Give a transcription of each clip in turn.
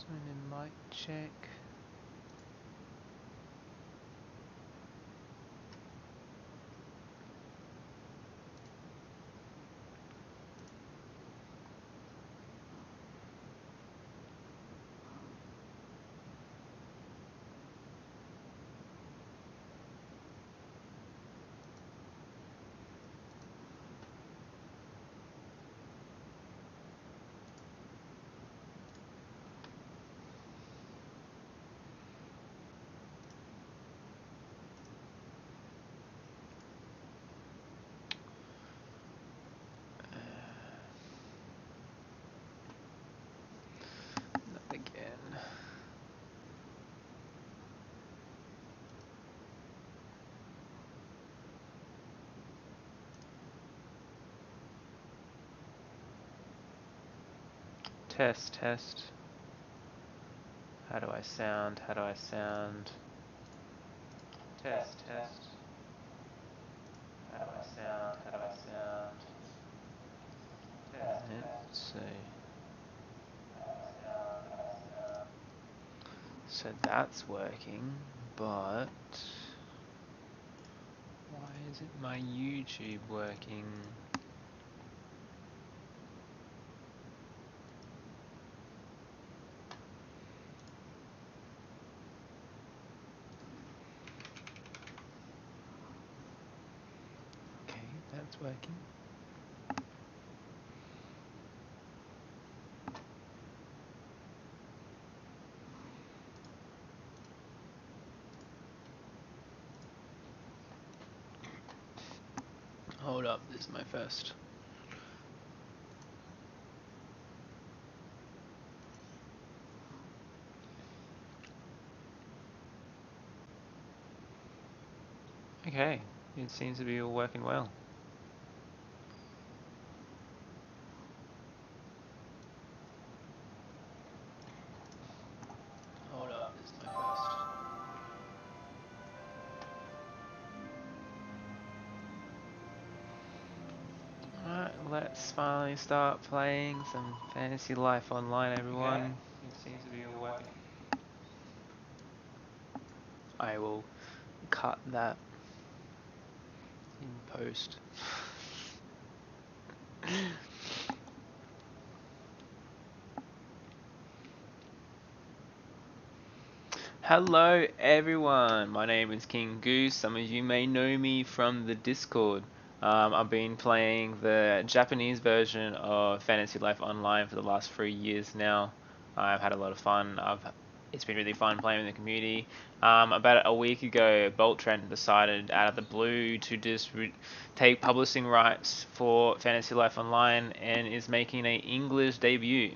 Doing a mic check. Not again. Test, test. How do I sound? How do I sound? Test, test. How do I sound? How do I sound? Test, let's see. So that's working, but why isn't my YouTube working? Okay, that's working. Hold up, this is my first. Okay, it seems to be all working well. Hold up, this is my first. Alright, let's finally start playing some Fantasy Life Online, everyone. Okay. It seems to be all working. I will cut that in post. Hello everyone, my name is King Goose. Some of you may know me from the Discord. I've been playing the Japanese version of Fantasy Life Online for the last 3 years now. I've had a lot of fun. It's been really fun playing with the community. About a week ago, Bolt Trent decided out of the blue to just take publishing rights for Fantasy Life Online and is making an English debut.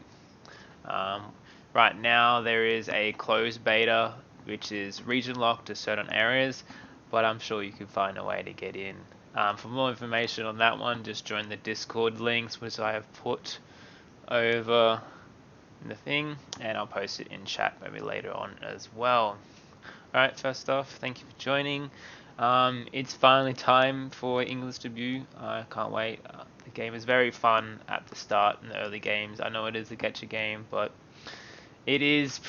Right now there is a closed beta which is region locked to certain areas, but I'm sure you can find a way to get in. For more information on that one, just join the Discord links which I have put over in the thing, and I'll post it in chat maybe later on as well. Alright, first off, thank you for joining. It's finally time for English debut. I can't wait. The game is very fun at the start in the early games. I know it is a gacha game, but it is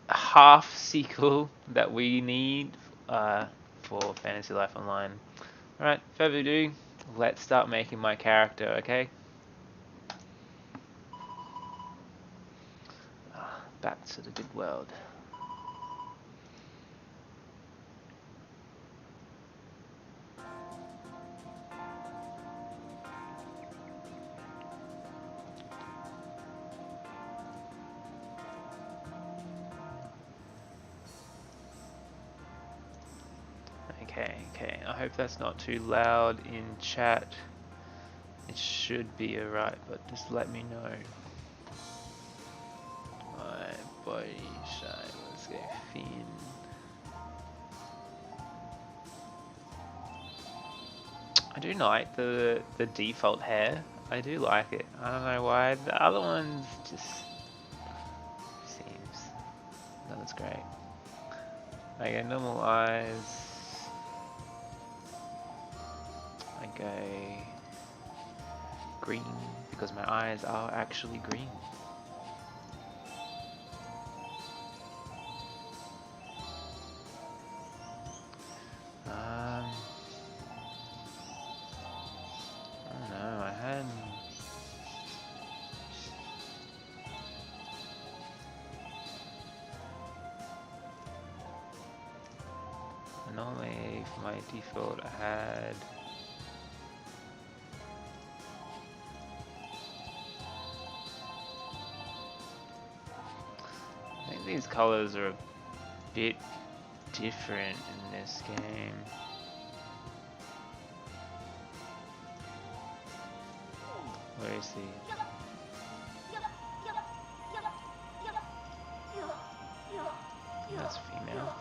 half sequel that we need for Fantasy Life Online. Alright, further ado, let's start making my character, okay? Back to the good world. Okay, I hope that's not too loud in chat. It should be alright, but just let me know. My body shine, let's go Finn. I do like the default hair. I do like it. I don't know why. The other ones just seems that looks great. Okay, normal eyes. I go green because my eyes are actually green. Normally, for my default, I had. I think these colors are a bit different in this game. Where is he? That's female.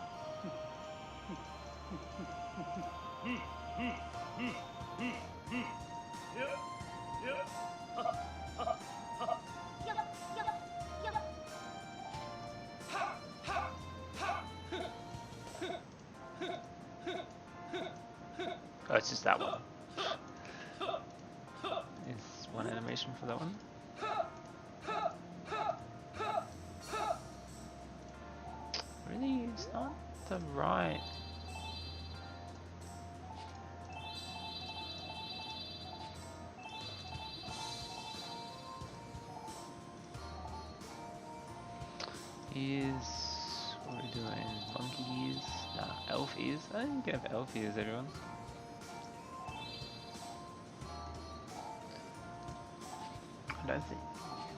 Oh, it's just that one. Is one animation for that one? Really, it's not the right. Ears. What are we doing? Monkey ears? Nah, elf ears. I think you can have elf ears, everyone. I don't think.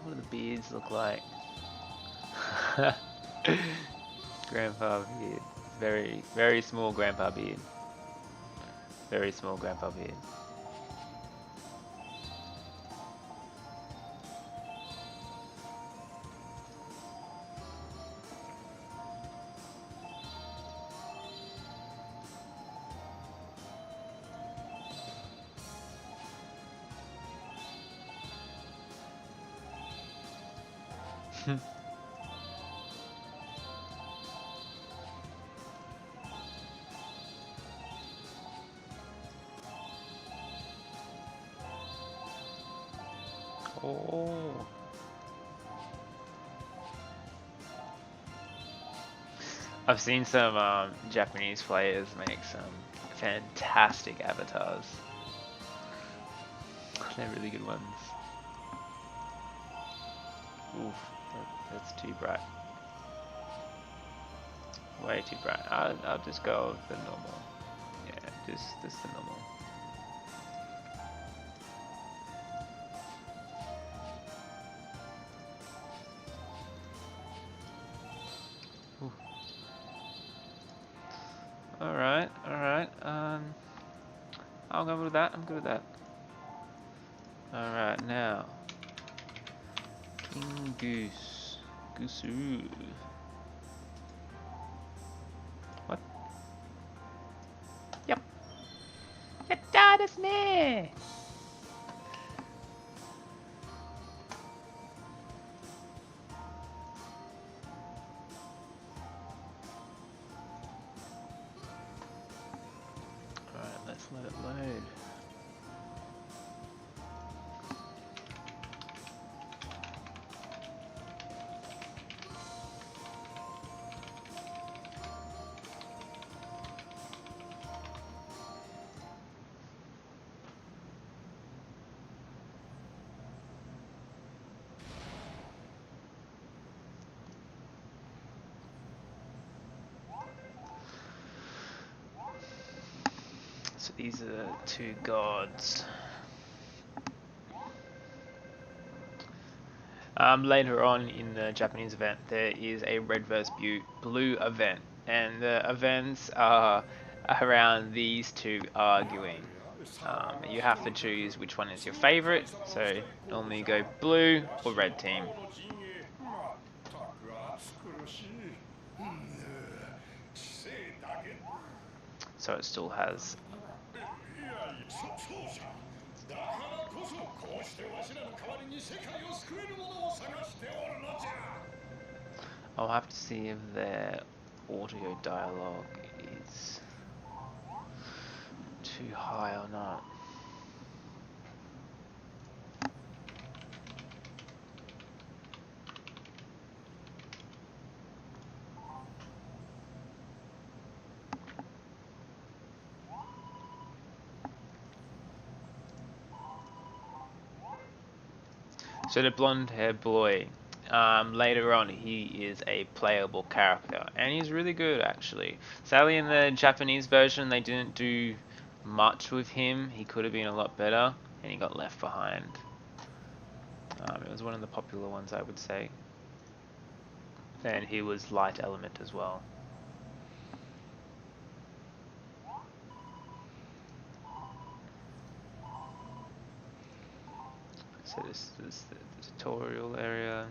What do the beards look like? Grandpa beard. Very, very small grandpa beard. Very small grandpa beard. Oh. I've seen some Japanese players make some fantastic avatars. They're really good ones. Oof, that's too bright. Way too bright. I'll just go with the normal. Yeah, just the normal. Alright, alright. I'm good with that. I'm good with that. Alright, now. King Goose. Goose-oo. What? Yep. Yatta desu ne! Alright, let's let it load. So these are the two gods. Later on in the Japanese event, there is a red versus blue event, and the events are around these two arguing. You have to choose which one is your favorite, so normally you go blue or red team. So it still has. I'll have to see if their audio dialogue is too high or not. So the blonde haired boy later on he is a playable character, and he's really good actually. Sadly, in the Japanese version, they didn't do much with him. He could have been a lot better, and he got left behind. It was one of the popular ones, I would say, and he was light element as well. So this is the tutorial area.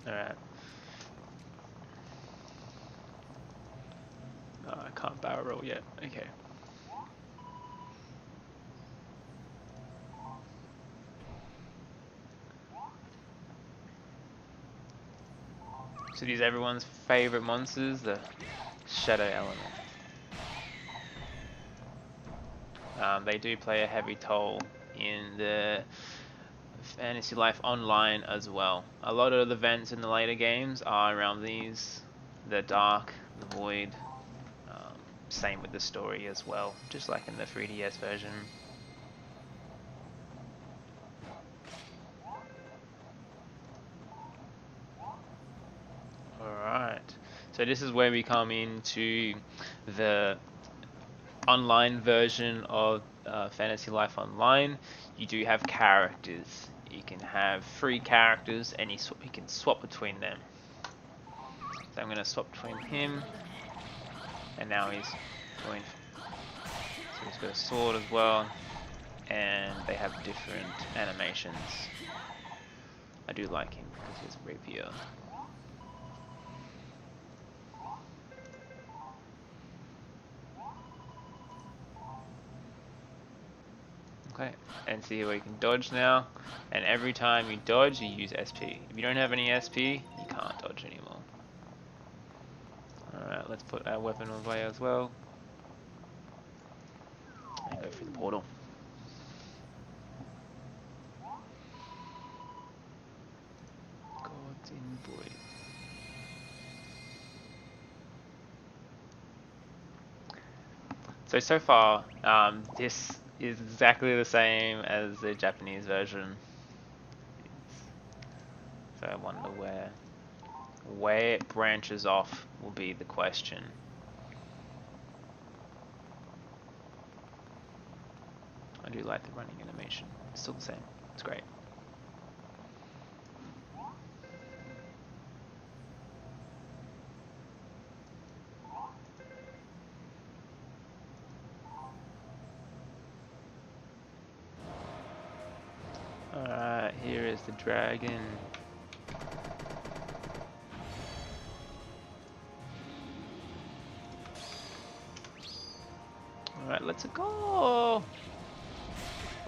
Alright. Oh, I can't barrel roll yet. Okay. So these are everyone's favorite monsters, the shadow element. They do play a heavy toll in the Fantasy Life Online as well. A lot of the events in the later games are around these, the dark, the void. Same with the story as well, just like in the 3DS version. Alright, so this is where we come into the online version of Fantasy Life Online. You do have characters. You can have 3 characters and you can swap between them. So I'm going to swap between him, and now he's going, so he's got a sword as well, and they have different animations. I do like him because he has a rapier. Okay, and see where you can dodge now, and every time you dodge you use SP. If you don't have any SP, you can't dodge anymore. Alright, let's put our weapon away as well, and go through the portal. Gods in void. So far, this is exactly the same as the Japanese version. So I wonder where it branches off will be the question. I do like the running animation. It's still the same. It's great. Alright, here is the dragon. Alright, let's go!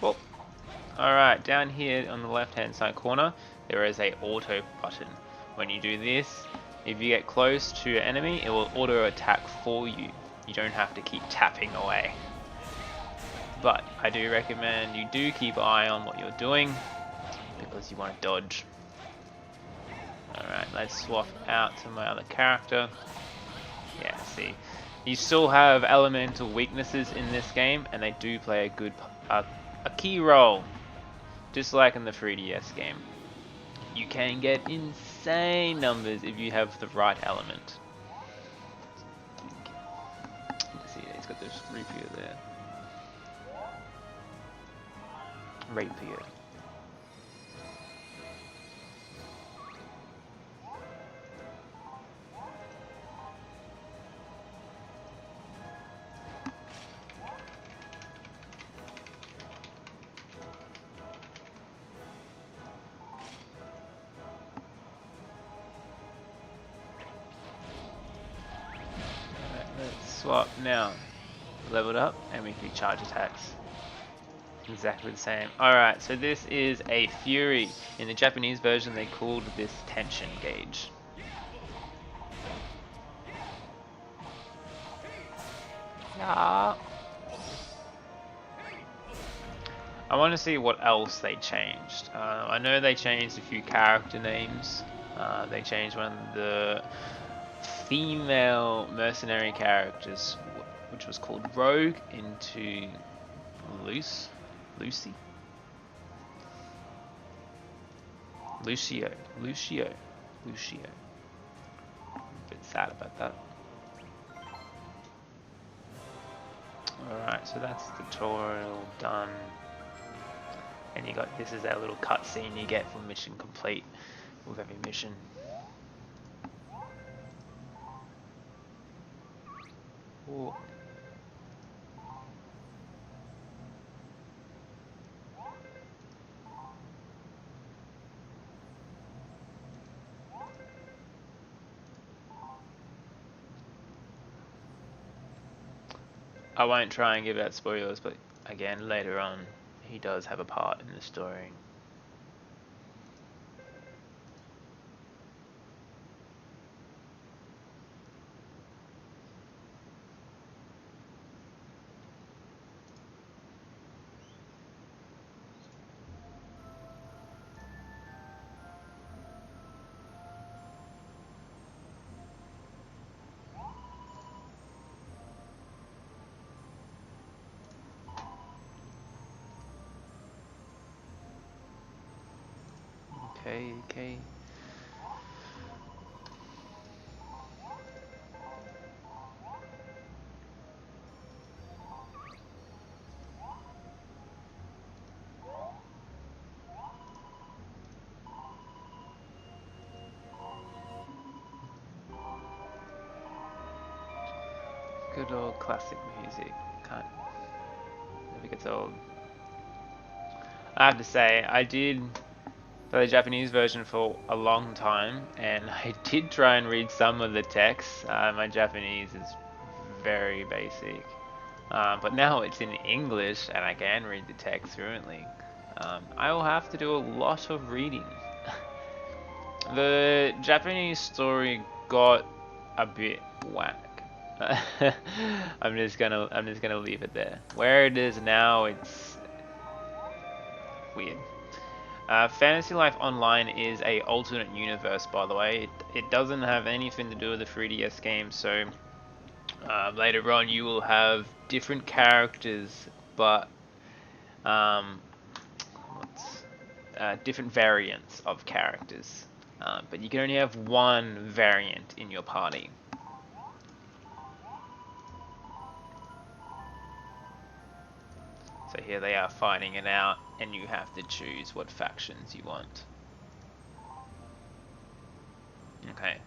Oh. Alright, down here on the left hand side corner, there is a auto button. When you do this, if you get close to an enemy, it will auto attack for you. You don't have to keep tapping away. But I do recommend you do keep an eye on what you're doing, because you want to dodge. Alright, let's swap out to my other character. Yeah, see, you still have elemental weaknesses in this game, and they do play a key role, just like in the 3DS game. You can get insane numbers if you have the right element. See, he's got this rapier there. Rapier. Swap now. Leveled up, and we can do charge attacks. Exactly the same. Alright, so this is a Fury. In the Japanese version, they called this tension gauge. Yeah. I want to see what else they changed. I know they changed a few character names. They changed one of the female mercenary characters, which was called Rogue, into Lucy. Lucio. Lucio. Lucio. A bit sad about that. Alright, so that's the tutorial done. And you got, this is that little cutscene you get for mission complete with every mission. Ooh. I won't try and give out spoilers, but again, later on, he does have a part in the story. Okay. Good old classic music. Never gets old. I have to say, I did play the Japanese version for a long time, and I did try and read some of the text. My Japanese is very basic, but now it's in English, and I can read the text fluently. I will have to do a lot of reading. The Japanese story got a bit whack. I'm just gonna leave it there. Where it is now, it's weird. Fantasy Life Online is a alternate universe, by the way. It doesn't have anything to do with the 3DS game, so later on you will have different characters, but different variants of characters. But you can only have one variant in your party. So here they are fighting it out, and you have to choose what factions you want. Okay.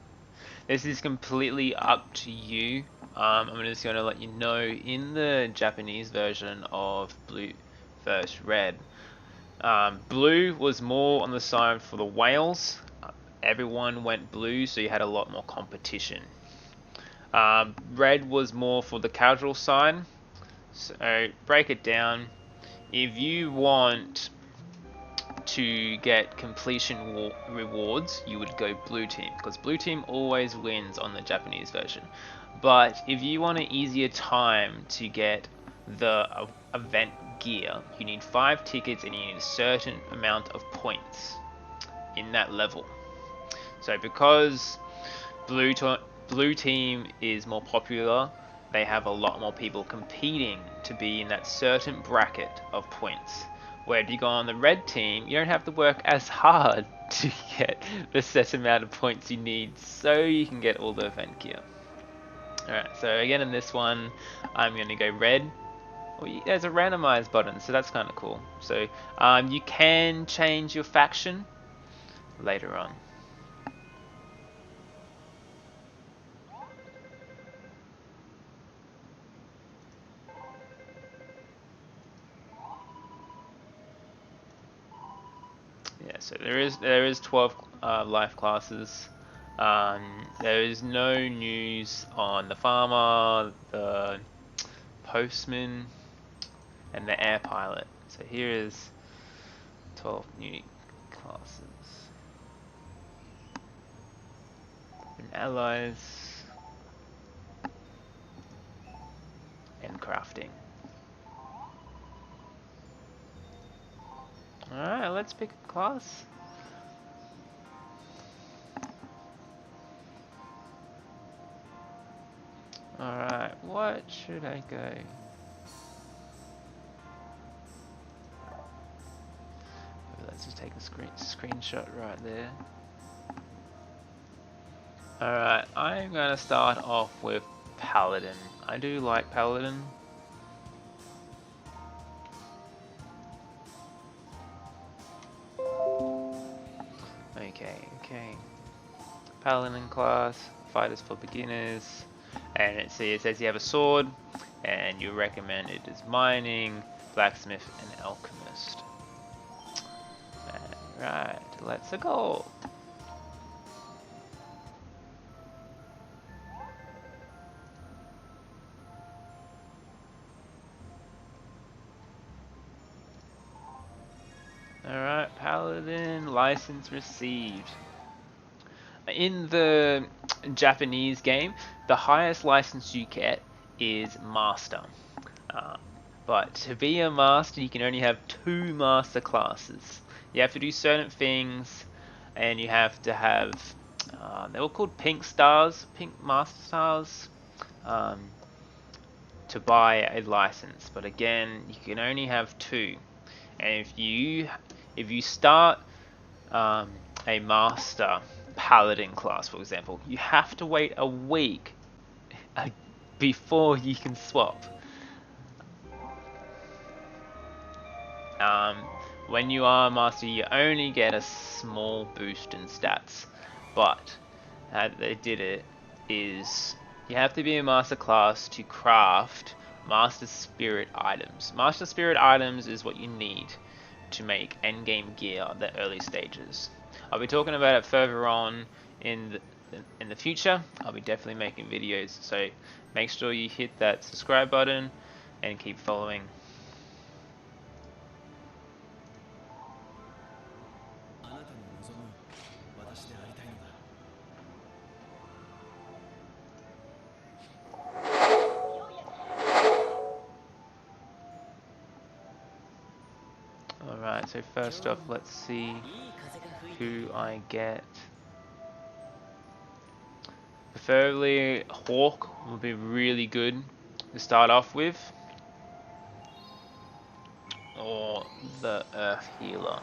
This is completely up to you. I'm just going to let you know, in the Japanese version of Blue vs Red, Blue was more on the side for the whales. Everyone went blue, so you had a lot more competition. Red was more for the casual side. So break it down. If you want to get completion rewards, you would go blue team, because blue team always wins on the Japanese version. But if you want an easier time to get the event gear, you need 5 tickets and you need a certain amount of points in that level. So because blue team is more popular, they have a lot more people competing to be in that certain bracket of points. Where if you go on the red team, you don't have to work as hard to get the set amount of points you need, so you can get all the event gear. Alright, so again in this one, I'm going to go red. There's a randomize button, so that's kind of cool. So you can change your faction later on. Yeah, so there is 12 life classes. There is no news on the farmer, the postman, and the air pilot. So here is 12 new classes. And allies and crafting. Alright, let's pick a class. Alright, what should I go? Let's let's just take a screenshot right there. Alright, I'm gonna start off with Paladin. I do like Paladin. Okay. Paladin class, fighters for beginners, and it says you have a sword, and you recommend it is mining, blacksmith, and alchemist. Alright, let's go. Alright, Paladin, license received. In the Japanese game, the highest license you get is Master. But to be a Master, you can only have 2 Master classes. You have to do certain things, and you have to have, they were called Pink Master Stars, to buy a license. But again, you can only have 2. And if you start a Master Paladin class, for example, you have to wait a week before you can swap. When you are a Master, you only get a small boost in stats, but how they did it is you have to be a Master class to craft Master Spirit items. Master Spirit items is what you need to make endgame gear at the early stages. I'll be talking about it further on in the future. I'll be definitely making videos, so make sure you hit that subscribe button and keep following. Alright, so first off, let's see who I get. Preferably Hawk would be really good to start off with, or the Earth Healer.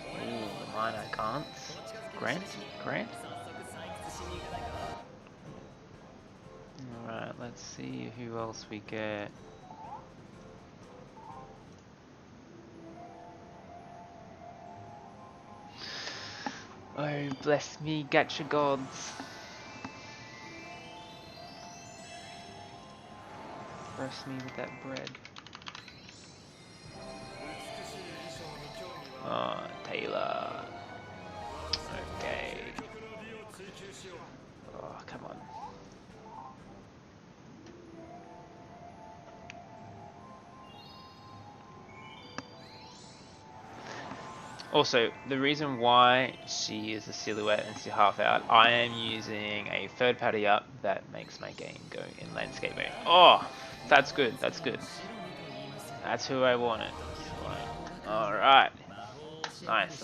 Ooh, the Minor Gants. Grant? Alright, let's see who else we get. Oh, bless me, gacha gods. Bless me with that bread. Oh, Taylor. Okay. Oh, come on. Also, the reason why she is a silhouette and she's half out, I am using a third party app that makes my game go in landscape mode. Oh, that's good, that's good. That's who I wanted. Alright. Nice.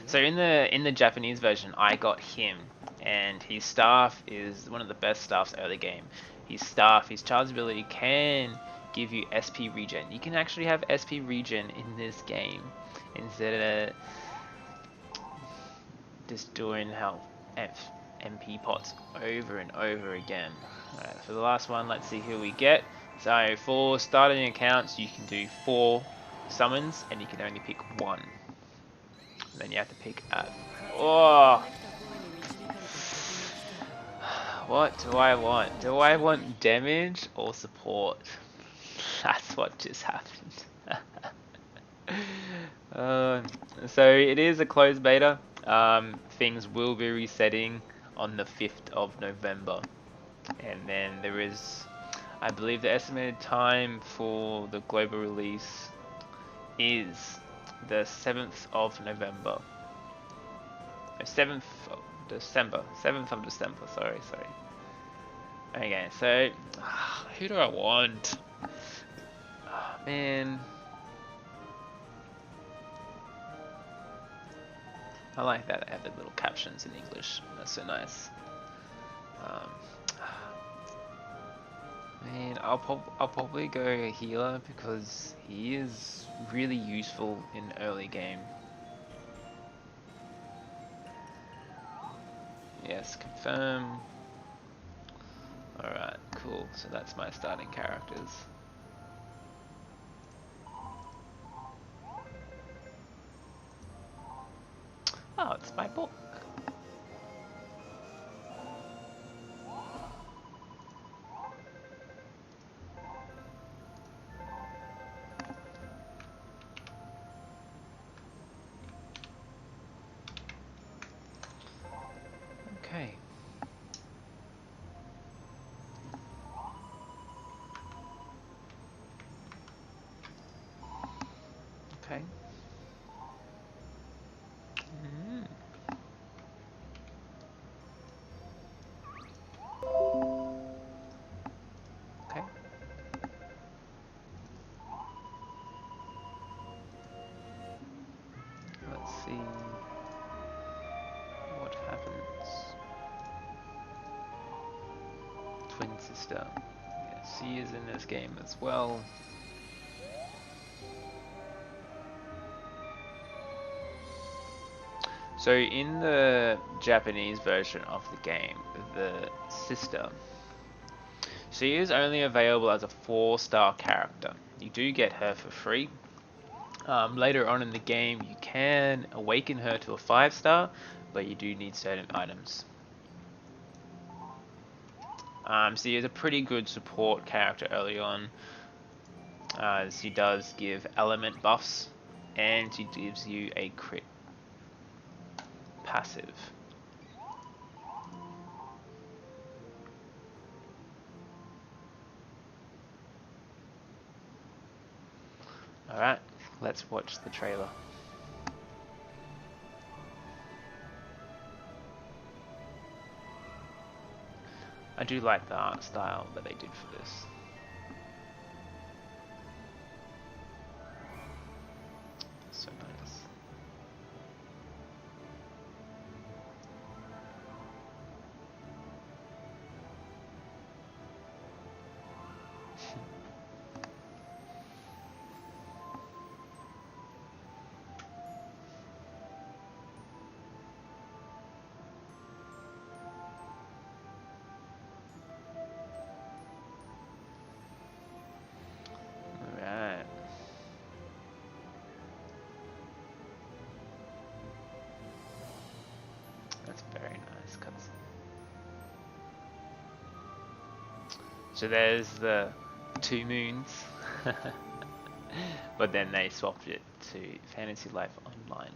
So in the Japanese version, I got him, and his staff is one of the best staffs early game. His charge ability can give you SP regen. You can actually have SP regen in this game instead of just doing health MP pots over and over again. Alright, for the last one, let's see who we get. So for starting accounts, you can do 4 summons, and you can only pick 1. Then you have to pick up. Oh! What do I want? Do I want damage or support? That's what just happened. So it is a closed beta. Things will be resetting on the 5th of November. And then there is, I believe the estimated time for the global release is the 7th of November. 7th of December. 7th of December, sorry. Okay, so who do I want? Oh, man. I like that I have the little captions in English. That's so nice. Man, I'll probably go healer because he is really useful in early game. Yes, confirm. Alright, cool. So that's my starting characters. Oh, it's my book. Okay. Okay. Mm. Okay. Let's see what happens. Twin sister. Yes, she is in this game as well. So in the Japanese version of the game, the sister, she is only available as a 4-star character. You do get her for free. Later on in the game, you can awaken her to a 5-star, but you do need certain items. She is a pretty good support character early on. She does give element buffs, and she gives you a crit passive. Alright, let's watch the trailer. I do like the art style that they did for this. So nice. Alright. That's very nice cutscene. So there's the 2 moons. But then they swapped it to Fantasy Life Online.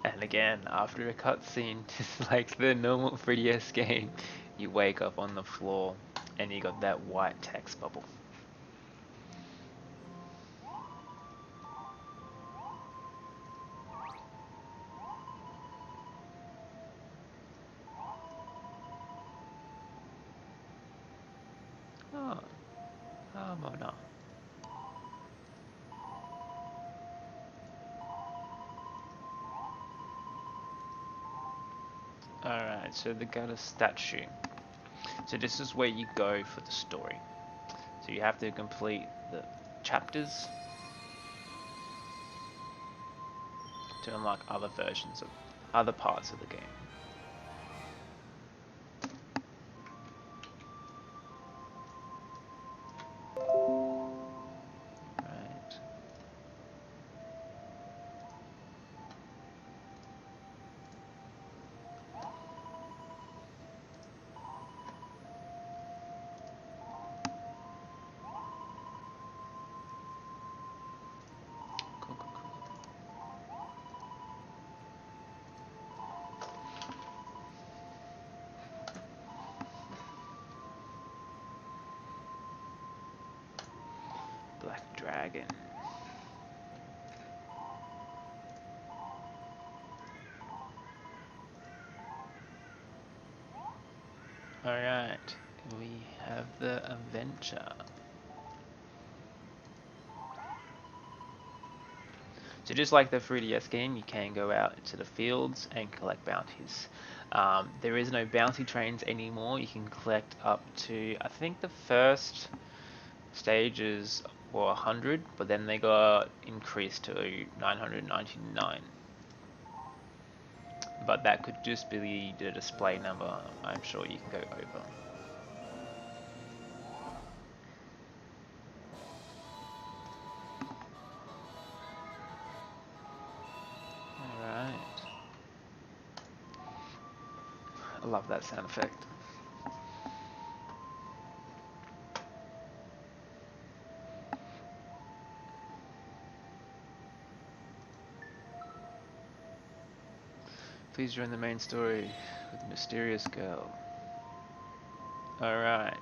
And again, after a cutscene, just like the normal 3DS game, you wake up on the floor and you got that white text bubble. Oh, Mona. Alright, so they got a statue. So this is where you go for the story. So you have to complete the chapters to unlock other versions of other parts of the game. Right. Cool, cool, cool. Black Dragon. Alright, we have the adventure. So just like the 3DS game, you can go out into the fields and collect bounties. There is no bounty trains anymore. You can collect up to, I think the first stages were 100, but then they got increased to 999. But that could just be the display number. I'm sure you can go over. Alright. I love that sound effect. Please join the main story with the mysterious girl. Alright.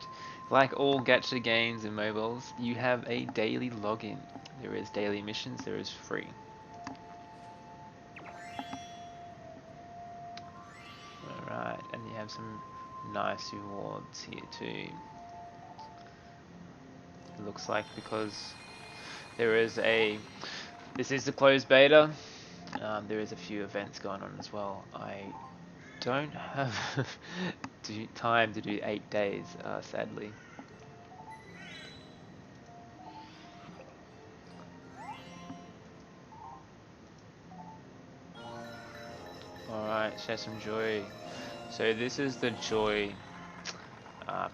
Like all gacha games and mobiles, you have a daily login. There is daily missions, there is free. Alright, and you have some nice rewards here too. It looks like because there is this is the closed beta, there is a few events going on as well. I don't have time to do 8 days, sadly. Alright, share some joy. So this is the joy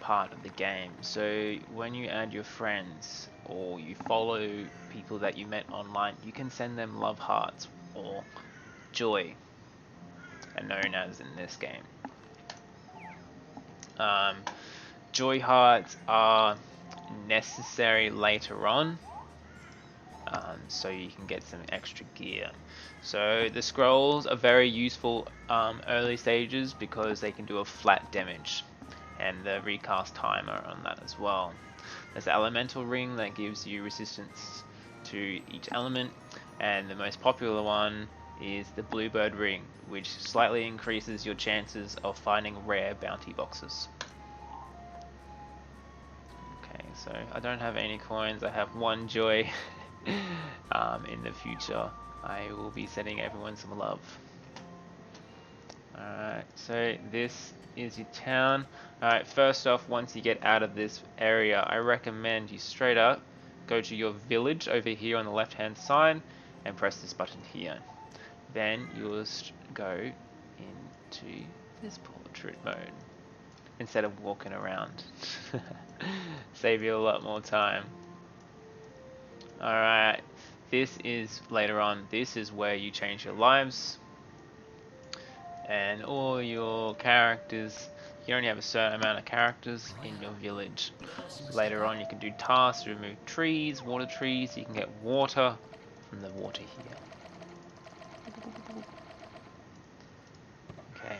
part of the game. So when you add your friends or you follow people that you met online, you can send them love hearts or joy, known as in this game. Joy hearts are necessary later on, so you can get some extra gear. So the scrolls are very useful early stages because they can do a flat damage, and the recast timer on that as well. There's the elemental ring that gives you resistance to each element, and the most popular one is the bluebird ring, which slightly increases your chances of finding rare bounty boxes. Okay, so I don't have any coins, I have 1 joy. In the future I will be sending everyone some love. Alright, so this is your town. Alright, first off, once you get out of this area, I recommend you straight up go to your village over here on the left hand side and press this button here. Then you'll go into this portrait mode instead of walking around. Save you a lot more time. Alright, this is later on, this is where you change your lives and all your characters. You only have a certain amount of characters in your village. Later on you can do tasks to remove trees, water trees, you can get water from the water here. Okay,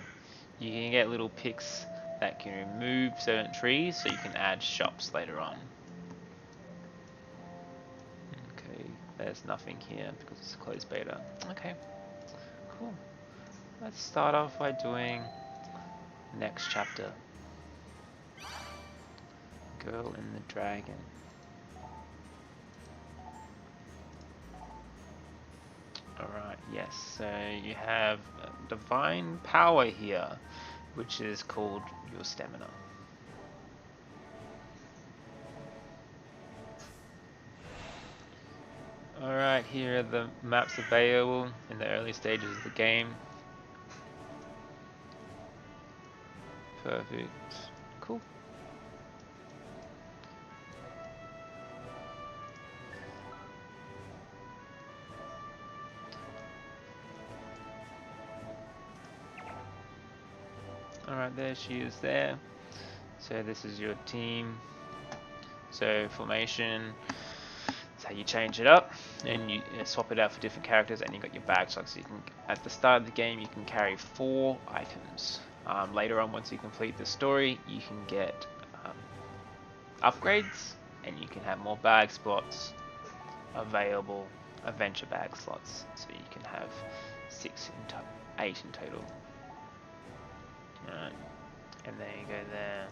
you can get little picks that can remove certain trees so you can add shops later on. Okay, there's nothing here because it's a closed beta. Okay, cool. Let's start off by doing next chapter. Girl and the Dragon. Alright, yes, so you have divine power here, which is called your stamina. Alright, here are the maps available in the early stages of the game. Perfect. Cool. Alright, there she is there. So this is your team. So formation, that's how you change it up, and you swap it out for different characters, and you got your bag slots. So you can, at the start of the game, you can carry 4 items. Later on, once you complete the story, you can get upgrades, and you can have more bag spots available, adventure bag slots. So you can have 8 in total. Alright. And then you go there.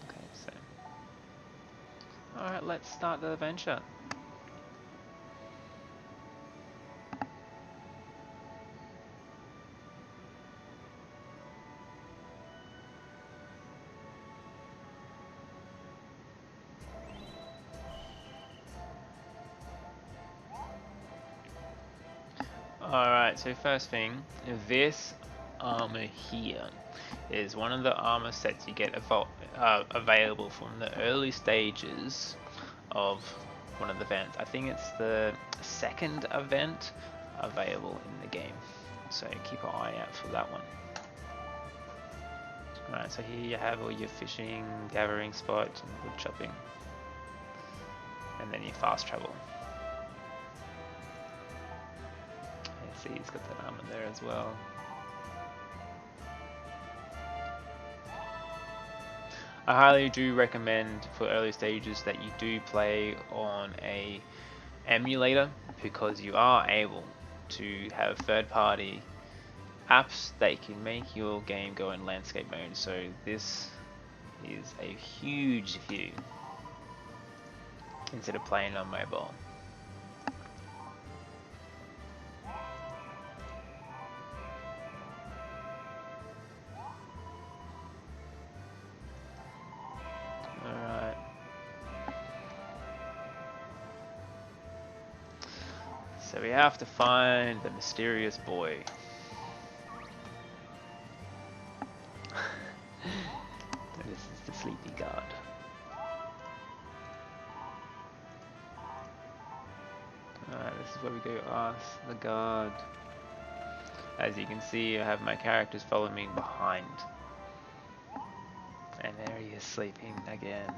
Okay, so. Alright, let's start the adventure. Alright, so first thing, this armor here is one of the armor sets you get available from the early stages of one of the events. I think it's the second event available in the game, so keep an eye out for that one. Alright, so here you have all your fishing, gathering spots, and wood chopping, and then your fast travel. See, he's got that armor there as well. I highly do recommend for early stages that you do play on a emulator, because you are able to have third-party apps that can make your game go in landscape mode. So this is a huge view instead of playing on mobile. So we have to find the mysterious boy. This is the sleepy guard. Alright, this is where we go ask the guard. As you can see, I have my characters following me behind. And there he is sleeping again.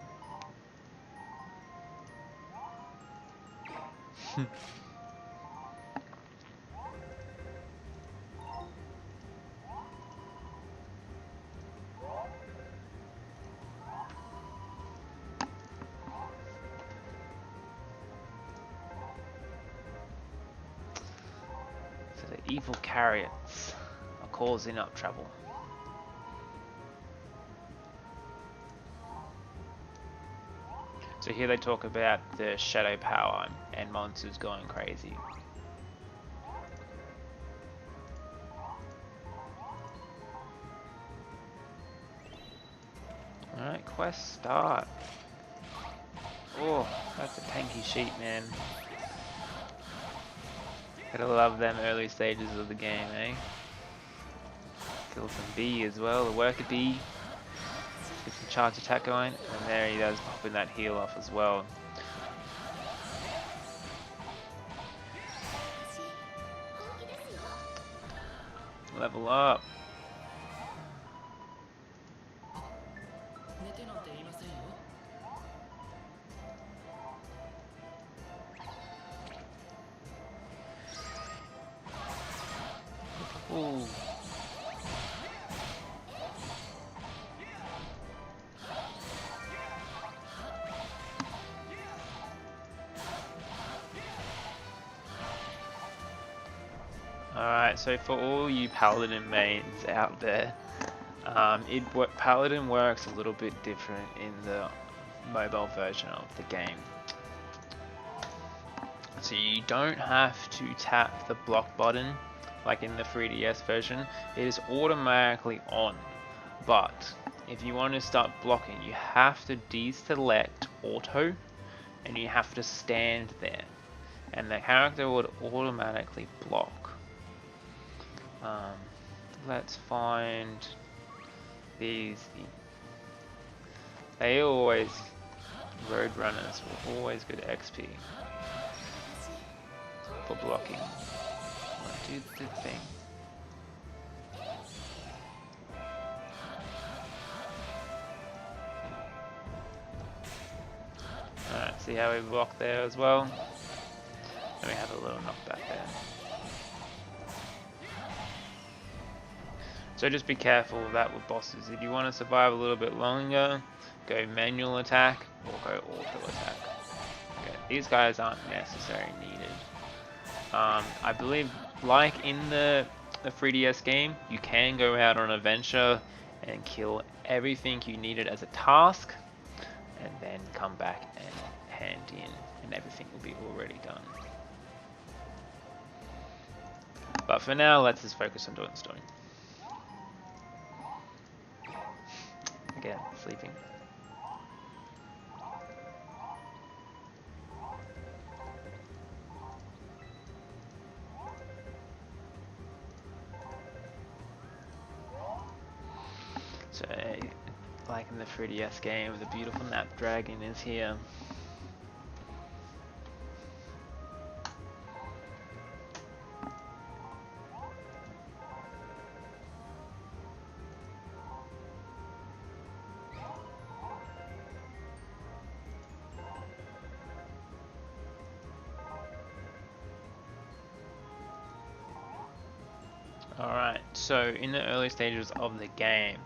The evil chariots are causing up trouble. So here they talk about the shadow power and monsters going crazy. Alright, quest start. Oh, that's a tanky sheep, man. Gotta love them early stages of the game, eh? Kill some bee as well, the worker bee. Get some charge attack going, and there he does, popping that heal off as well. Level up. Ooh. Alright, so for all you Paladin mains out there, Paladin works a little bit different in the mobile version of the game. So you don't have to tap the block button like in the 3DS version. It is automatically on, but if you want to start blocking, you have to deselect auto and you have to stand there, and the character would automatically block. Let's find these. They always, road runners will always get XP for blocking. Do the thing. Alright, see how we block there as well? And we have a little knockback there. So just be careful of that with bosses. If you want to survive a little bit longer, go manual attack or go auto attack. Okay, these guys aren't necessarily needed. I believe like in the 3DS game, you can go out on an adventure and kill everything you needed as a task, and then come back and hand in, and everything will be already done. But for now, let's just focus on doing the story. Again, sleeping. So, like in the 3DS game, the beautiful Nap Dragon is here. Alright, so in the early stages of the game,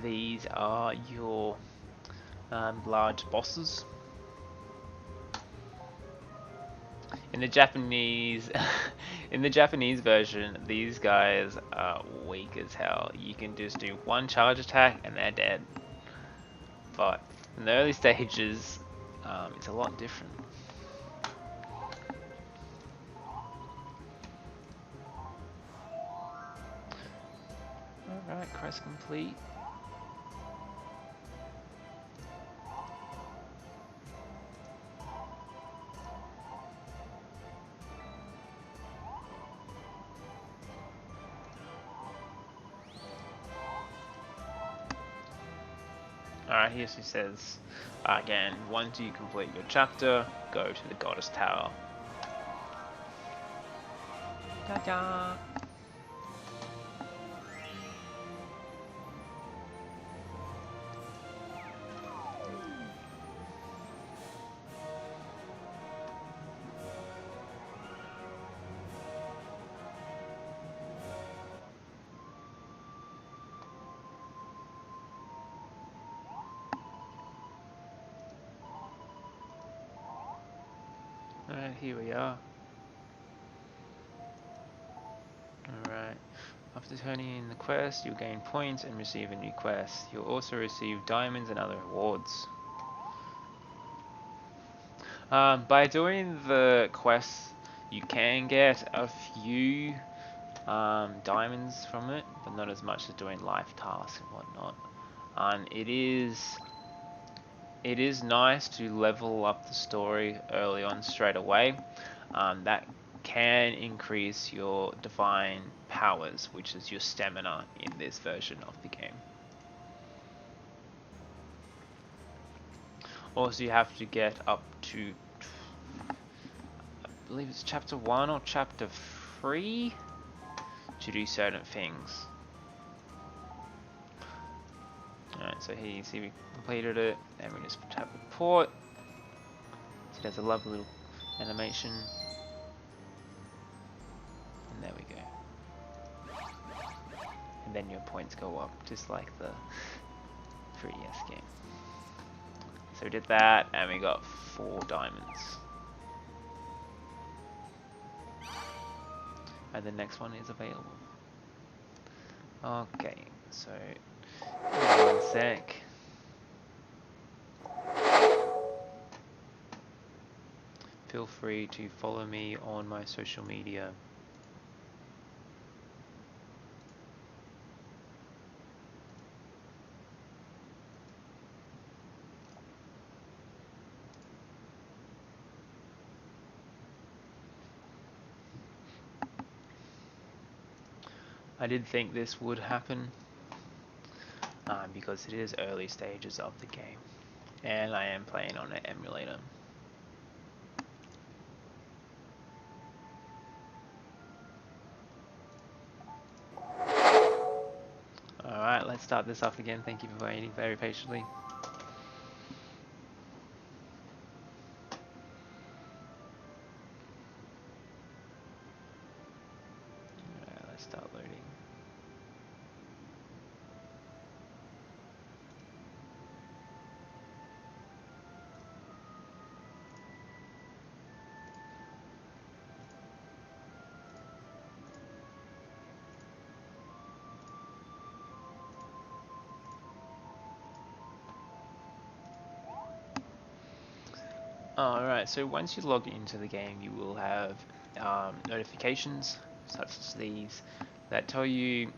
these are your large bosses. In the Japanese, in the Japanese version, these guys are weak as hell. You can just do one charge attack and they're dead. But in the early stages, it's a lot different. Alright, quest complete. Alright, here she says, again, once you complete your chapter, go to the Goddess Tower. Ta-da! Alright, here we are. Alright, after turning in the quest, you'll gain points and receive a new quest. You'll also receive diamonds and other rewards. By doing the quests, you can get a few diamonds from it, but not as much as doing life tasks and whatnot. It is nice to level up the story early on straight away. That can increase your divine powers, which is your stamina in this version of the game. Also, you have to get up to, I believe it's chapter 1 or chapter 3 to do certain things. Alright, so here you see we completed it, and we just tap report. So there's a lovely little animation. And there we go. And then your points go up, just like the 3DS game. So we did that, and we got 4 diamonds. And the next one is available. Okay, so one sec. Feel free to follow me on my social media. I did think this would happen because it is early stages of the game, and I am playing on an emulator. Alright, let's start this off again. Thank you for waiting very patiently. Alright, let's start loading. Alright, so once you log into the game, you will have notifications such as these that tell you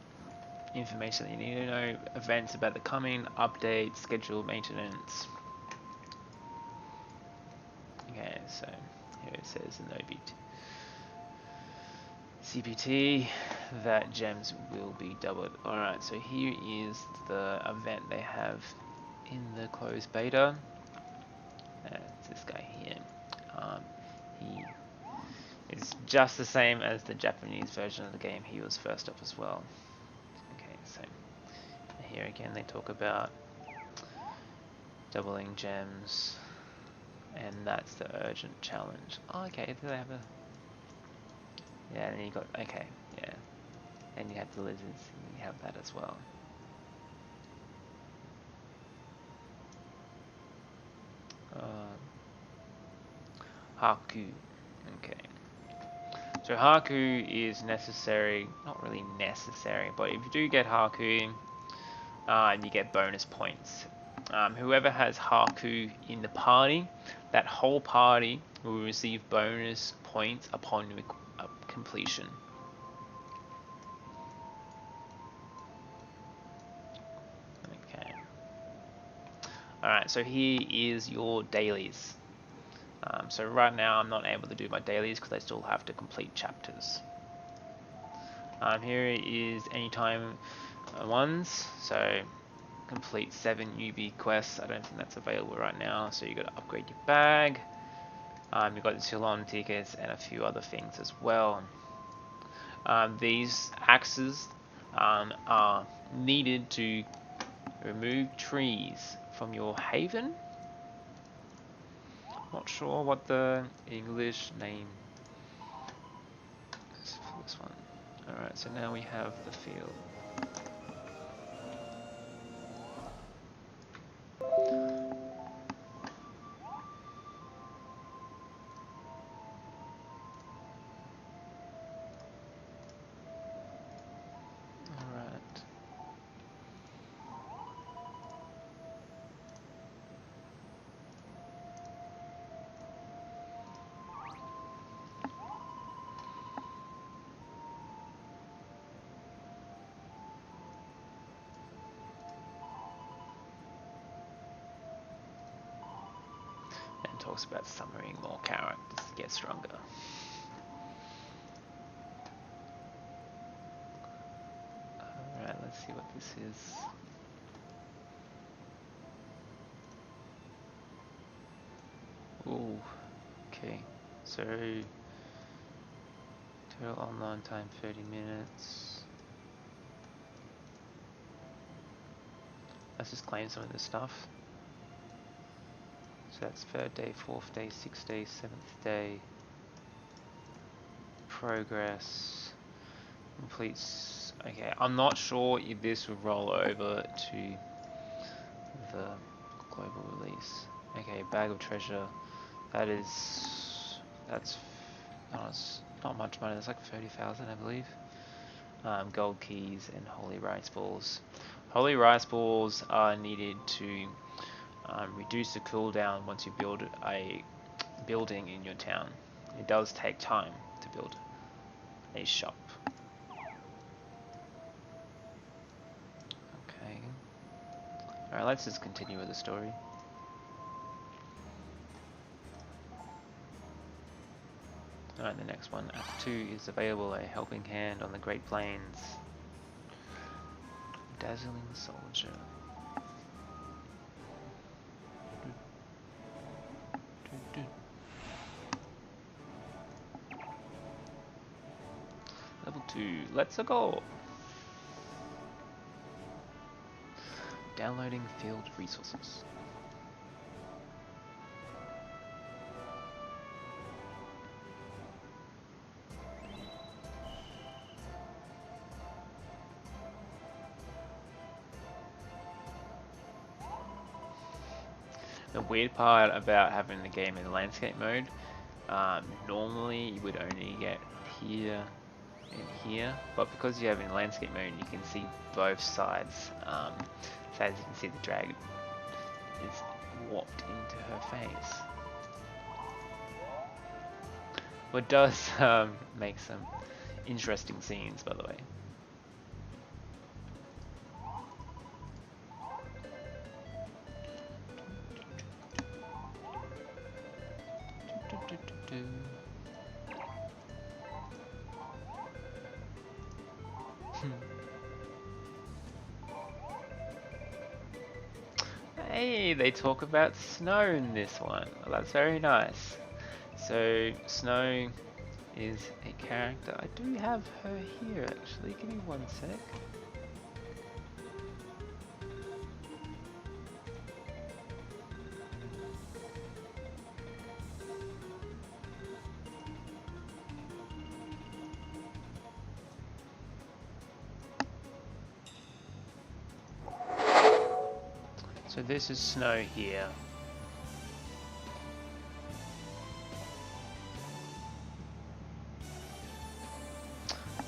information that you need to know, events about the coming, updates, schedule, maintenance. Okay, so here it says in the CPT that gems will be doubled. Alright, so here is the event they have in the closed beta. It's this guy here. He is just the same as the Japanese version of the game. He was first up as well. Okay, so here again they talk about doubling gems, and that's the urgent challenge. Oh, okay, do they have a... Yeah, and you got... Okay, yeah. And you have the lizards, and you have that as well. Haku. Okay. So Haku is necessary, not really necessary, but if you do get Haku, you get bonus points. Whoever has Haku in the party, that whole party will receive bonus points upon completion. Okay. Alright, so here is your dailies. So right now I'm not able to do my dailies because I still have to complete chapters. Here is anytime ones, so complete 7 UB quests. I don't think that's available right now, so you got to upgrade your bag. You've got the Ceylon tickets and a few other things as well. These axes are needed to remove trees from your haven. Not sure what the English name is for this one. Alright, so now we have the field. Alright. And talks about summoning more characters to get stronger. Alright, let's see what this is. Ooh, okay. So, total online time 30 minutes. Let's just claim some of this stuff. So that's 3rd day, 4th day, 6th day, 7th day. Progress. Completes. Okay, I'm not sure if this will roll over to the global release. Okay, bag of treasure. That's oh, it's not much money. It's like 30,000, I believe. Gold keys and holy rice balls. Holy rice balls are needed to reduce the cooldown once you build a building in your town. It does take time to build a shop. Okay. Alright, let's just continue with the story. Alright, the next one, Act 2 is available, A Helping Hand on the Great Plains. Dazzling Soldier. Level 2, let's go! Downloading field resources. The weird part about having the game in landscape mode, normally you would only get here and here, but because you have it in landscape mode, you can see both sides. So as you can see, the dragon is warped into her face. What does make some interesting scenes, by the way. Hey, they talk about Snow in this one. Well, that's very nice. So, Snow is a character. I do have her here actually. Give me one sec. So this is Snow here.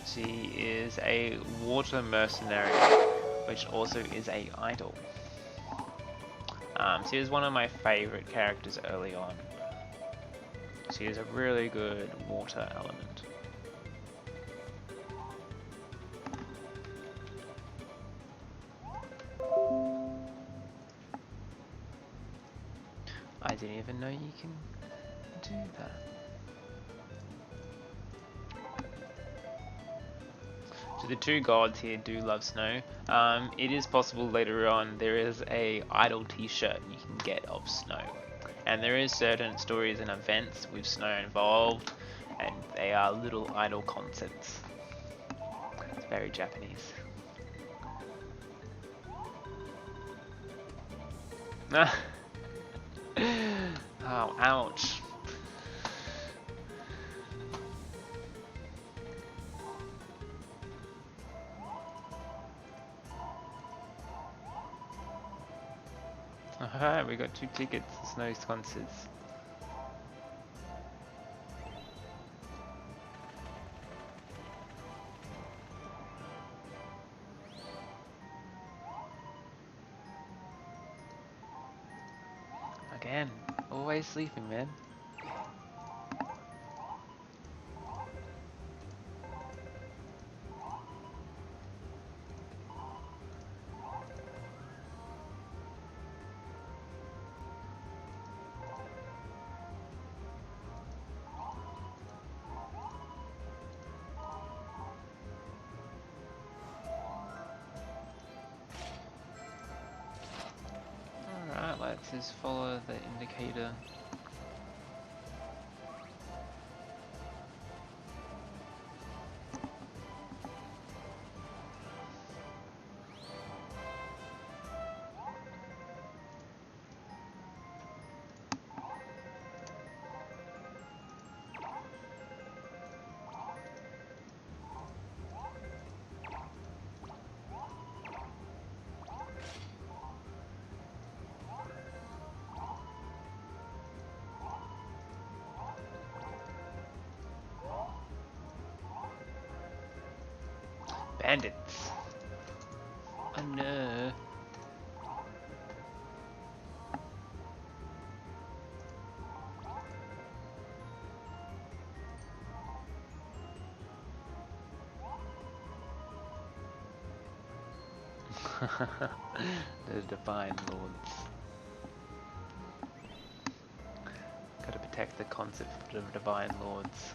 She is a water mercenary, which also is a idol. She is one of my favorite characters early on. She is a really good water element. I didn't even know you can do that. So the two gods here do love Snow. It is possible later on there is a idol t-shirt you can get of Snow. And there is certain stories and events with Snow involved, and they are little idol concerts. It's very Japanese. Oh, ouch. Alright, we got 2 tickets to Snow's concerts. Again, always sleeping, man. Alright, let's just follow the indicator. Bandits. Oh no. The Divine Lords. Gotta protect the concept of Divine Lords.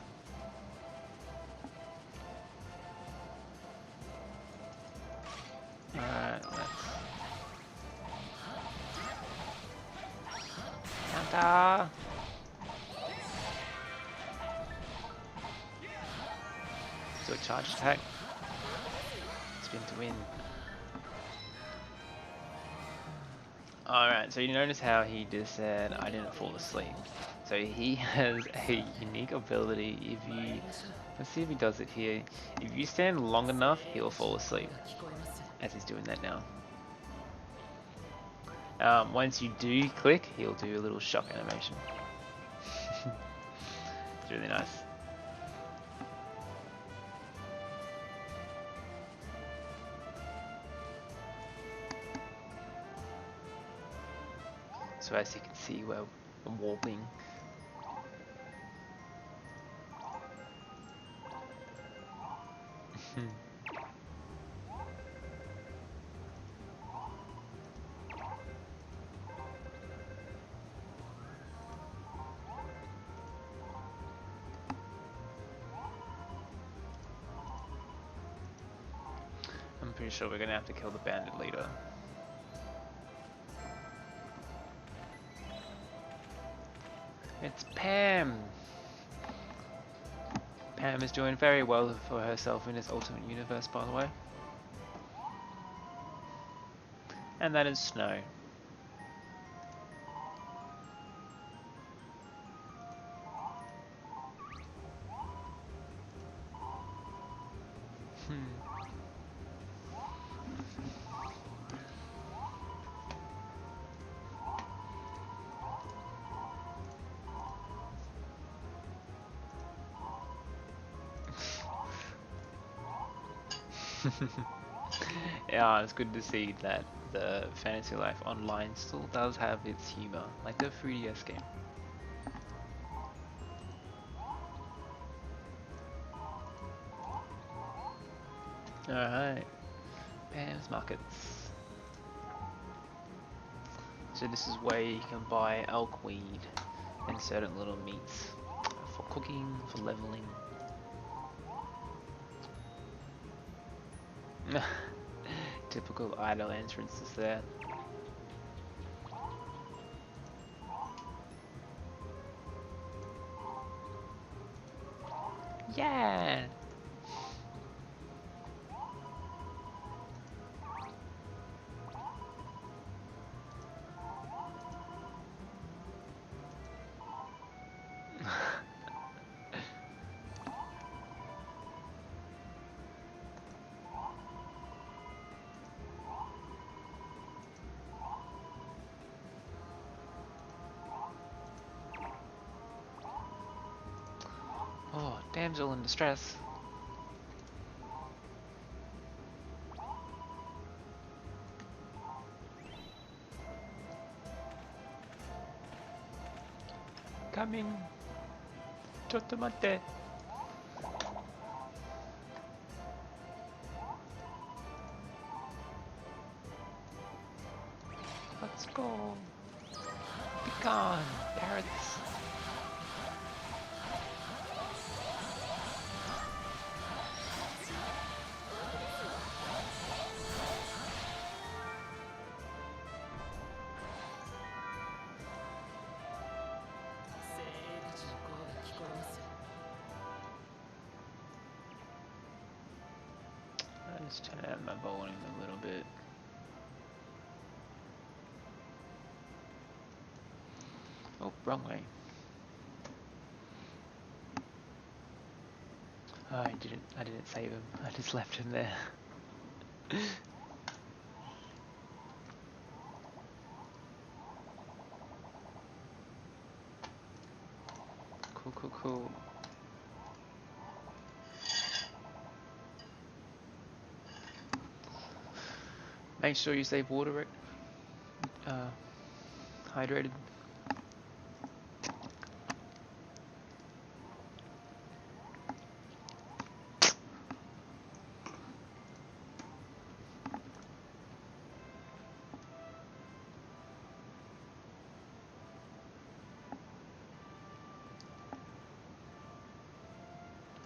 Alright, let's... Counter! Do a charge attack. Spin to win. Alright, so you notice how he just said, I didn't fall asleep. So he has a unique ability. If you... Let's see if he does it here. If you stand long enough, he'll fall asleep. As he's doing that now. Once you do click, he'll do a little shock animation. It's really nice. So as you can see, we're warping. Hmm. I'm pretty sure we're gonna have to kill the bandit leader. It's Pam! Pam is doing very well for herself in this alternate universe, by the way. And that is Snow. Hmm. Yeah, it's good to see that the Fantasy Life Online still does have its humor, like the 3DS game. Alright, Pam's Markets. So this is where you can buy elk weed and certain little meats for cooking, for leveling. Typical idle entrances there. Yeah! Oh, damsel in distress. Coming. Chotomate. Let's go. Be gone, parrots. Let's turn down my volume a little bit. Oh, wrong way. Oh, I didn't save him. I just left him there. Cool, cool, cool. Make sure you save water, hydrated.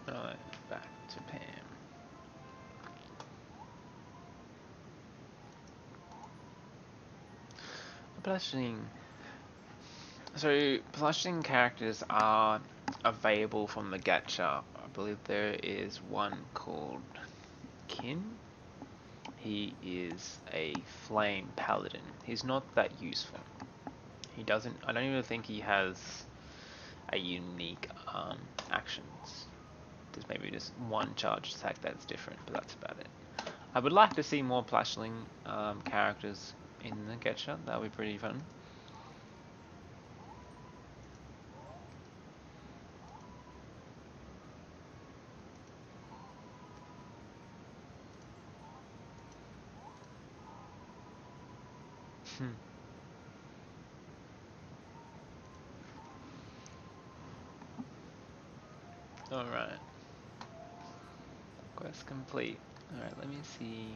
Alright, back to Pam. Blushing. So, blushing characters are available from the gacha. I believe there is one called Kin. He is a flame paladin. He's not that useful. He doesn't. I don't even think he has a unique actions. There's maybe just one charge attack that's different, but that's about it. I would like to see more Plashling characters in the gacha. That would be pretty fun. Hmm. Alright. Quest complete. Alright, let me see.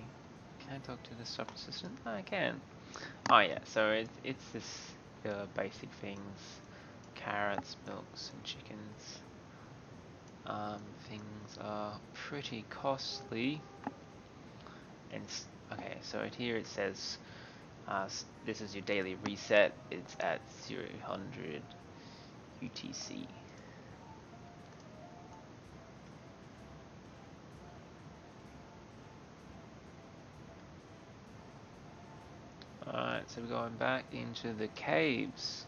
Can I talk to the shop assistant? Oh, I can. Oh yeah, so it's this basic things. Carrots, milks, and chickens. Things are pretty costly. And okay, so right here it says this is your daily reset. It's at 0 UTC. Alright, so we're going back into the caves.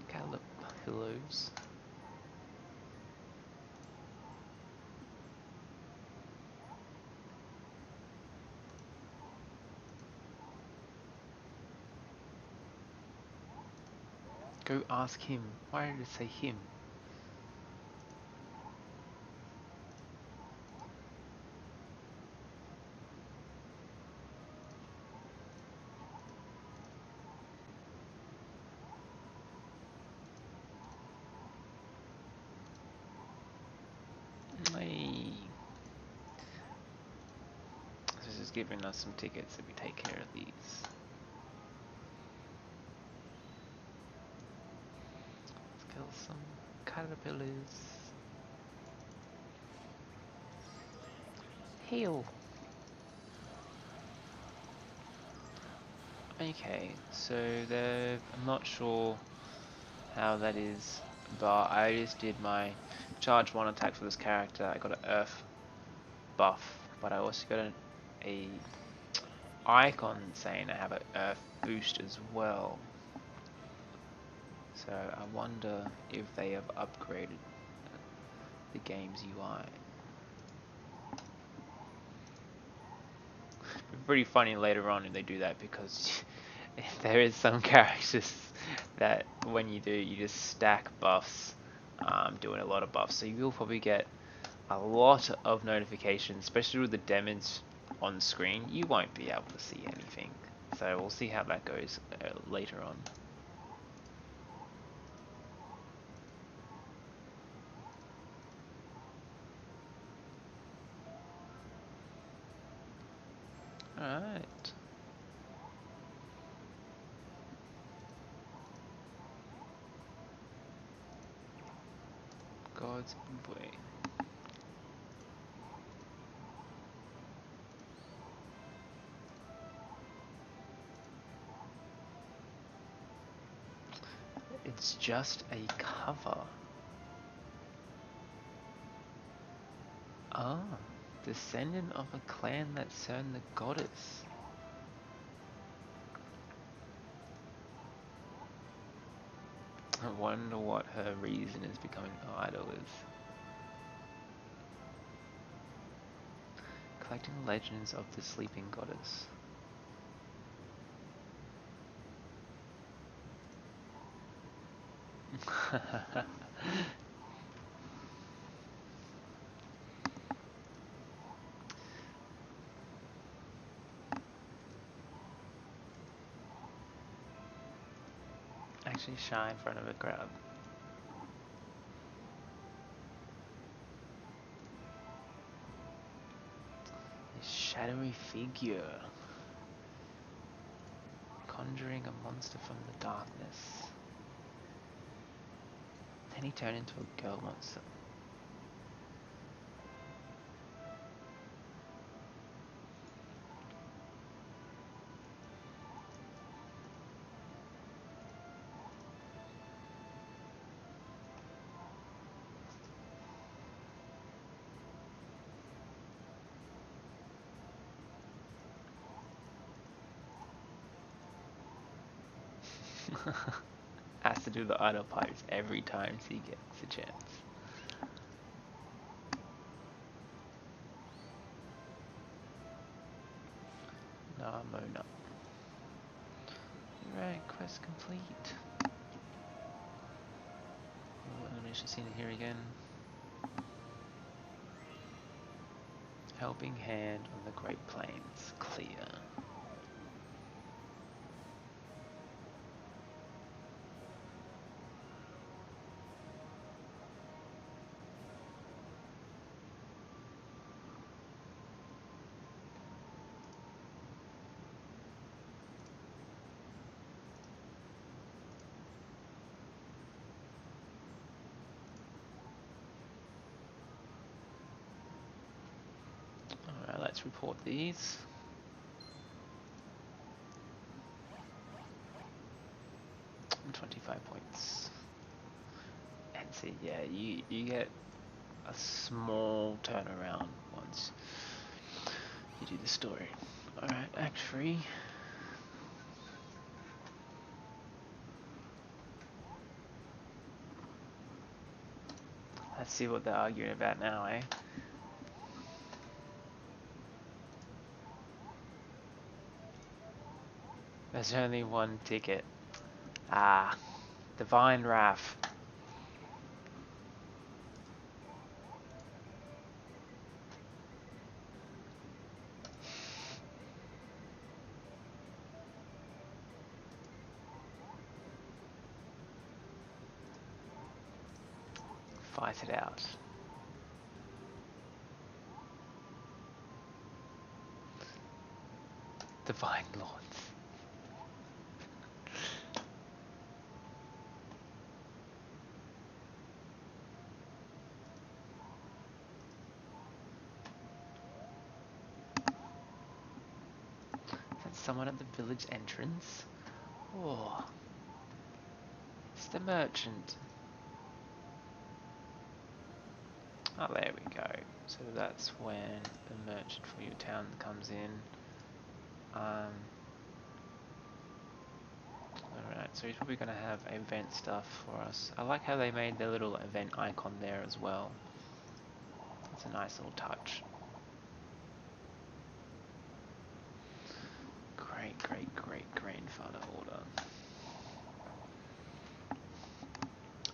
Caterpillars. Go ask him. Why did it say him? Hey. This is giving us some tickets if we take care of these. Let's kill some caterpillars. Heal. Okay, so I'm not sure how that is, but I just did my charge 1 attack for this character. I got an earth buff, but I also got a icon saying I have an earth boost as well. So I wonder if they have upgraded the game's UI. It's pretty funny later on if they do that, because there is some characters that when you do, you just stack buffs, doing a lot of buffs. So you will probably get a lot of notifications, especially with the damage on screen. You won't be able to see anything. So we'll see how that goes later on. Alright. God's way. It's just a cover. Ah, descendant of a clan that served the goddess. I wonder what her reason is becoming an idol is. Collecting legends of the sleeping goddess. Actually shy in front of a crowd. A shadowy figure. Conjuring a monster from the darkness. Then he turned into a girl monster. Has to do the auto pipes every time he gets a chance. Nah, Mona. Right, quest complete. Elimination scene here again. Helping hand on the Great Plains. Clear. let's report these. And 25 points. And see, yeah, you get a small turnaround once you do the story. Alright, Act 3. Let's see what they're arguing about now, eh? There's only one ticket. Ah, Divine Wrath. Fight it out. Divine Lords. Is someone at the village entrance? Oh, it's the merchant. Oh, there we go. So that's when the merchant for your town comes in. Alright, so he's probably going to have event stuff for us. I like how they made their little event icon there as well. It's a nice little touch. Great, great, great grandfather order.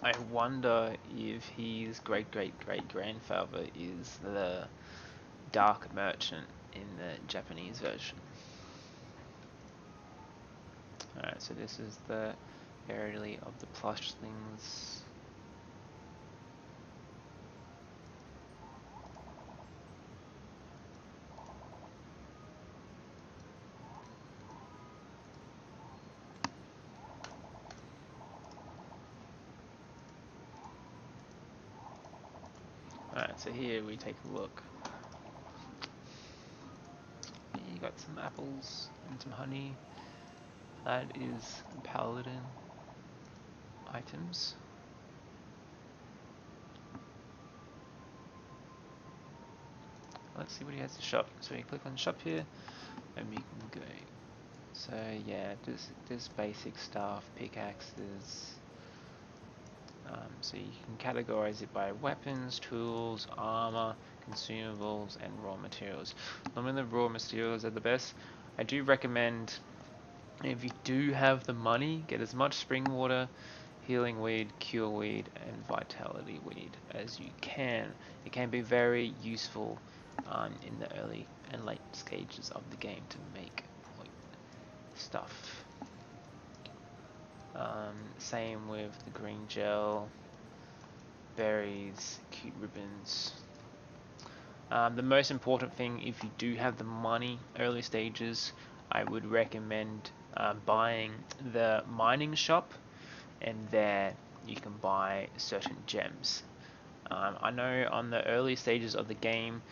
I wonder if his great, great, great grandfather is the dark merchant in the Japanese version. Alright, so this is the variety of the plushlings. Alright, so here we take a look. You got some apples and some honey. That is paladin items. Let's see what he has to shop. So you click on shop here and we can go. So yeah, this basic stuff, pickaxes. So you can categorize it by weapons, tools, armor, consumables, and raw materials. Normally the raw materials are the best. I do recommend, if you do have the money, get as much spring water, healing weed, cure weed, and vitality weed as you can. It can be very useful in the early and late stages of the game to make stuff. Same with the green gel, berries, cute ribbons. The most important thing, if you do have the money, early stages, I would recommend buying the mining shop, and there you can buy certain gems. I know on the early stages of the game,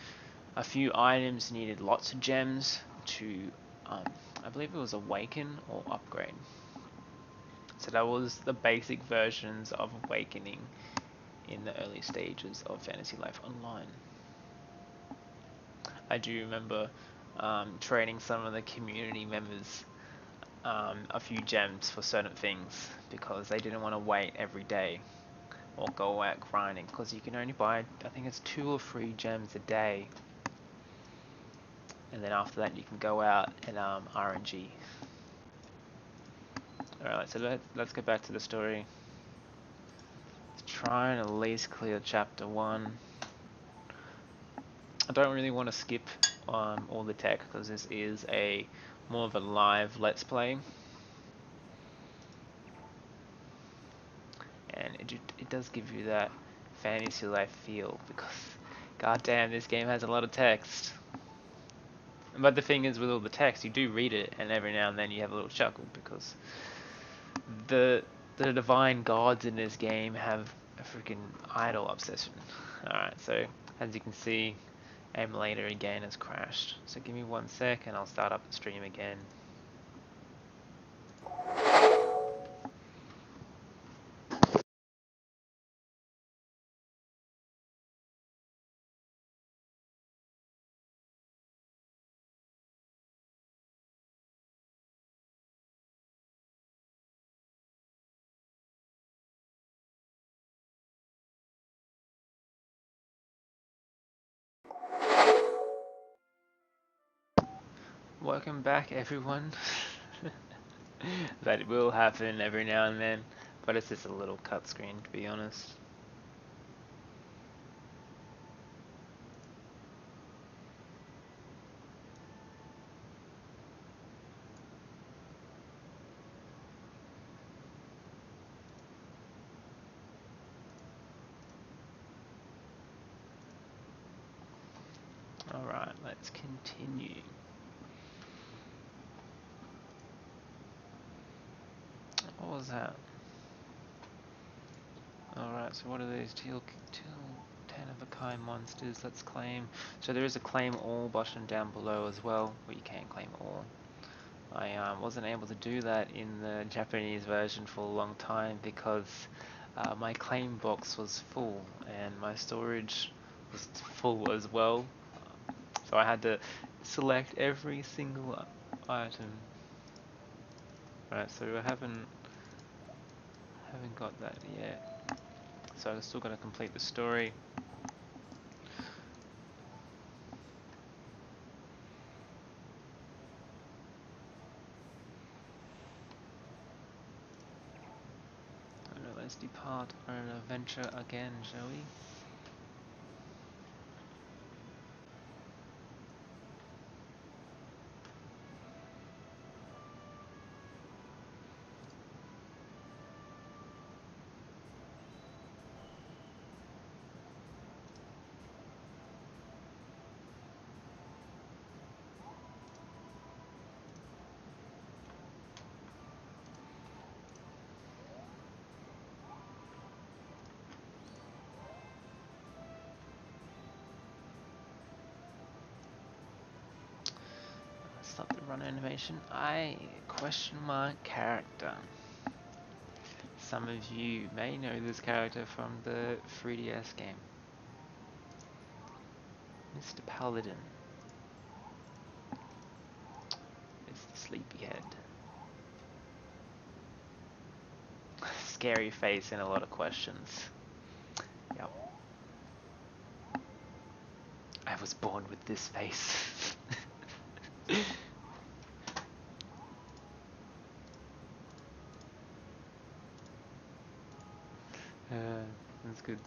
a few items needed lots of gems to, I believe it was awaken or upgrade. So that was the basic versions of awakening in the early stages of Fantasy Life Online. I do remember trading some of the community members a few gems for certain things because they didn't want to wait every day or go out grinding, because you can only buy, I think it's 2 or 3 gems a day, and then after that you can go out and RNG. Alright, so let's go back to the story. Let's try and at least clear chapter 1. I don't really want to skip all the tech because this is more of a live let's play, and it does give you that fantasy life feel, because goddamn, this game has a lot of text. But the thing is, with all the text, you do read it, and every now and then you have a little chuckle, because the divine gods in this game have a freaking idol obsession. Alright, so as you can see, emulator again has crashed. So give me 1 sec and I'll start up the stream again. Welcome back, everyone. That will happen every now and then, but it's just a little cut screen, to be honest. Alright, let's continue. What was that? Alright, so what are these teal 10 of a kind monsters? Let's claim. So there is a claim all button down below as well, where you can claim all. I wasn't able to do that in the Japanese version for a long time because my claim box was full and my storage was full as well. So I had to select every single item. Right, so I haven't got that yet. So I'm still got to complete the story. Let's depart on an adventure again, shall we? Stop the run animation. Question mark character. Some of you may know this character from the 3DS game. Mr. Paladin. It's the sleepyhead. Scary face and a lot of questions. Yep. I was born with this face. That's good.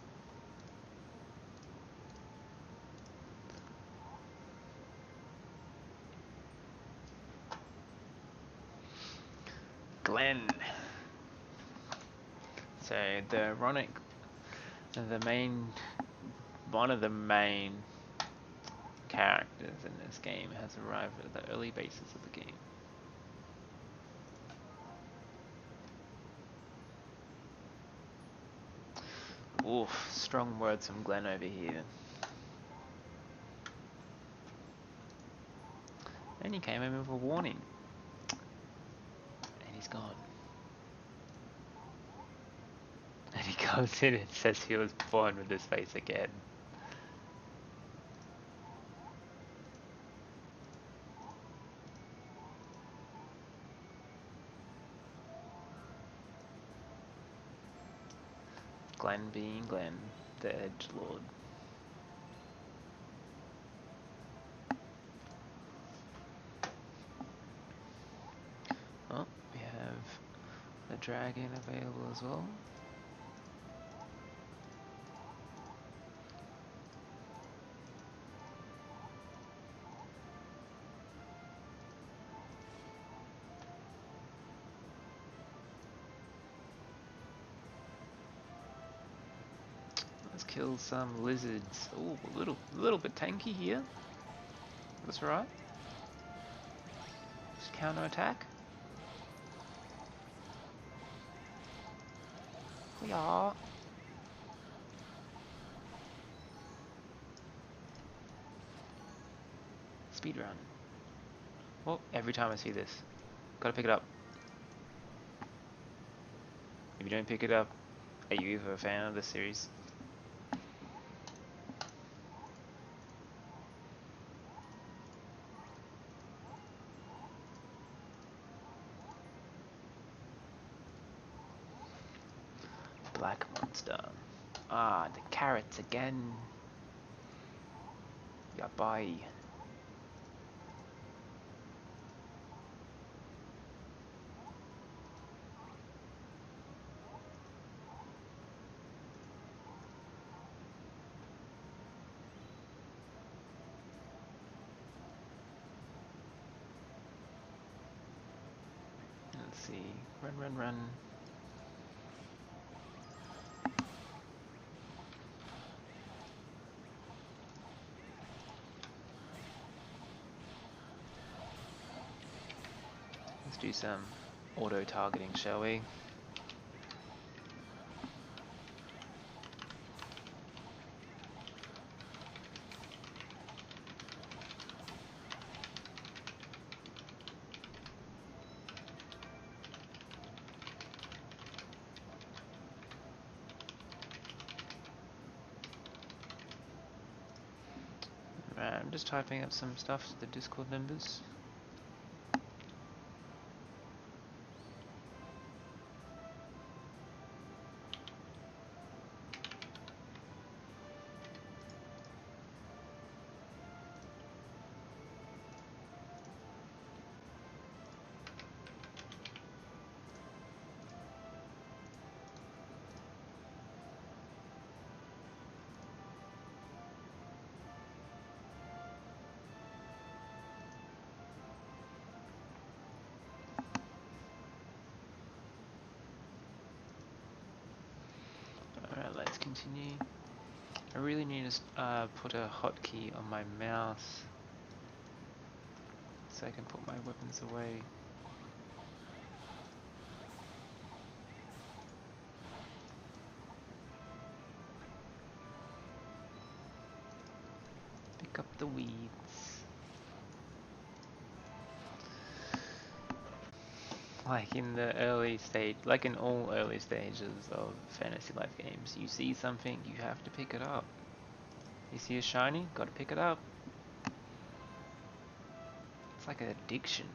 Glenn. So one of the main characters in this game has arrived at the early bases of the game. Oof, strong words from Glenn over here. And he came in with a warning. And he's gone. And he goes in and says he was born with this face again. Glenn being Glenn, the edgelord. Oh, we have the dragon available as well. Let's kill some lizards. Oh, a little bit tanky here. That's right. Just counter attack. We are. speed run. Well, every time I see this, gotta pick it up. If you don't pick it up, are you even a fan of the series? Black monster. Ah, the carrots again. Yeah, bye. Let's see. Run, run, run. Let's do some auto targeting, shall we? Right, I'm just typing up some stuff to the Discord members. Alright, let's continue. I really need to put a hotkey on my mouse so I can put my weapons away. Pick up the weeds. Like in the early stage, like in all early stages of Fantasy Life games, you see something, you have to pick it up. You see a shiny, gotta pick it up. It's like an addiction.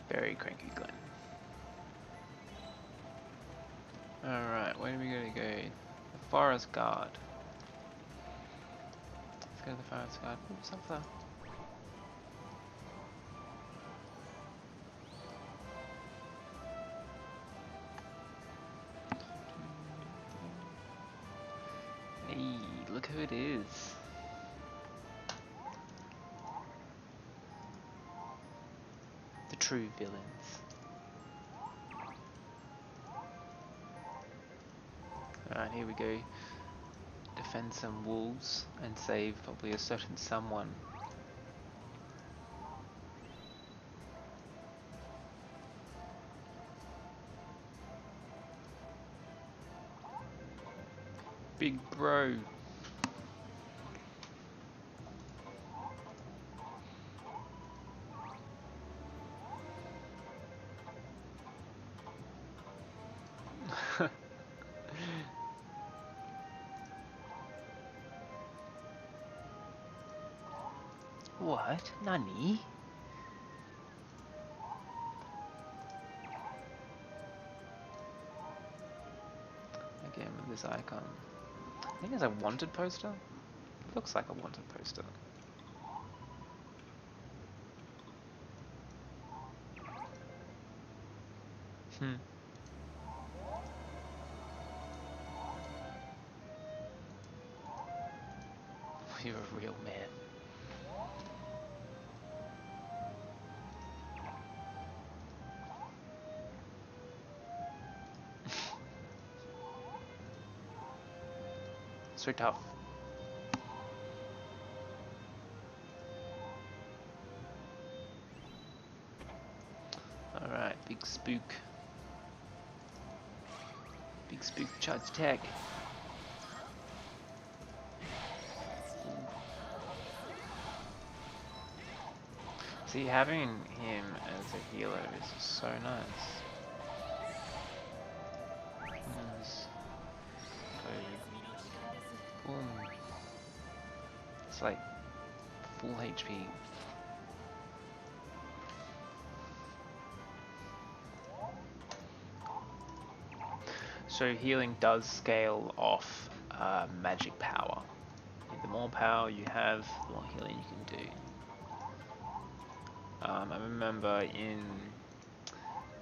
Very cranky Glen. Alright, where are we gonna go? The Forest Guard. Let's go to the Forest Guard. Oops, sunflower. Hey, look who it is. The true villains. Alright, here we go. Defend some wolves and save probably a certain someone. Big bro. What? Nani? Again with this icon. I think it's a wanted poster. Looks like a wanted poster. Hmm. You're a real man. So tough. Alright, big spook. Big spook charge attack. See, having him as a healer is so nice. Nice. Go. Boom. It's like full HP. So healing does scale off magic power. The more power you have, the more healing you can do. I remember in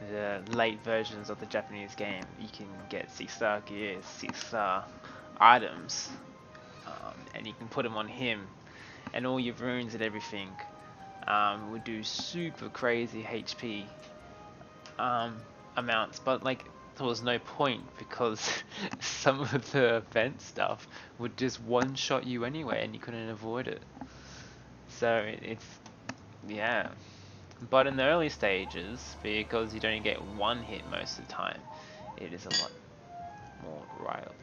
the late versions of the Japanese game, you can get 6-star gear, 6-star items, and you can put them on him, and all your runes and everything would do super crazy HP amounts, but like there was no point because some of the event stuff would just one-shot you anyway, and you couldn't avoid it. So it's yeah. But in the early stages, because you don't get one hit most of the time, it is a lot more reliable.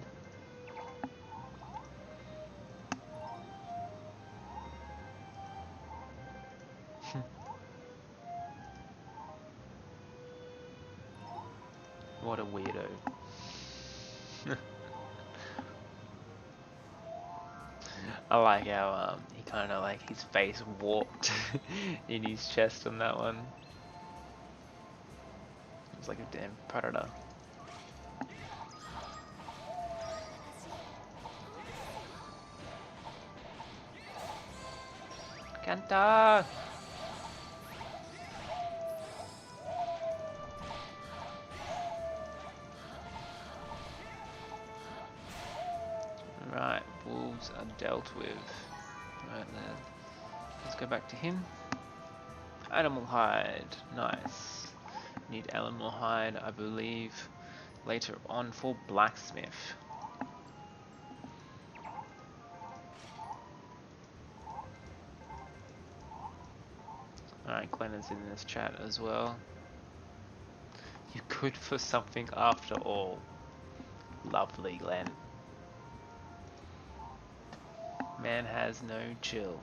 What a weirdo. I like how he kind of like his face warped in his chest on that one. It was like a damn predator. Kanta! Right, wolves are dealt with. Right there. Let's go back to him. Animal hide, nice. Need animal hide, I believe, later on for blacksmith. Alright, Glenn is in this chat as well. You're good for something after all. Lovely, Glenn. Man has no chill.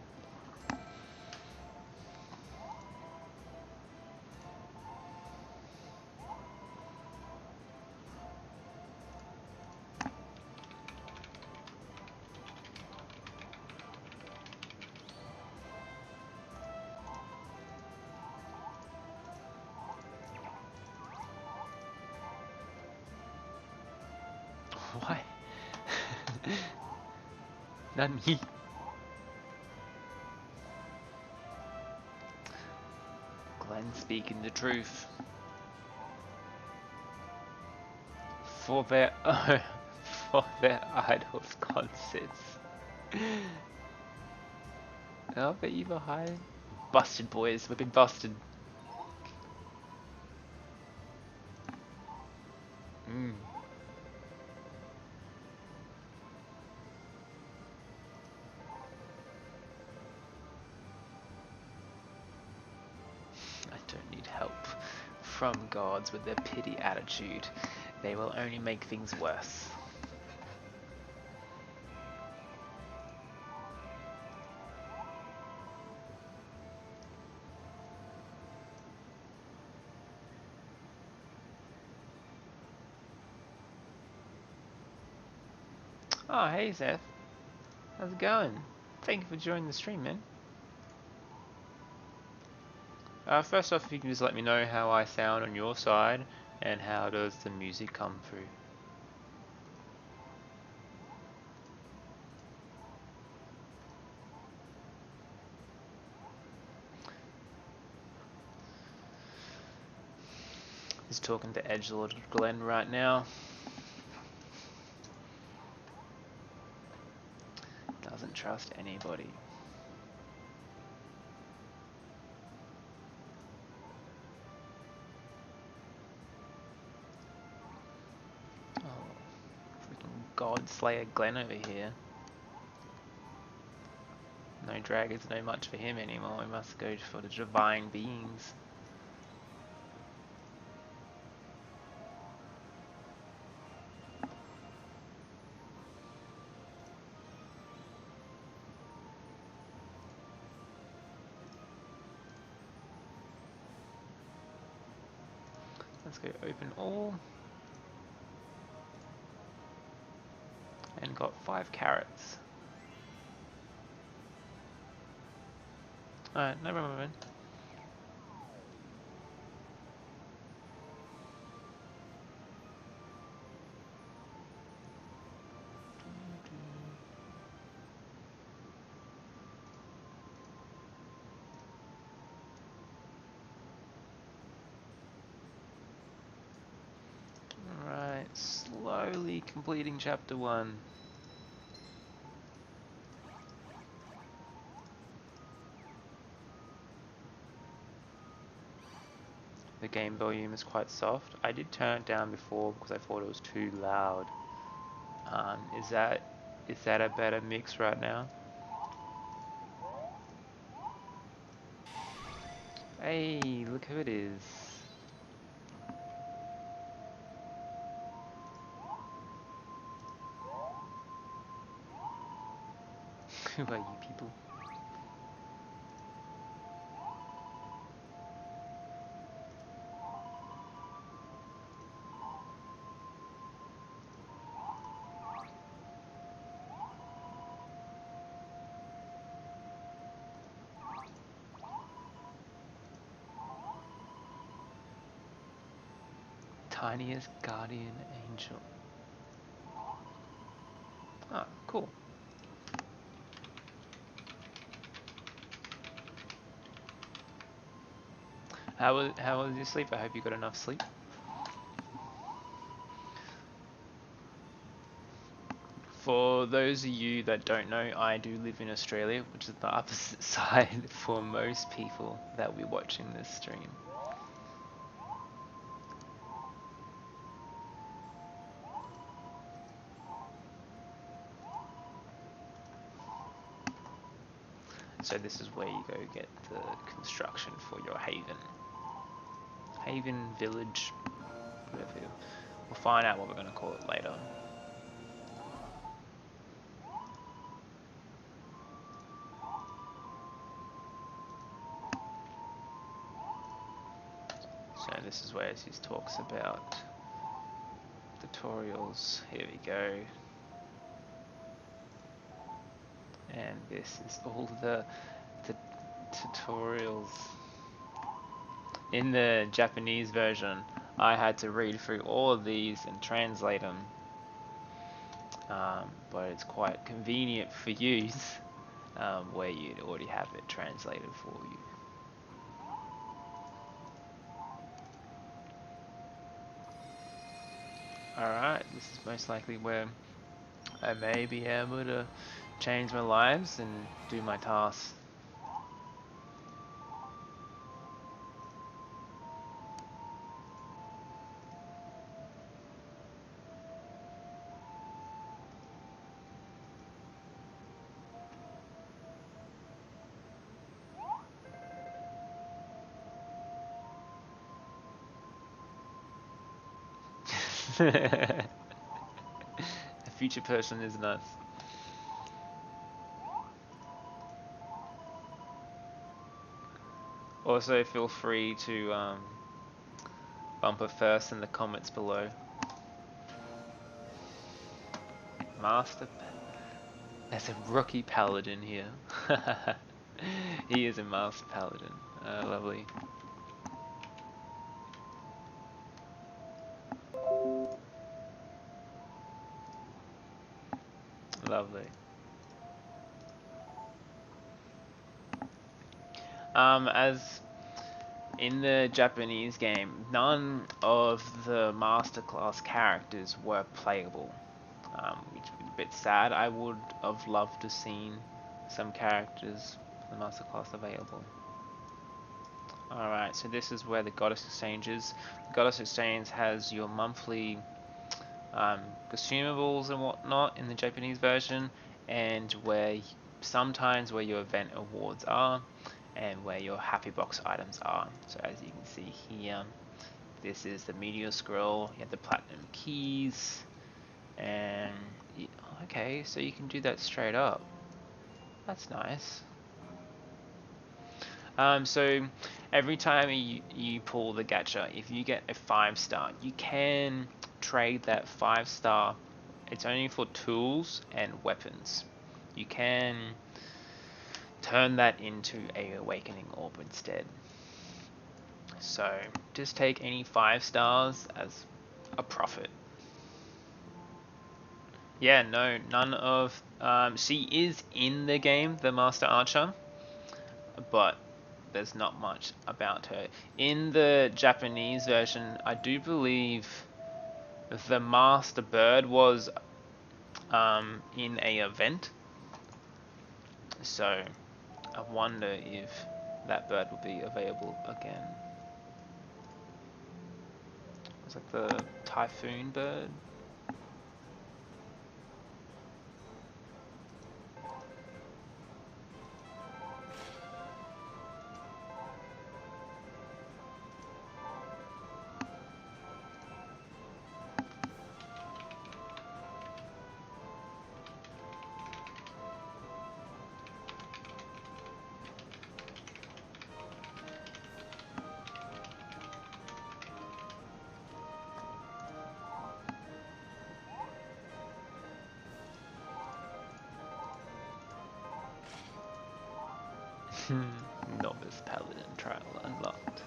Why? Nani? Glenn speaking the truth. For their for their idols' concerts. Oh, they're evil hiding. Busted, boys. We've been busted. I don't need help from gods with their pity attitude. They will only make things worse. Oh, hey Seth. How's it going? Thank you for joining the stream, man. First off, if you can just let me know how I sound on your side, and how does the music come through? He's talking to Edgelord Glen right now. Doesn't trust anybody. Oh, freaking God Slayer Glen over here. No dragons, no much for him anymore. We must go for the divine beings. Let's go open all. And got 5 carrots. Alright, no problem, man. Alright, slowly completing chapter 1. The game volume is quite soft. I did turn it down before because I thought it was too loud. Is that a better mix right now? Hey, look who it is. Who are you people? Tiniest guardian angel. Ah, cool. How was your sleep? I hope you got enough sleep. For those of you that don't know, I do live in Australia, which is the opposite side for most people that will be watching this stream. So this is where you go get the construction for your haven. Haven, village, whatever. We'll find out what we're going to call it later. So this is where he talks about tutorials. Here we go. And this is all the tutorials. In the Japanese version, I had to read through all of these and translate them. But it's quite convenient for use where you'd already have it translated for you. Alright, this is most likely where I may be able to change my lives and do my tasks. A future person is nuts. Also, feel free to bumper first in the comments below. Master, there's a rookie paladin here. He is a master paladin. Lovely. Lovely. As In the Japanese game, none of the masterclass characters were playable, which was a bit sad. I would have loved to seen some characters for the masterclass available. Alright, so this is where the Goddess Exchange is. The Goddess Exchange has your monthly consumables and whatnot in the Japanese version, and sometimes where your event awards are, and where your happy box items are. So as you can see here, this is the meteor scroll. You have the platinum keys, and okay, so you can do that straight up. That's nice. So every time you pull the gacha, if you get a 5-star, you can trade that 5-star. It's only for tools and weapons. You can turn that into a awakening orb instead. So just take any 5 stars as a profit. Yeah, no, none of she is in the game, the Master Archer, but there's not much about her. In the Japanese version, I do believe the Master Bird was in a event, so I wonder if that bird will be available again. Was that the Typhoon bird? Novice Paladin trial unlocked.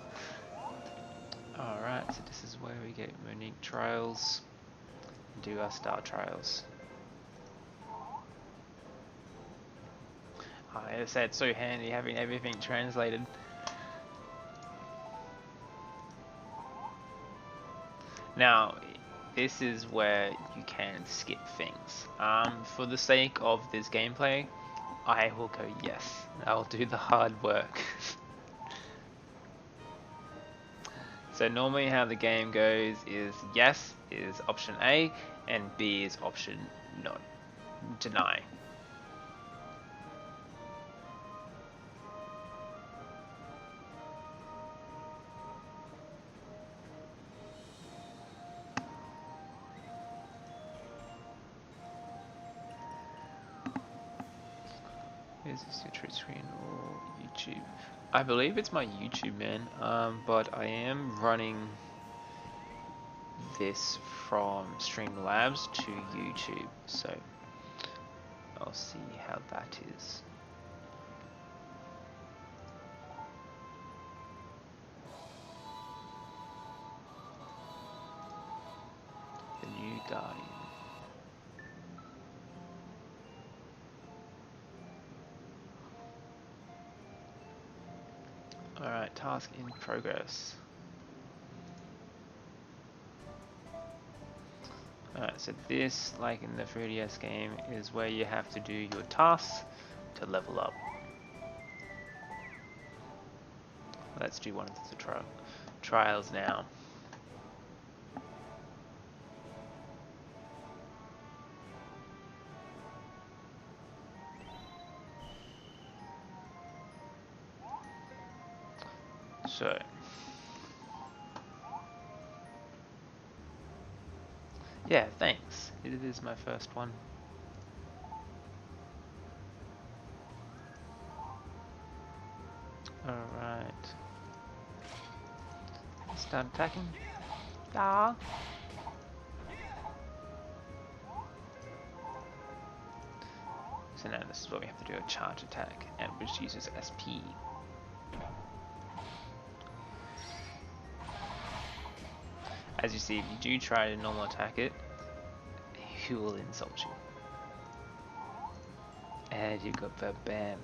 Alright, so this is where we get Monique trials, do our star trials. I say it's so handy having everything translated. Now, this is where you can skip things. For the sake of this gameplay, I will go yes. I'll do the hard work. So normally how the game goes is yes is option A and B is option no. Deny. Is this your Twitch screen or YouTube? I believe it's my YouTube, man. But I am running this from Streamlabs to YouTube, so I'll see how that is. The new Guardian. Alright, task in progress. Alright, so this, like in the 3DS game, is where you have to do your tasks to level up. Let's do one of the trials now. So, yeah, thanks. It is my first one. Alright. Start attacking. Ah. So now this is where we have to do a charge attack, and which uses SP. As you see, if you do try to normal attack it, he will insult you. And you got banned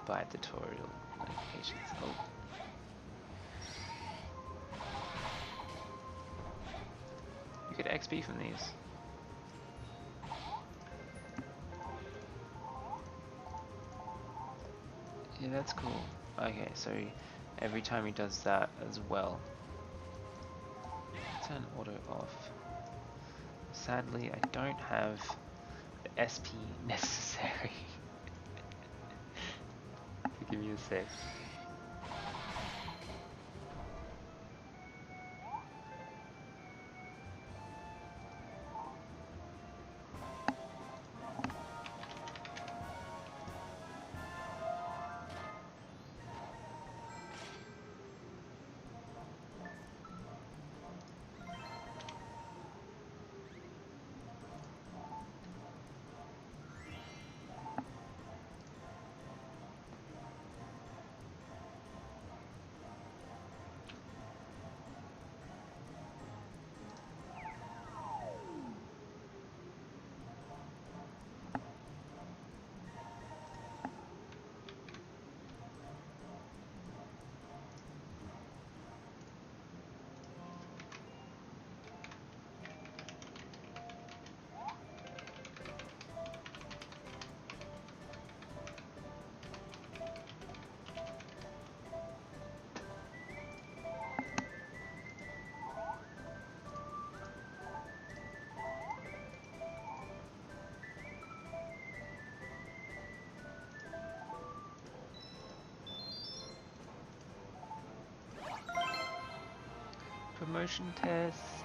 by tutorial notifications. Oh. You get XP from these. Yeah, that's cool. Okay, so every time he does that as well. Turn auto off. Sadly, I don't have the SP necessary. Give me a sec. Promotion test.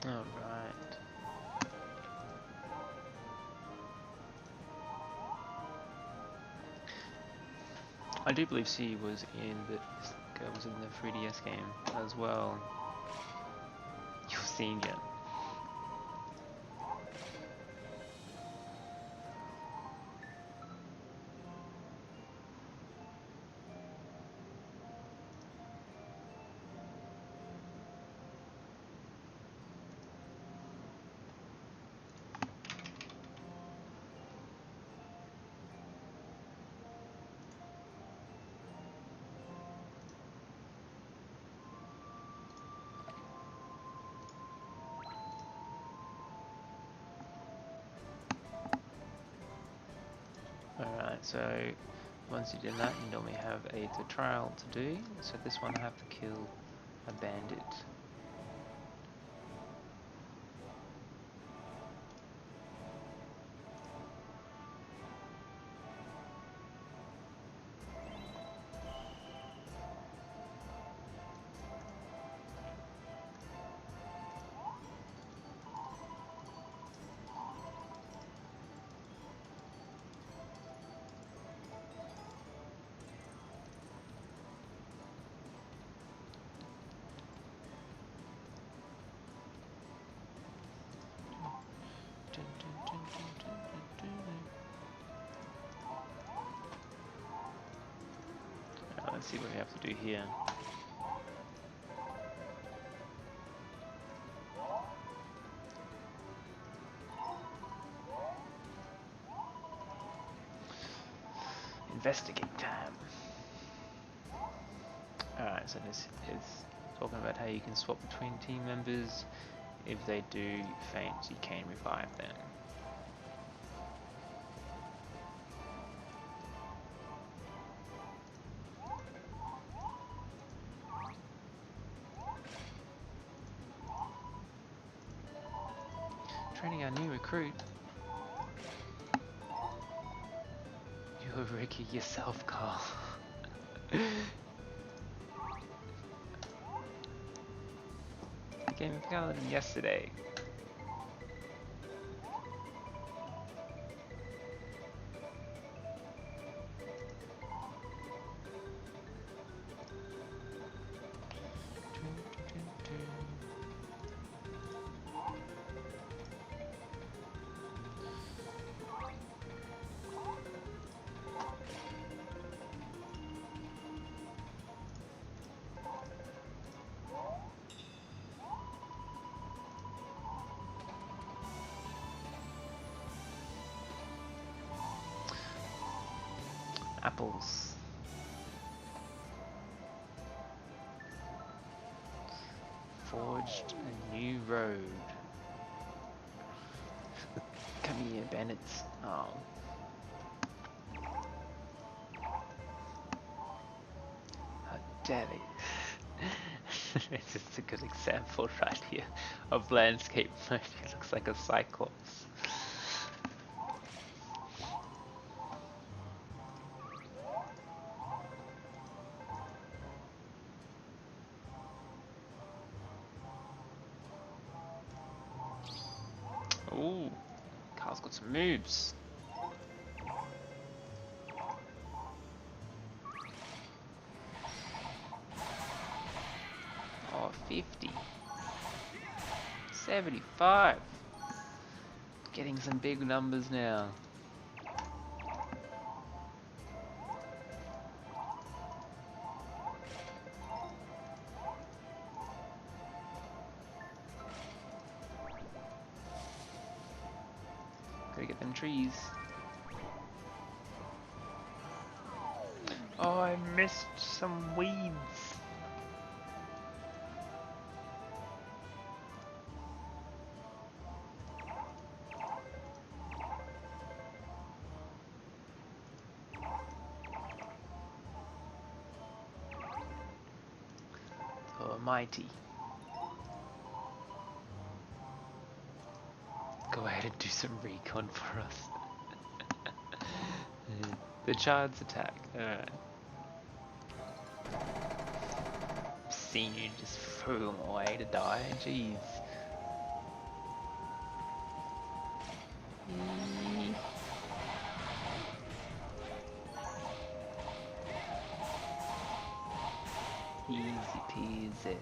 Alright. I do believe she was in the this girl was in the 3DS game as well. You're seeing it. Alright, so once you do that, you normally have a trial to do. So this one I have to kill a bandit. Let's see what we have to do here. Investigate time. Alright, so this is talking about how you can swap between team members. If they do faint, you can revive them. Training our new recruit. You're Ricky yourself, Carl. The game of Paladin yesterday. apples. Forged a new road. Come here, bandits. Oh. How dare they? It's just a good example right here of landscape mode. It looks like a cyclops. Ooh, car's got some moves. Oh, 50. 75. Getting some big numbers now. Gotta get them trees. Oh, I missed some weeds. Almighty. Go ahead and do some recon for us. The Chard's attack. Alright. Seen you just threw them away to die. Jeez. Easy peasy.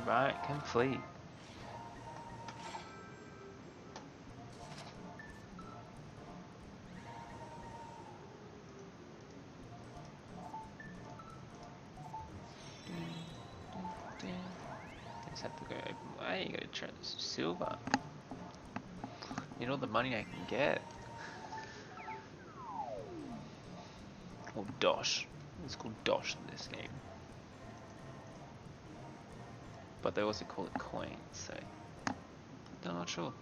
Alright, complete. Just have to go open way, go to try this silver. Need all the money I can get. Or dosh. It's called dosh in this game. But they also call it coins, so I'm not sure.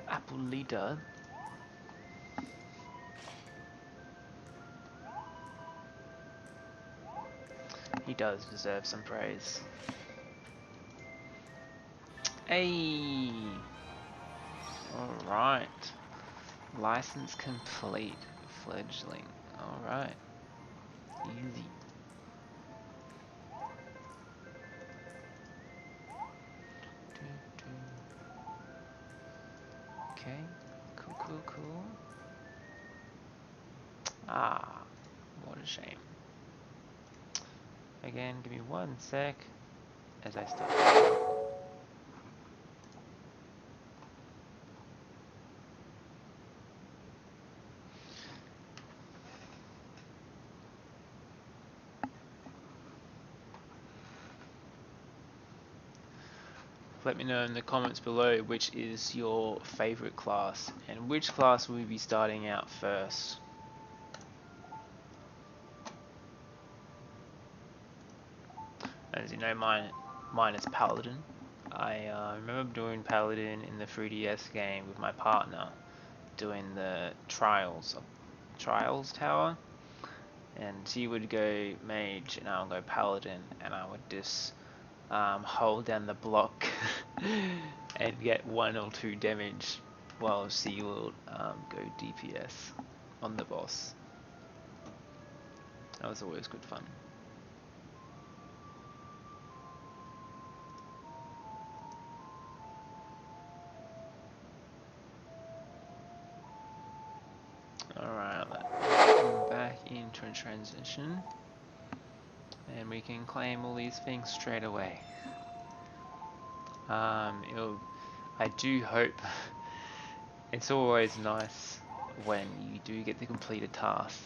Apple leader. He does deserve some praise. Hey! Alright. License complete. Fledgling. Alright. Easy. Okay. Cool, cool, cool. Ah. What a shame. Again, give me 1 sec as I start. Let me know in the comments below which is your favorite class and which class will we be starting out first. As you know, mine is Paladin. I remember doing Paladin in the 3DS game with my partner, doing the Trials Tower, and she would go Mage and I'll go Paladin, and I would just hold down the block and get 1 or 2 damage while she will go DPS on the boss. That was always good fun. Alright, let's come back into a transition and we can claim all these things straight away. I do hope it's always nice when you do get to complete a task.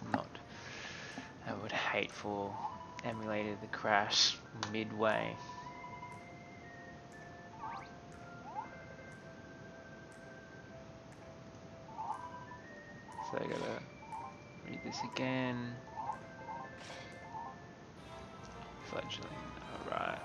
I would hate for emulator to crash midway. So I gotta read this again. Fledgling, alright.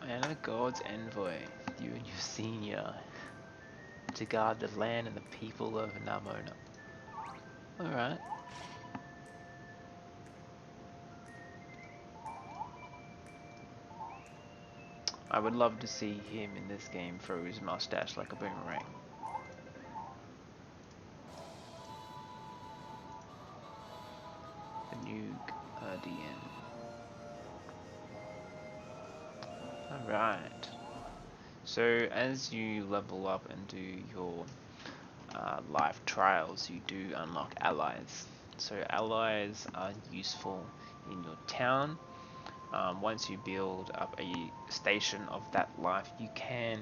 And a God's envoy, you and your senior, to guard the land and the people of Namona. Alright. I would love to see him in this game throw his mustache like a boomerang. The new Guardian. Alright. So as you level up and do your life trials, you do unlock allies. So allies are useful in your town. Once you build up a station of that life, you can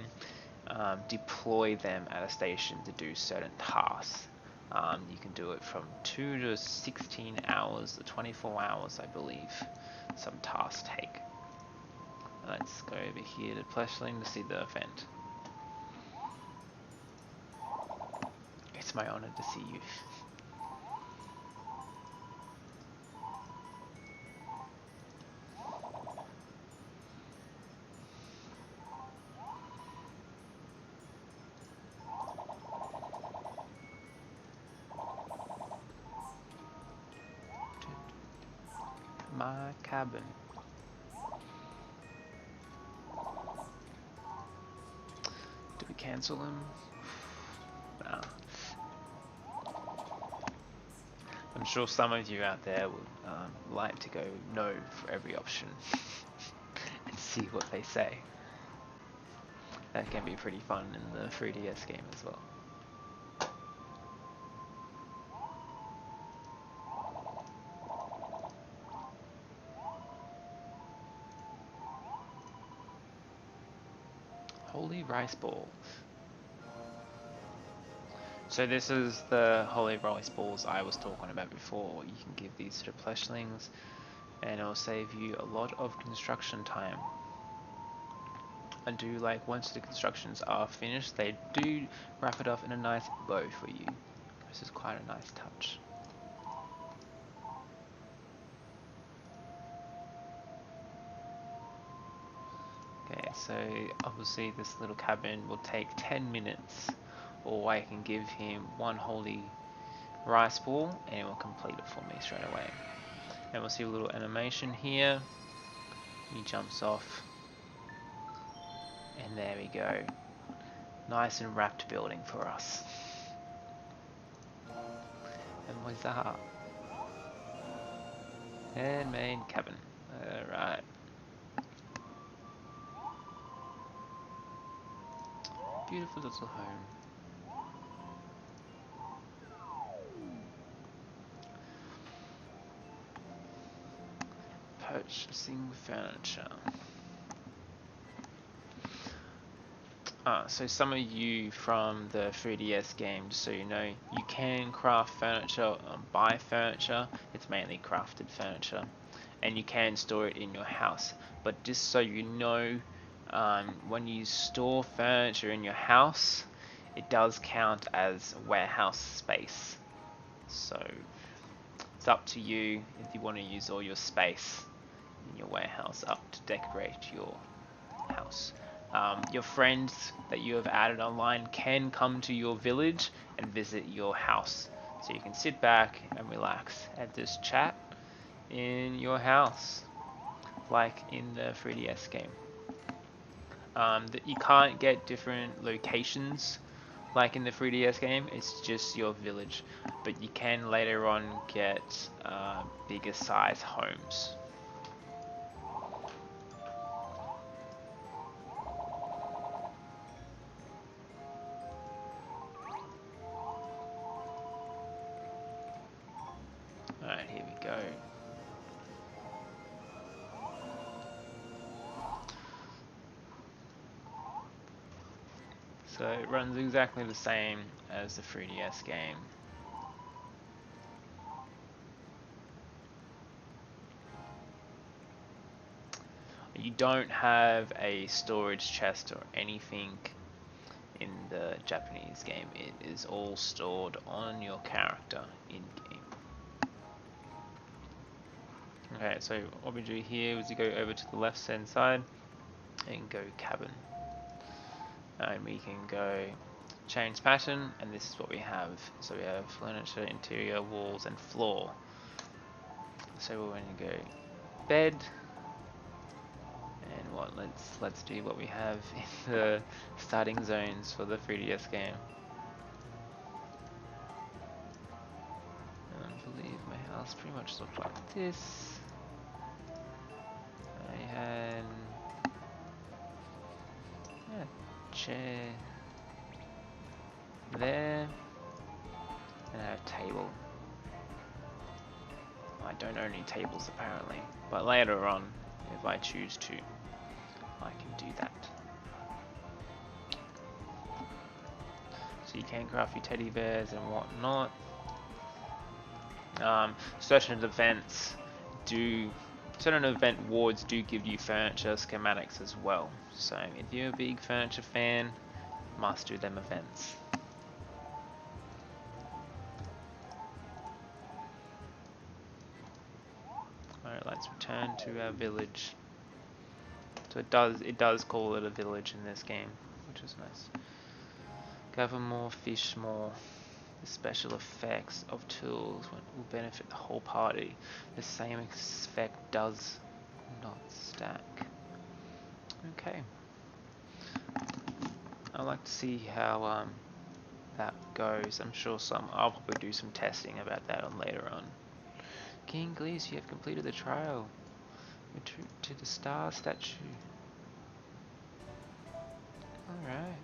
deploy them at a station to do certain tasks. You can do it from 2 to 16 hours to 24 hours, I believe, some tasks take. Let's go over here to Fleshling to see the event. It's my honor to see you. My cabin. Do we cancel them? Nah. I'm sure some of you out there would like to go no for every option and see what they say. That can be pretty fun in the 3DS game as well. Holy rice balls. So this is the holy rice balls I was talking about before. You can give these to fleshlings and it'll save you a lot of construction time. I do like once the constructions are finished, they do wrap it up in a nice bow for you. This is quite a nice touch. Okay, so obviously this little cabin will take 10 minutes, or I can give him 1 holy rice ball and it will complete it for me straight away. And we'll see a little animation here. He jumps off. And there we go. Nice and wrapped building for us. And what's that? Handmade cabin. Alright. Beautiful little home. Purchasing furniture. So some of you from the 3DS game, just so you know, you can craft furniture, buy furniture. It's mainly crafted furniture, and you can store it in your house. But just so you know, when you store furniture in your house, it does count as warehouse space. So it's up to you if you want to use all your space in your warehouse up to decorate your house. Your friends that you have added online can come to your village and visit your house. So you can sit back and relax and just chat in your house, like in the 3DS game. That you can't get different locations like in the 3DS game, it's just your village. But you can later on get bigger size homes. Alright, here we go. So it runs exactly the same as the 3DS game. You don't have a storage chest or anything in the Japanese game. It is all stored on your character in game. Okay, so what we do here is you go over to the left hand side and go cabin. And we can go change pattern, and this is what we have. So we have furniture, interior, walls, and floor. So we're going to go bed. And what? Let's do what we have in the starting zones for the 3DS game. I believe my house pretty much looked like this. I had a chair there, and I have a table. I don't own any tables apparently, but later on, if I choose to, I can do that. So you can craft your teddy bears and whatnot. Certain event wards do give you furniture schematics as well. So if you're a big furniture fan, must do them events. Alright, let's return to our village. So it does call it a village in this game, which is nice. Gather more, fish more. The special effects of tools will benefit the whole party. The same effect does not stack. Okay. I'd like to see how that goes. I'm sure I'll probably do some testing about that on later on. King Goose, you have completed the trial. Return to the star statue. Alright.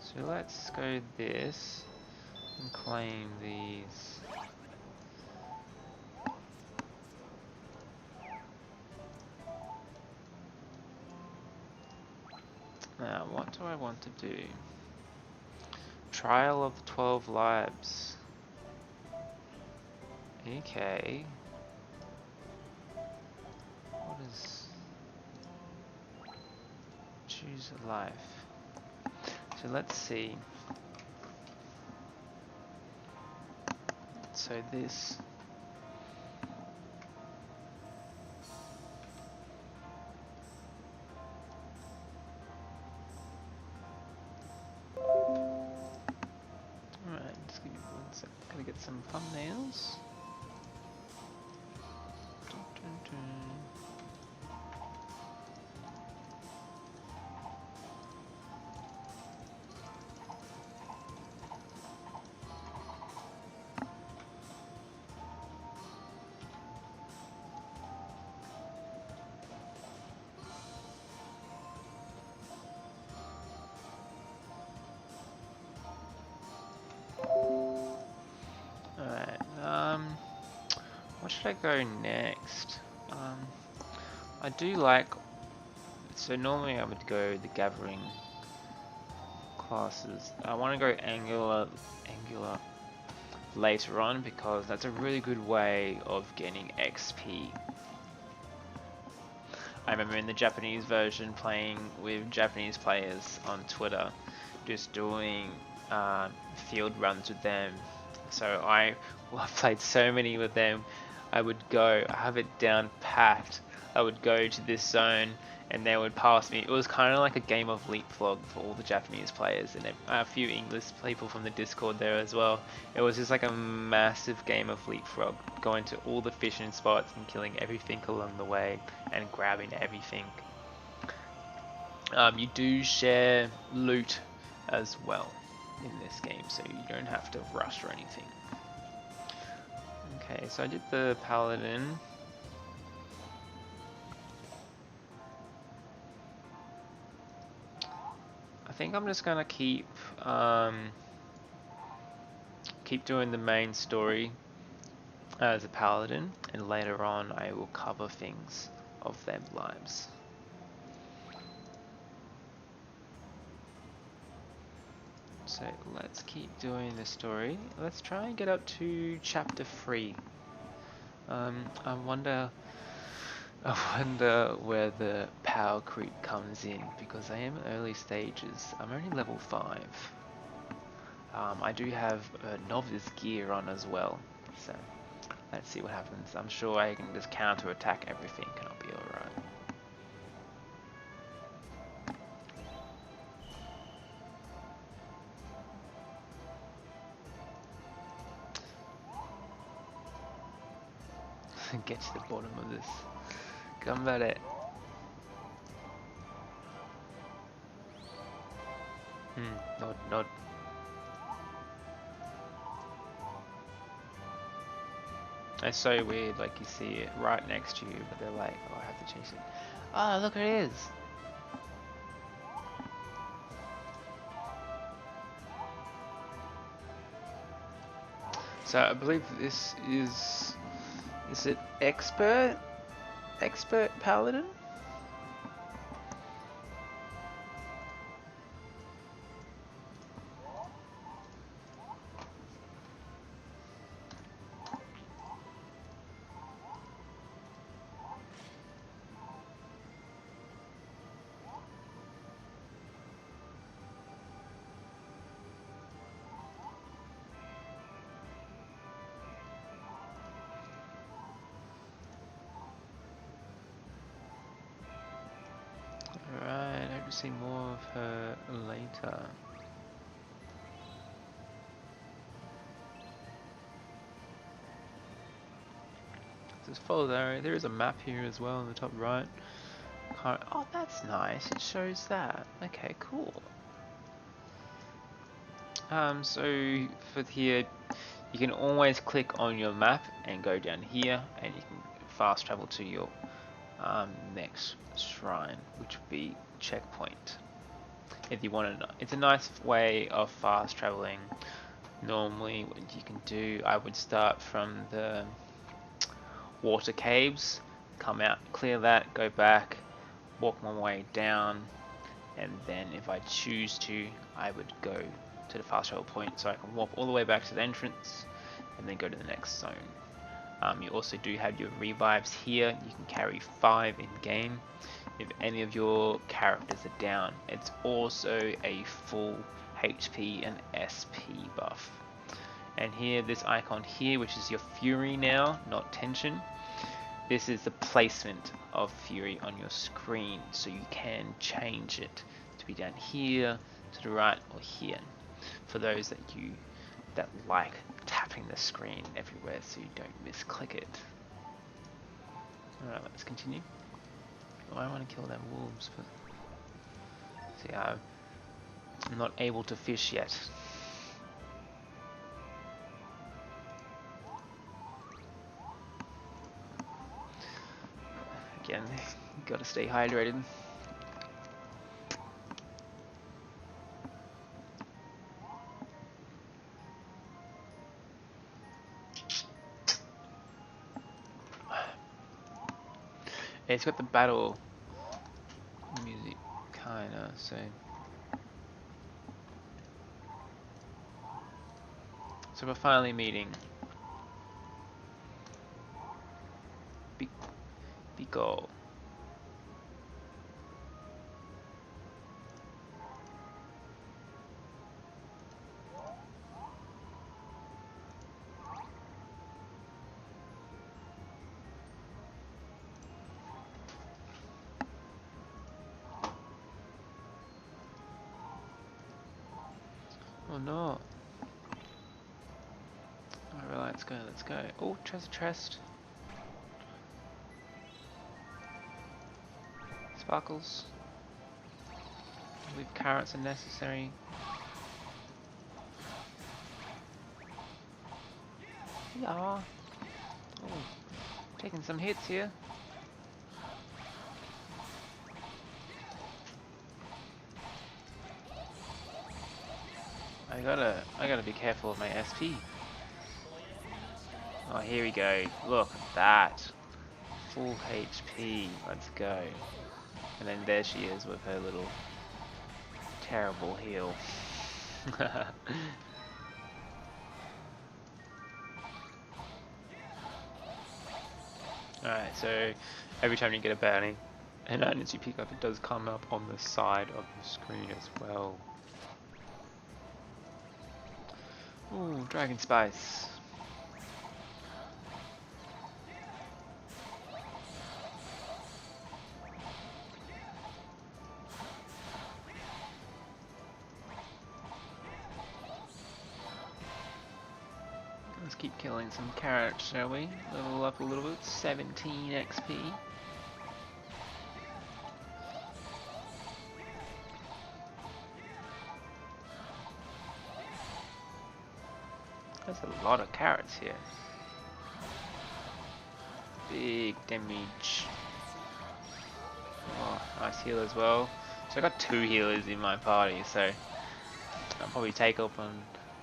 So let's go this and claim these. Now, what do I want to do? Trial of the 12 lives. Okay. What is... Choose a life. So let's see. So this... Alright, just give me 1 sec. Gotta get some thumbnails. Dun, dun, dun. should I go next? I do like, so normally I would go the gathering classes. I want to go angular later on because that's a really good way of getting XP. I remember in the Japanese version playing with Japanese players on Twitter, just doing field runs with them. So I played so many with them. I would go, I have it down packed. I would go to this zone and they would pass me. It was kind of like a game of leapfrog for all the Japanese players and a few English people from the Discord there as well. It was just like a massive game of leapfrog, going to all the fishing spots and killing everything along the way and grabbing everything. You do share loot as well in this game, so you don't have to rush or anything. Okay, so I did the paladin. I think I'm just gonna keep doing the main story as a paladin, and later on I will cover things of their lives. So let's keep doing the story. Let's try and get up to chapter 3. I wonder where the power creep comes in, because I am in early stages. I'm only level 5. I do have novice gear on as well, so let's see what happens. I'm sure I can just counter attack everything and I'll be alright. Get to the bottom of this. Gambare. Nod. It's so weird, like you see it right next to you, but they're like, oh, I have to change it. Oh, look, it is. So I believe this is it expert paladin? Alright, I hope to see more of her later. Just follow there. There is a map here as well in the top right. Oh, that's nice. It shows that. Okay, cool. So for here, you can always click on your map and go down here, and you can fast travel to your next shrine, which would be checkpoint. If you want to know, it's a nice way of fast traveling. Normally, what you can do, I would start from the water caves, come out, clear that, go back, walk my way down, and then if I choose to, I would go to the fast travel point, so I can walk all the way back to the entrance and then go to the next zone. You also do have your revives here. You can carry 5 in game if any of your characters are down. It's also a full HP and SP buff. And here, this icon here, which is your Fury now, not Tension. This is the placement of Fury on your screen, so you can change it to be down here, to the right, or here. For those that like tapping the screen everywhere so you don't misclick it. Alright, let's continue. Oh, I want to kill them wolves, but see, I'm not able to fish yet. Again, gotta stay hydrated. It's got the battle music, kinda, so we're finally meeting. Big goal. Oh no. Alright, let's go. Oh, treasure chest. Sparkles. I believe carrots are necessary. Yeah. Oh, taking some hits here. I gotta be careful of my SP. Oh, here we go. Look at that. Full HP. Let's go. And then there she is with her little terrible heal. Alright, so every time you get a bounty, and as you pick up, it does come up on the side of the screen as well. Ooh, Dragon Spice. Let's keep killing some carrots, shall we? Level up a little bit, 17 XP. There's a lot of carrots here. Big damage. Oh, nice heal as well. So I got 2 healers in my party, so I'll probably take up on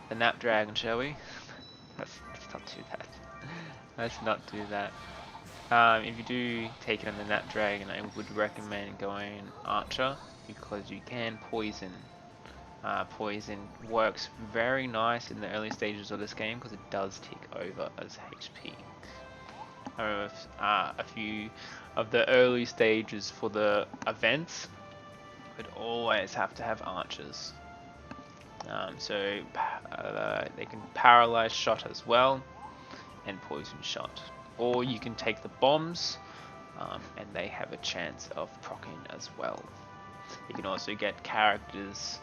the Nap Dragon, shall we? Let's not do that. Let's not do that. If you do take it on the Nap Dragon, I would recommend going Archer, because you can poison. Poison works very nice in the early stages of this game because it does tick over as HP. However, a few of the early stages for the events would always have to have archers. So they can paralyze shot as well, and poison shot. Or you can take the bombs, and they have a chance of proccing as well. You can also get characters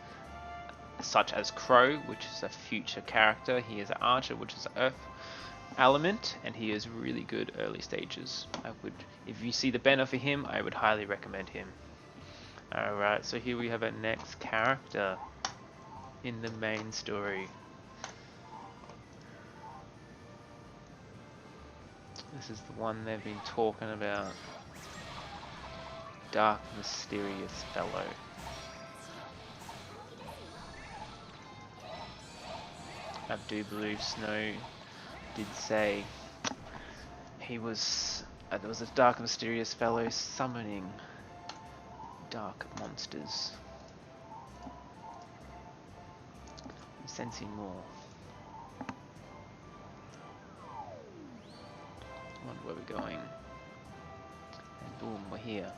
such as Crow, which is a future character. He is an archer, which is Earth element, and he is really good early stages. If you see the banner for him, I would highly recommend him. Alright, so here we have our next character in the main story. This is the one they've been talking about. Dark, mysterious fellow. I do believe Snow did say he was there was a dark, mysterious fellow summoning dark monsters. I'm sensing more. I wonder where we're going. And boom, we're here.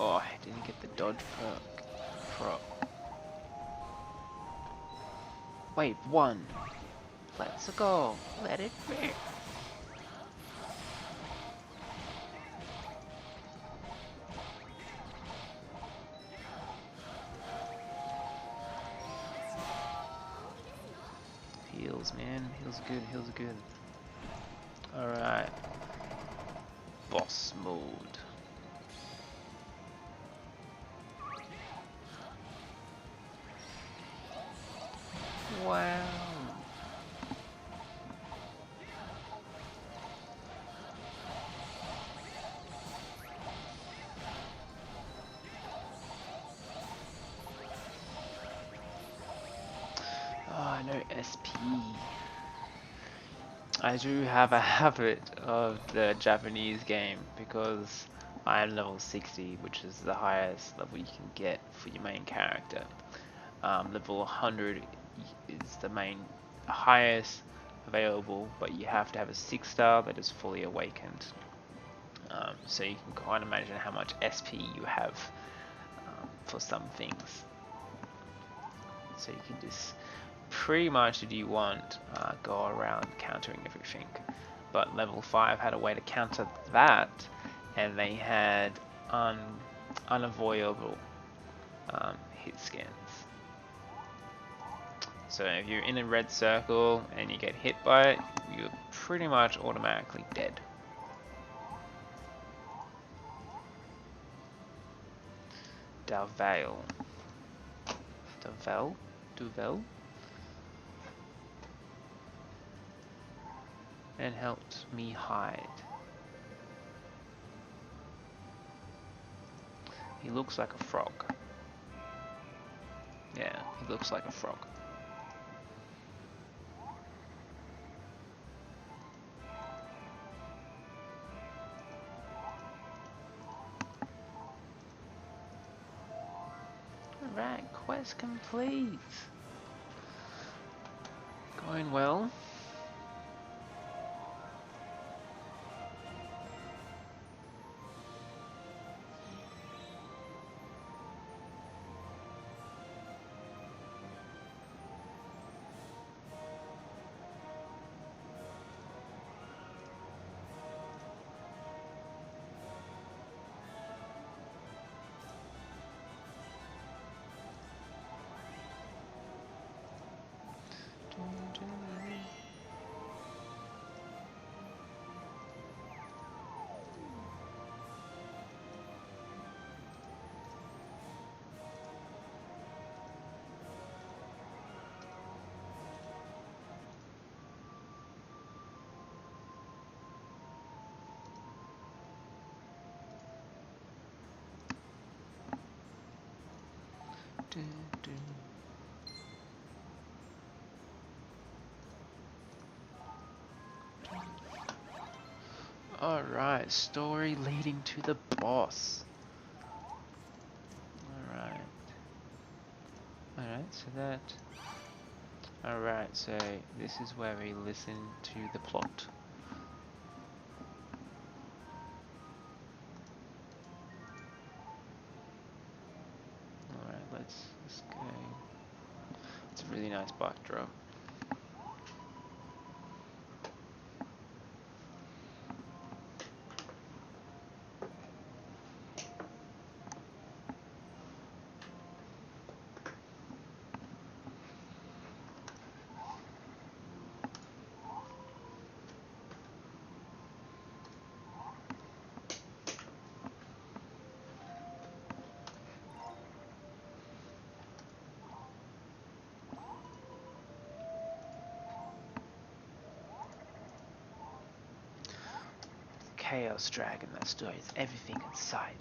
Oh, I didn't get the dodge perk. Wave 1. Let's go. Let it rip. Heals, man. Heals good. Heals good. Alright. Boss mode. Wow. SP. I do have a habit of the Japanese game because I am level 60, which is the highest level you can get for your main character. Level 100 is the main highest available, but you have to have a 6 star that is fully awakened. So you can kind of imagine how much SP you have for some things. So you can just pretty much, if you want, go around countering everything. But level 5 had a way to counter that, and they had unavoidable hit scans. So if you're in a red circle and you get hit by it, you're pretty much automatically dead. Duvel. And helped me hide. He looks like a frog. Yeah, he looks like a frog. Alright, quest complete. Going well. Alright, story leading to the boss. Alright, so that... Alright, so this is where we listen to the plot. Alright, let's go. It's a really nice backdrop. Chaos Dragon, that story is everything inside.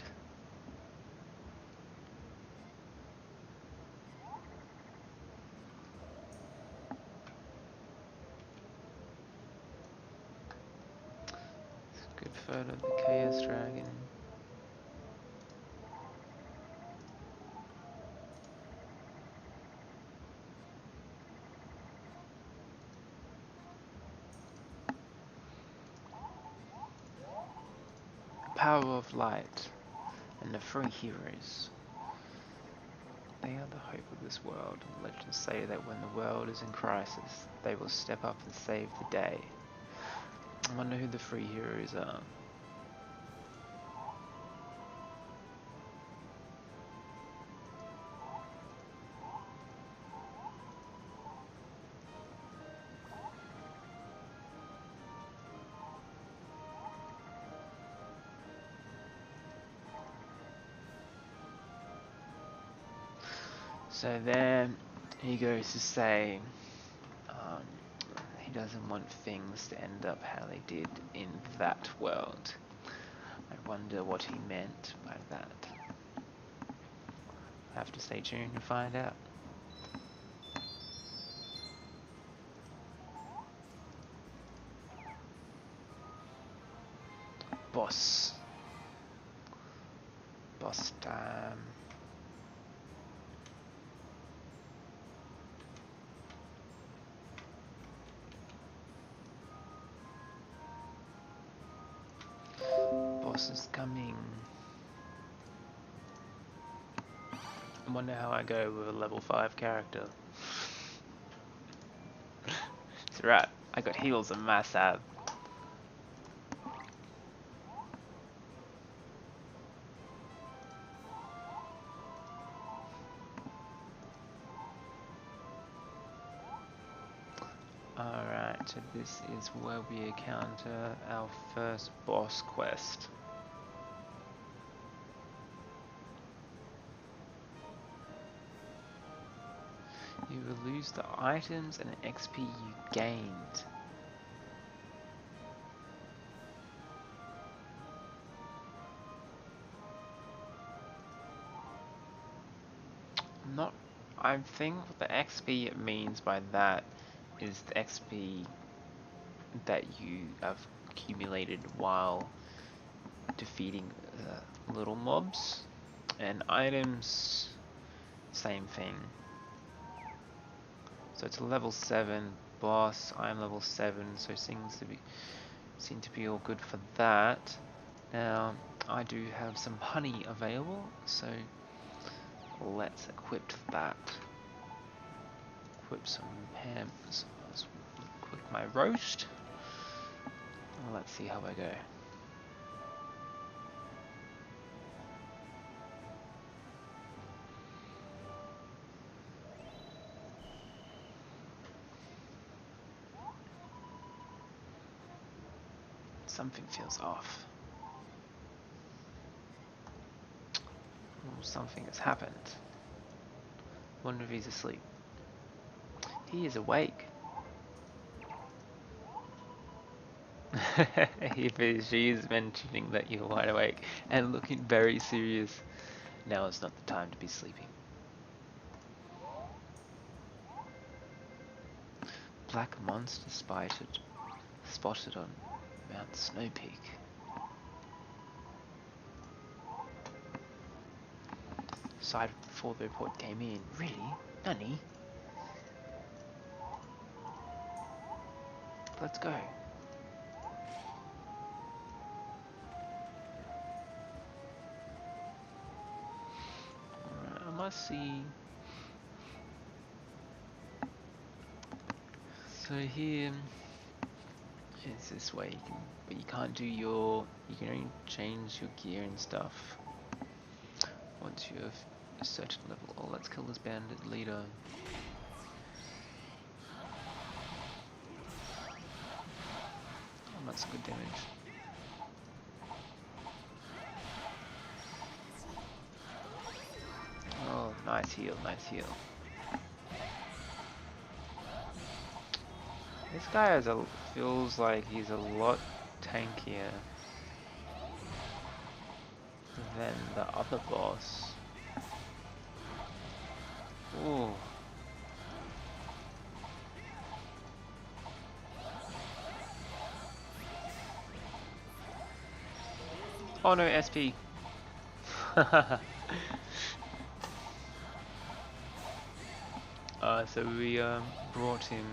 It's a good photo of the Chaos Dragon. Power of light and the free heroes. They are the hope of this world. Legends say that when the world is in crisis, they will step up and save the day. I wonder who the free heroes are. So then he goes to say he doesn't want things to end up how they did in that world. I wonder what he meant by that. Have to stay tuned to find out. boss. Boss time. Boss is coming. I wonder how I go with a level 5 character. It's right, I got heals and mass ab. Alright, so this is where we encounter our first boss quest. You will lose the items and XP you gained. I think what the XP it means by that is the XP that you have accumulated while defeating little mobs, and items, same thing. So it's a level 7 boss. I'm level 7, so seem to be all good for that. Now I do have some honey available, so let's equip that. Equip some Pams. Let's equip my roast. Let's see how I go. Something feels off. Something has happened. Wonder if he's asleep. He is awake. She is mentioning that you're wide awake and looking very serious. Now is not the time to be sleeping. Black monster spotted on Mount Snow Peak. Side before the report came in. Really? Nani? Let's go. Alright, I must see. So here is this way you can, but you can't do you can only change your gear and stuff once you have a certain level. Oh, let's kill this bandit leader. Oh, that's good damage. Oh, nice heal, nice heal. This guy feels like he's a lot tankier than the other boss. Ooh. Oh no, SP. So we brought him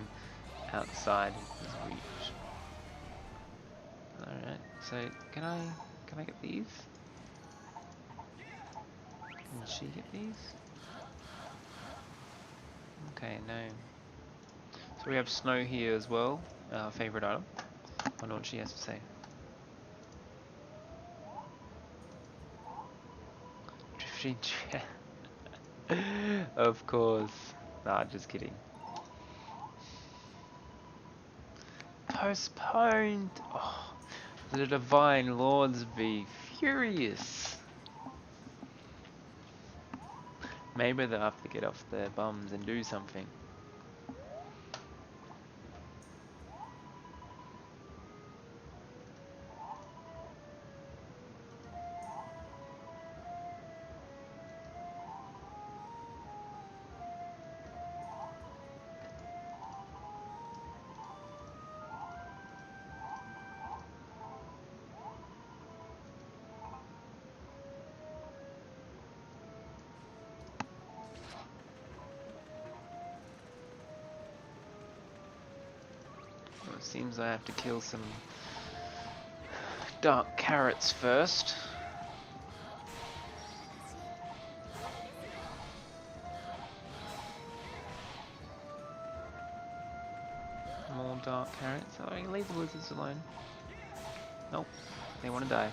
outside his reach. Alright, so can I get these? Can she get these? Okay, no. So we have Snow here as well, our favourite item. I wonder what she has to say. Drifting chair. Of course. Nah, just kidding. Postponed! Oh, the Divine Lords be furious. Maybe they'll have to get off their bums and do something. Seems I have to kill some dark carrots first. More dark carrots. Oh, leave the lizards alone. Nope, they want to die.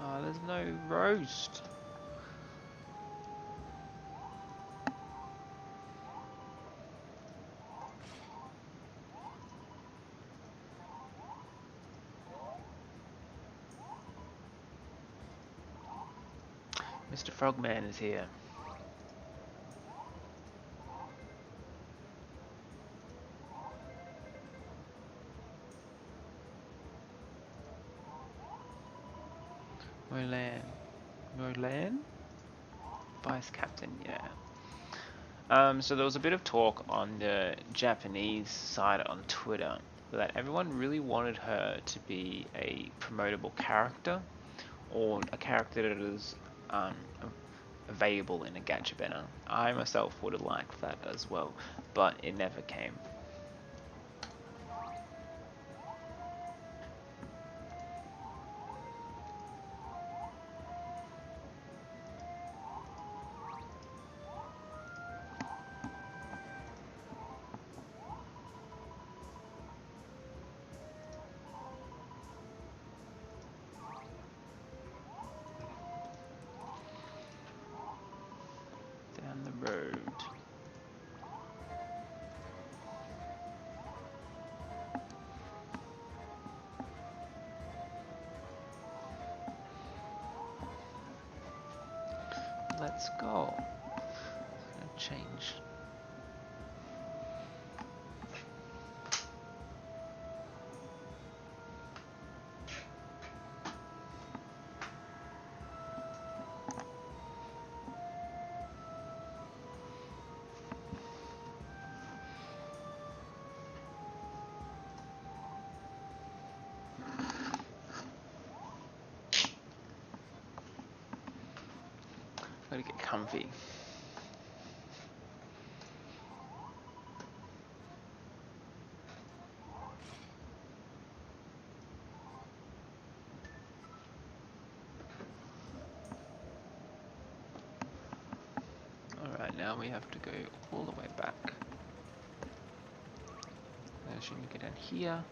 Oh, there's no roast. Mr. Frogman is here. Molan? Vice Captain, yeah. So there was a bit of talk on the Japanese side on Twitter that everyone really wanted her to be a promotable character, or a character that is available in a gacha banner. I myself would have liked that as well, but it never came. Down the road. Let's go. Change. Gotta get comfy. Alright, now we have to go all the way back. Now should we get down here?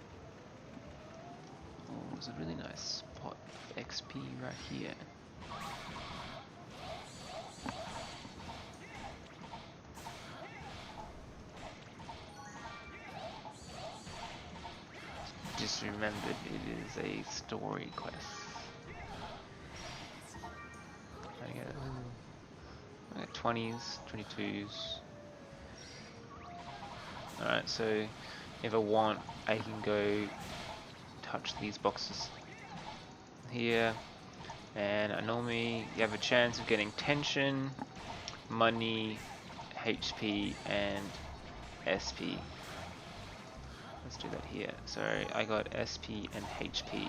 Oh, there's a really nice spot of XP right here. Just remembered it is a story quest. I get 20s, 22s. Alright, so if I want, I can go touch these boxes here, and normally you have a chance of getting tension, money, HP, and SP. Let's do that here. Sorry, I got SP and HP.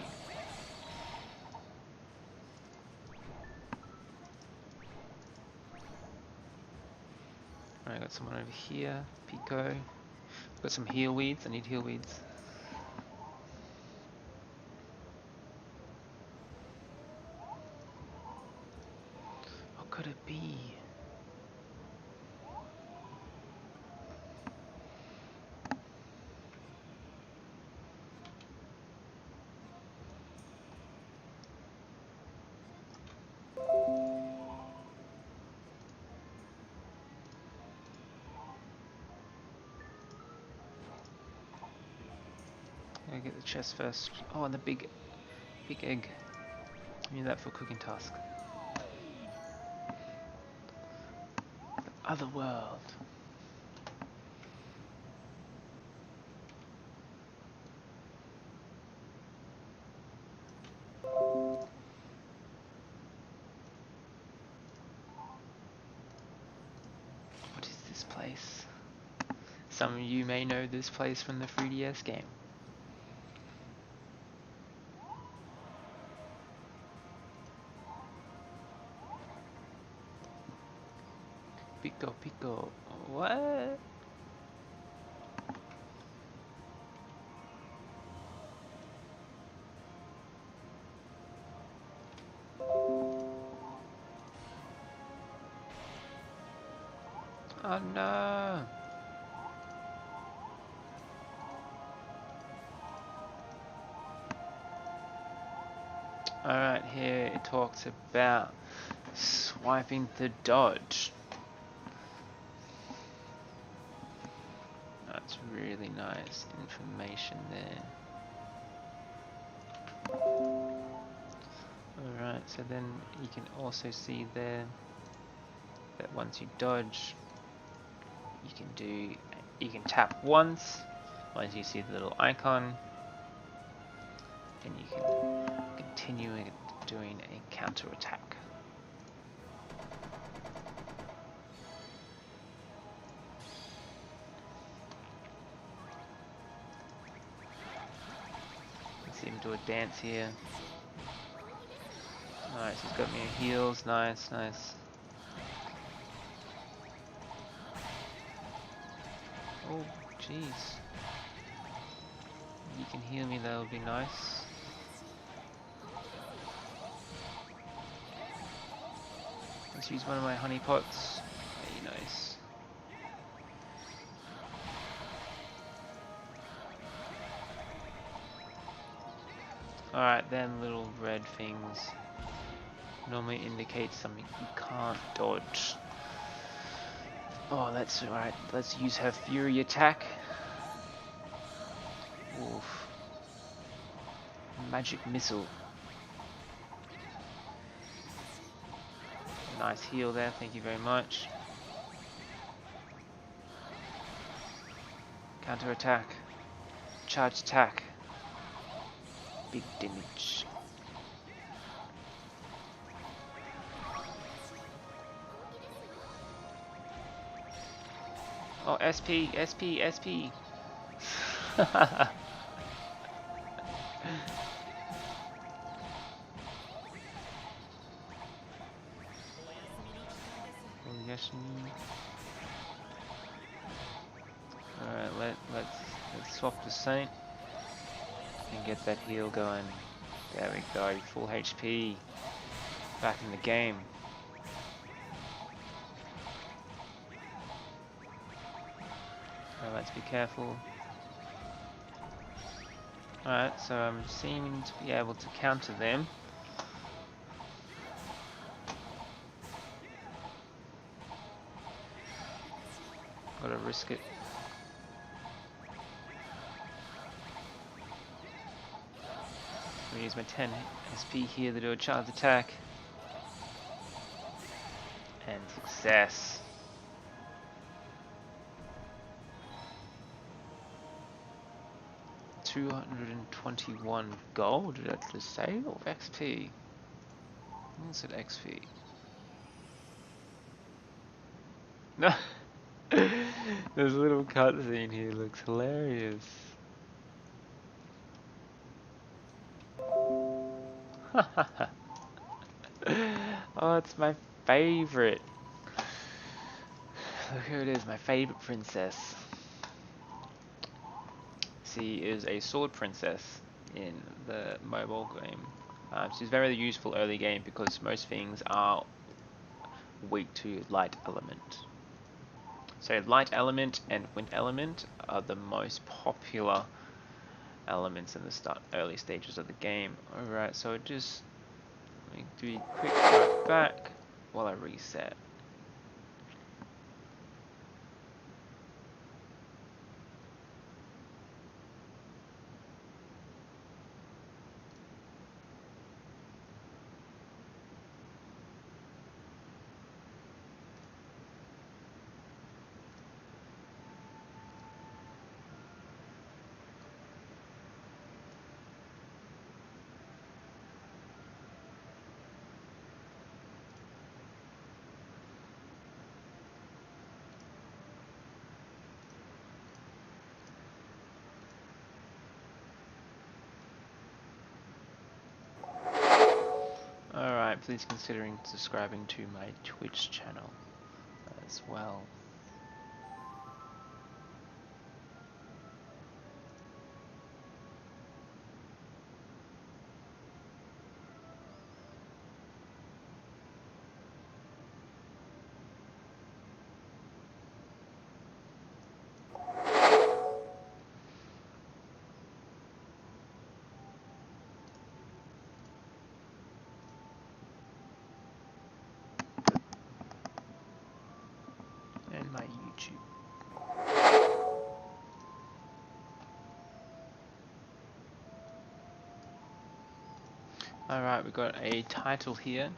Alright, I got someone over here. Pico. Got some heal weeds. I need heal weeds. What could it be? Gotta get the chest first. Oh, and the big egg. I need that for cooking task. The other world. What is this place? Some of you may know this place from the 3DS game. pico, pico. What? Oh no. Alright, here it talks about swiping the dodge. That's really nice information there. Alright, so then you can also see there that once you dodge, you can tap once you see the little icon, and you can continue doing a counter attack. Let's see him do a dance here. Nice, he's got me in heals, nice, nice. Oh, jeez. You can heal me, that would be nice. Let's use one of my honey pots. Very nice. Alright, then little red things normally indicate something you can't dodge. Oh, that's alright. Let's use her fury attack. Oof. Magic missile. Nice heal there, thank you very much. Counter attack. Charge attack. Big damage. Oh, SP, SP, SP. Oh, yes. Alright, let's swap the Saint and get that heal going. There we go, full HP. Back in the game. Let's be careful. Alright, so I'm seeming to be able to counter them. Gotta risk it. I'm gonna use my 10 SP here to do a charge attack. And success. $221 gold, did I just say? Or XP? I said XP. No! This little cutscene here looks hilarious. Oh, it's my favorite. Look who it is, my favorite princess. She is a sword princess in the mobile game. She's very useful early game because most things are weak to light element. So light element and wind element are the most popular elements in the early stages of the game. Alright, so just let me do a quick go back while I reset. Alright, please consider subscribing to my Twitch channel. as well. And my YouTube. Alright, we've got a title here.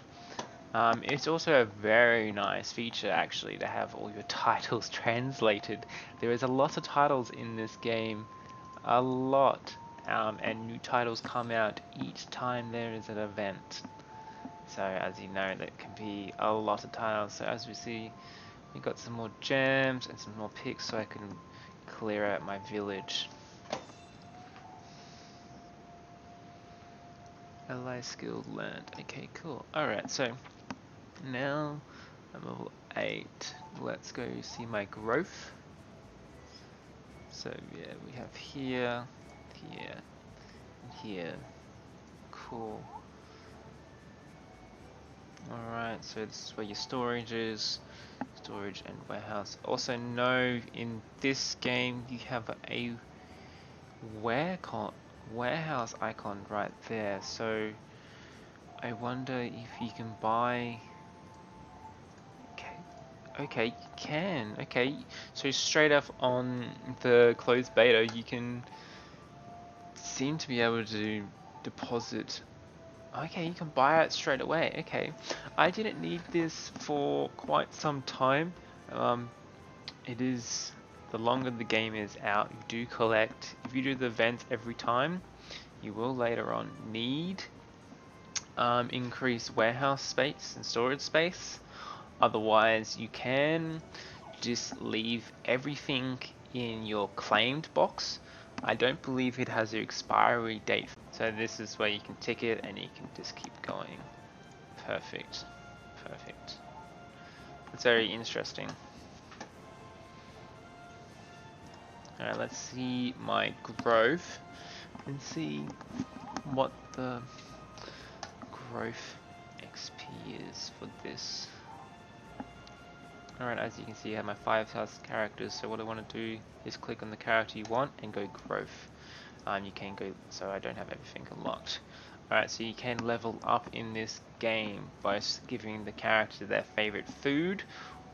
It's also a very nice feature actually to have all your titles translated. There is a lot of titles in this game, a lot, and new titles come out each time there is an event. So as you know, that can be a lot of titles. So as we see, we got some more gems and some more picks so I can clear out my village. Ally skilled learned. Okay, cool. Alright, so now I'm level 8. Let's go see my growth. So yeah, we have here, here, and here. Cool. Alright, so this is where your storage is. Storage and warehouse. Also know in this game you have a warehouse icon right there. So I wonder if you can buy. Okay, you can. Okay, so straight up on the closed beta, you can seem to be able to deposit. Okay, you can buy it straight away. Okay, I didn't need this for quite some time. It is, the longer the game is out, you do collect. If you do the event every time, you will later on need increased warehouse space and storage space. Otherwise, you can just leave everything in your claimed box. I don't believe it has an expiry date. So this is where you can tick it and you can just keep going. Perfect. Perfect. It's very interesting. Alright, let's see my growth and see what the growth XP is for this. Alright, as you can see I have my 5+ characters, so what I want to do is click on the character you want and go growth. You can go, so I don't have everything unlocked. Alright, so you can level up in this game by giving the character their favorite food,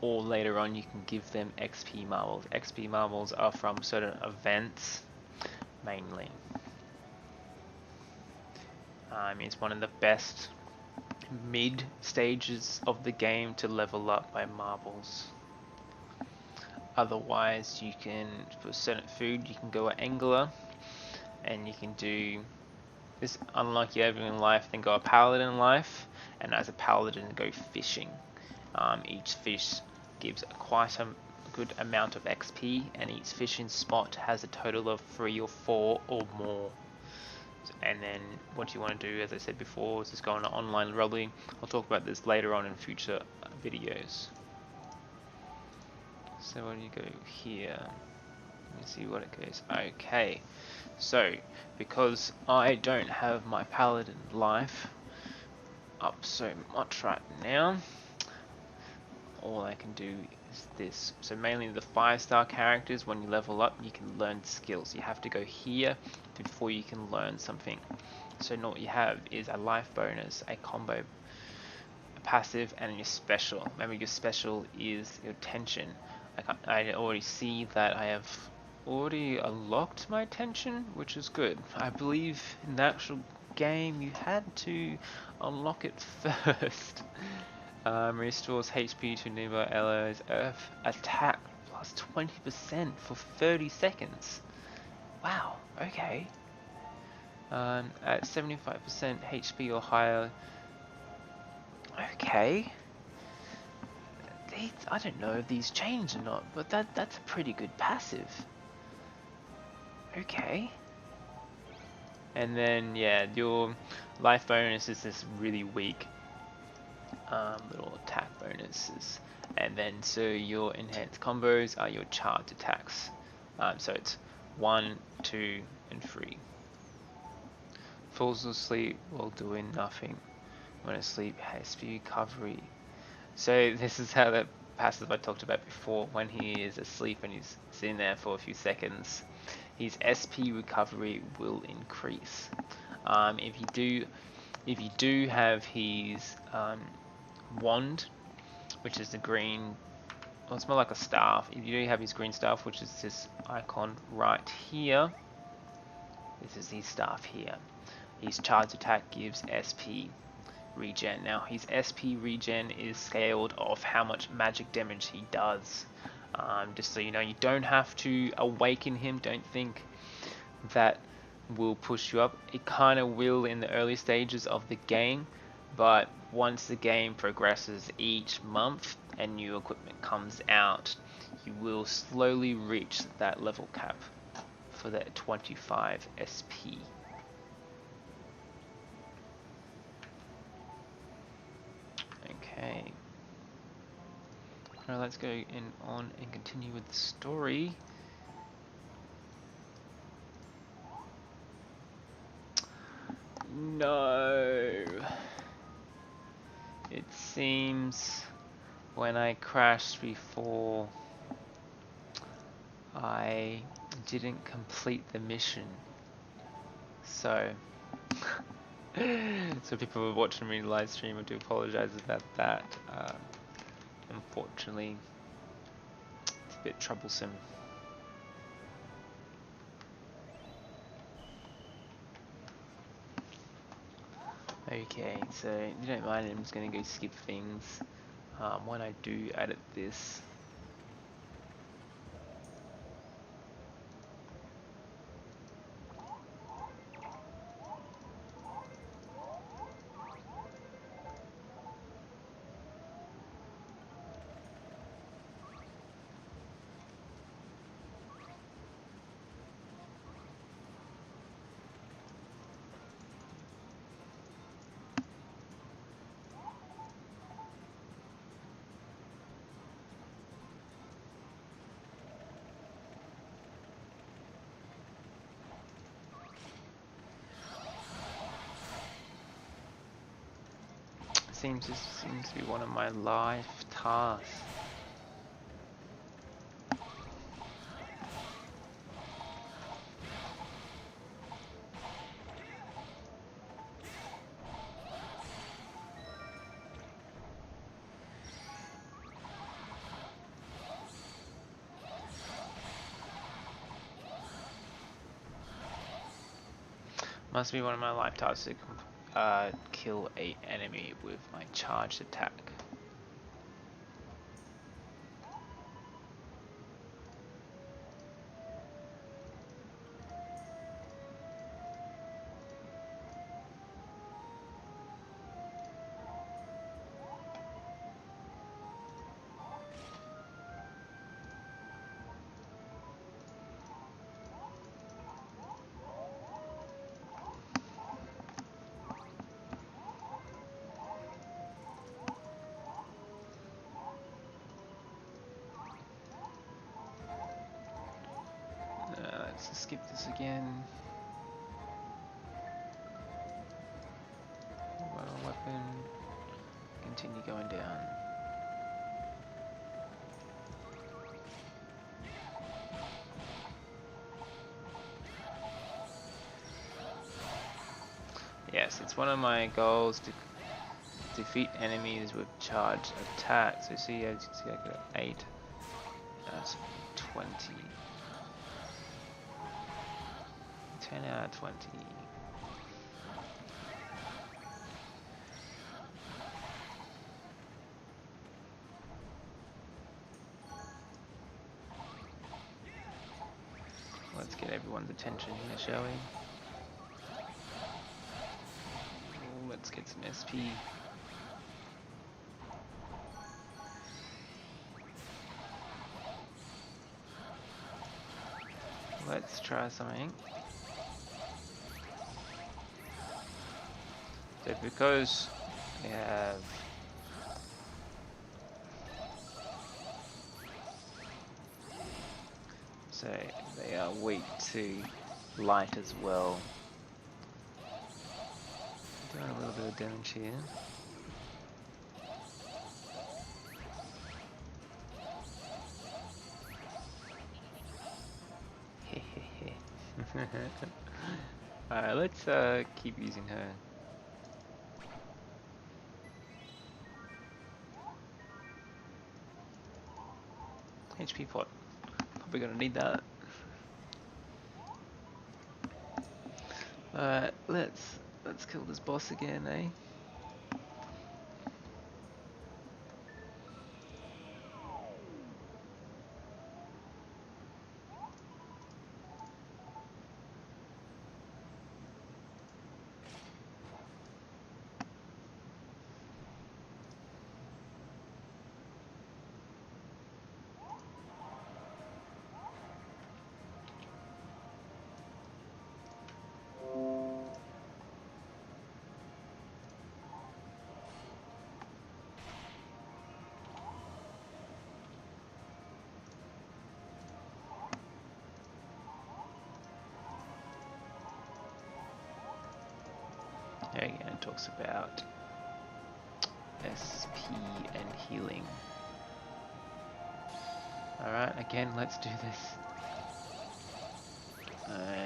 or later on you can give them XP marbles. XP marbles are from certain events, mainly. It's one of the best mid stages of the game to level up by marbles. Otherwise, you can, for certain food, you can go at angler, and you can do this unlike you ever in life, then go a paladin life, and as a paladin go fishing. Each fish gives quite a good amount of XP, and each fishing spot has a total of 3 or 4 or more. And then what you want to do, as I said before, is just go on an online rally. I'll talk about this later on in future videos. So when you go here, let me see what it goes. Okay, so because I don't have my paladin life up so much right now, all I can do is this. So mainly the 5-star characters, when you level up you can learn skills. You have to go here before you can learn something. So what you have is a life bonus, a combo, a passive, and your special. Remember, your special is your tension. I already see that I have already unlocked my tension, which is good. I believe in the actual game you had to unlock it first. Restores HP to nearby allies Earth attack plus 20% for 30 seconds. Wow, okay. At 75% HP or higher. Okay. I don't know if these change or not, but that's a pretty good passive. Okay. And then yeah, your life bonus is this really weak little attack bonuses, And then so your enhanced combos are your charge attacks. So it's 1, 2, and 3. Falls asleep while doing nothing. When asleep, SP recovery. So this is how that passive I talked about before. When he is asleep and he's sitting there for a few seconds, his SP recovery will increase. If you do have his wand, which is the green, well, it's more like a staff. If you do have his green staff, which is this icon right here, this is his staff here. His charge attack gives SP regen. Now his SP regen is scaled off how much magic damage he does. Just so you know, you don't have to awaken him. Don't think that will push you up. It kind of will in the early stages of the game, but once the game progresses each month and new equipment comes out, you will slowly reach that level cap for that 25 SP. Okay. Now let's go on and continue with the story. No. It seems when I crashed before, I didn't complete the mission. So people who are watching me live stream, I do apologize about that. Unfortunately, it's a bit troublesome. Okay, so if you don't mind, I'm just going to go skip things when I do edit this. This seems to be one of my life tasks. Must be one of my life tasks to kill an enemy with my charged attack. Let's skip this again. Well, weapon. Continue going down. Yes, it's one of my goals to defeat enemies with charged attacks. So see, as you can see, I got 8. That's 20. 10 out of 20. Let's get everyone's attention here, shall we? Ooh, let's get some SP. Let's try something. So because we have so they are weak to light as well. Doing a little bit of damage here. Alright, let's keep using her. HP pot. Probably gonna need that. Alright, let's kill this boss again, eh? There again, it talks about SP and healing. Alright, again, let's do this.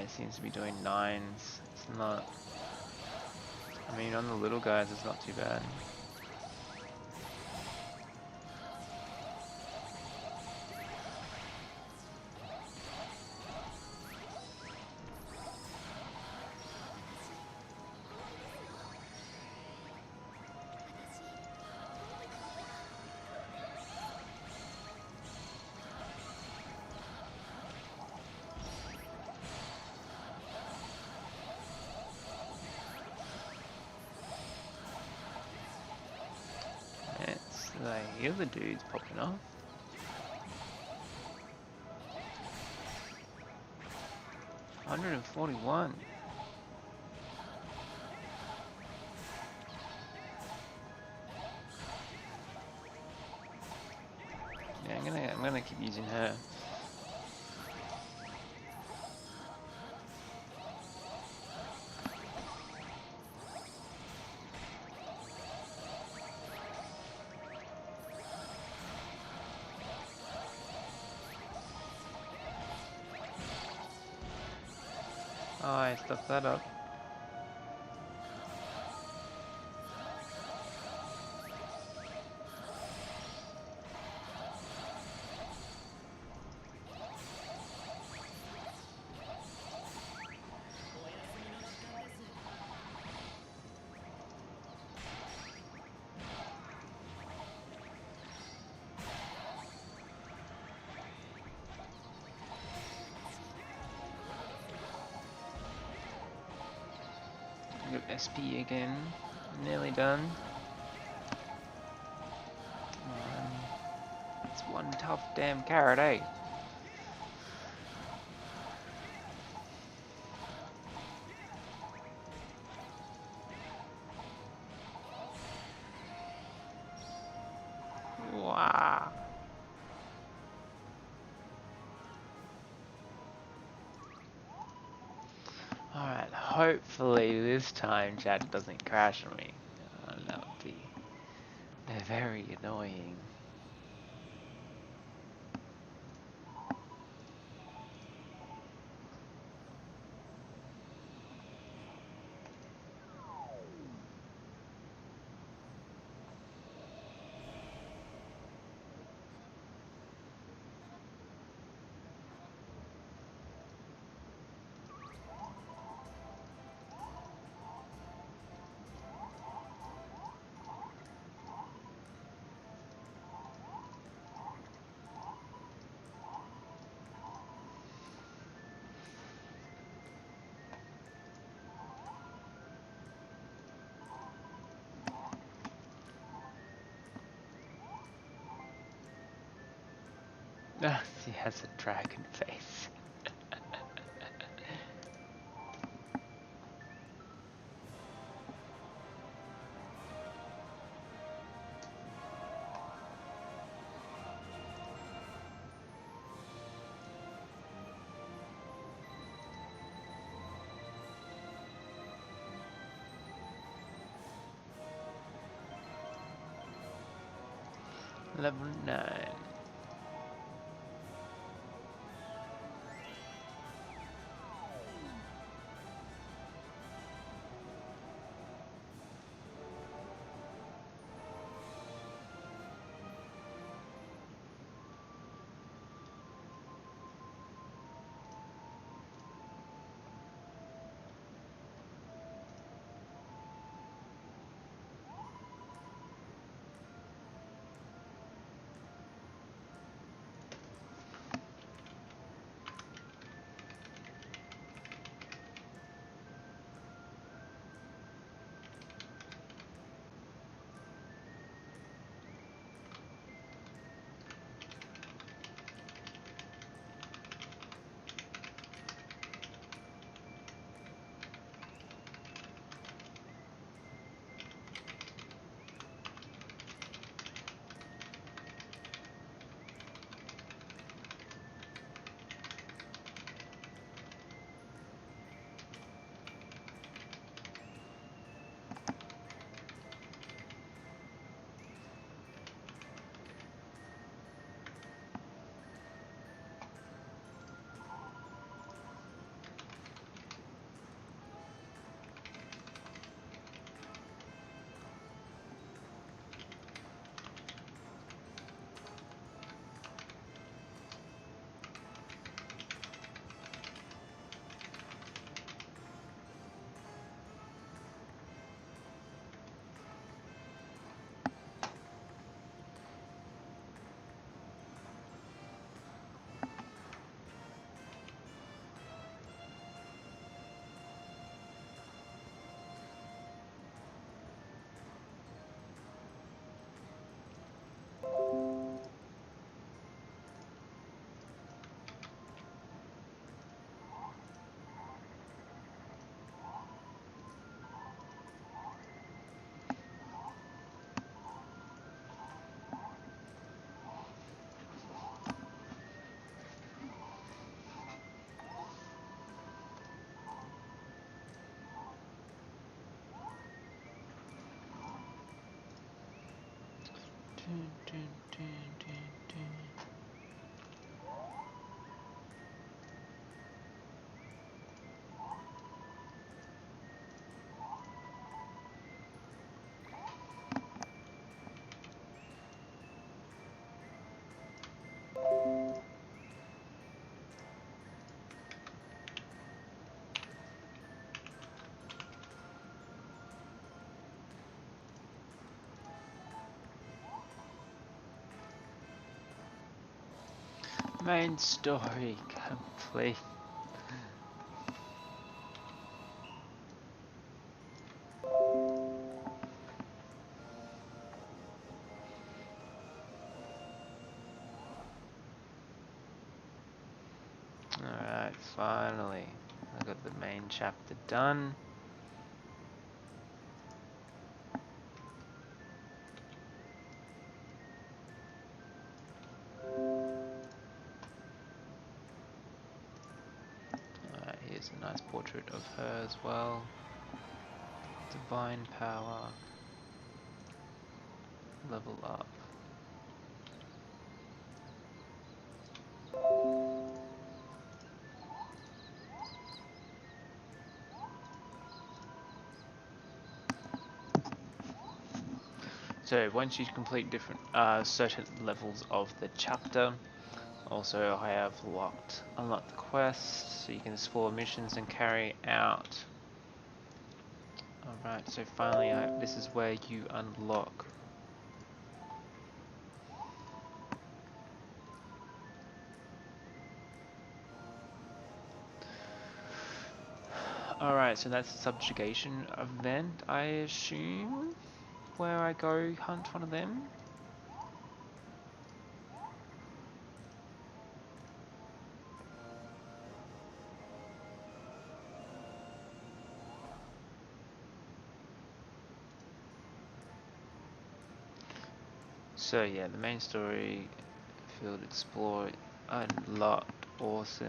It seems to be doing 9s. It's not... I mean, on the little guys, it's not too bad. The other dude's popping off. $141. Yeah, I'm gonna keep using her. Oh, I stuffed that up. Good SP again. Nearly done. It's one tough damn carrot, eh? Wow. Alright, hopefully this time chat doesn't crash on me. That would be very annoying. He has a dragon face. Level 9. Main story complete. Alright, finally. I got the main chapter done. Alright, here's a nice portrait of her as well. Divine power. Level up. So once you complete different certain levels of the chapter, also I have unlocked the quest, so you can explore missions and carry out. Alright, so finally this is where you unlock. Alright, so that's the subjugation event, I assume, where I go hunt one of them. So yeah, the main story, field explore, unlocked, awesome.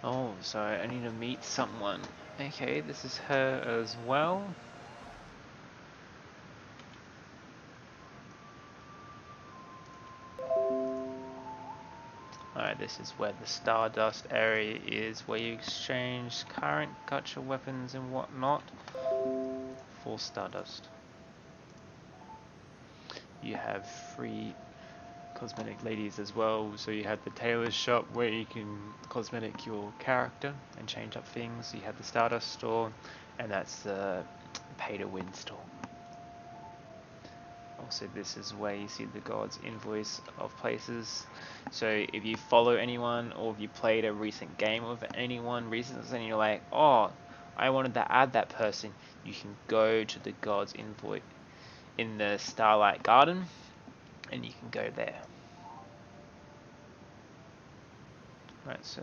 Oh, so I need to meet someone. Okay, this is her as well. Alright, this is where the Stardust area is, where you exchange current gacha weapons and whatnot for Stardust. You have free cosmetic ladies as well, so you have the tailor's shop where you can cosmetic your character and change up things. You have the Stardust store, and that's the pay to win store. Also, this is where you see the god's invoice of places. So if you follow anyone, or if you played a recent game with anyone recently and you're like, oh, I wanted to add that person, you can go to the god's invoice in the Starlight Garden and you can go there. Right, so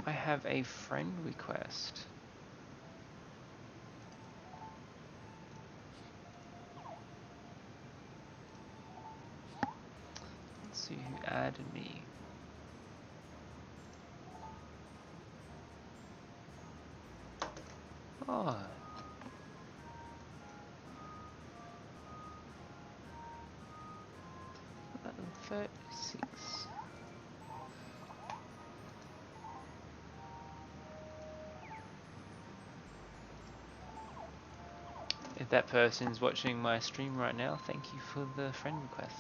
I have a friend request. Let's see who added me. Oh. 36. If that person's watching my stream right now, thank you for the friend request.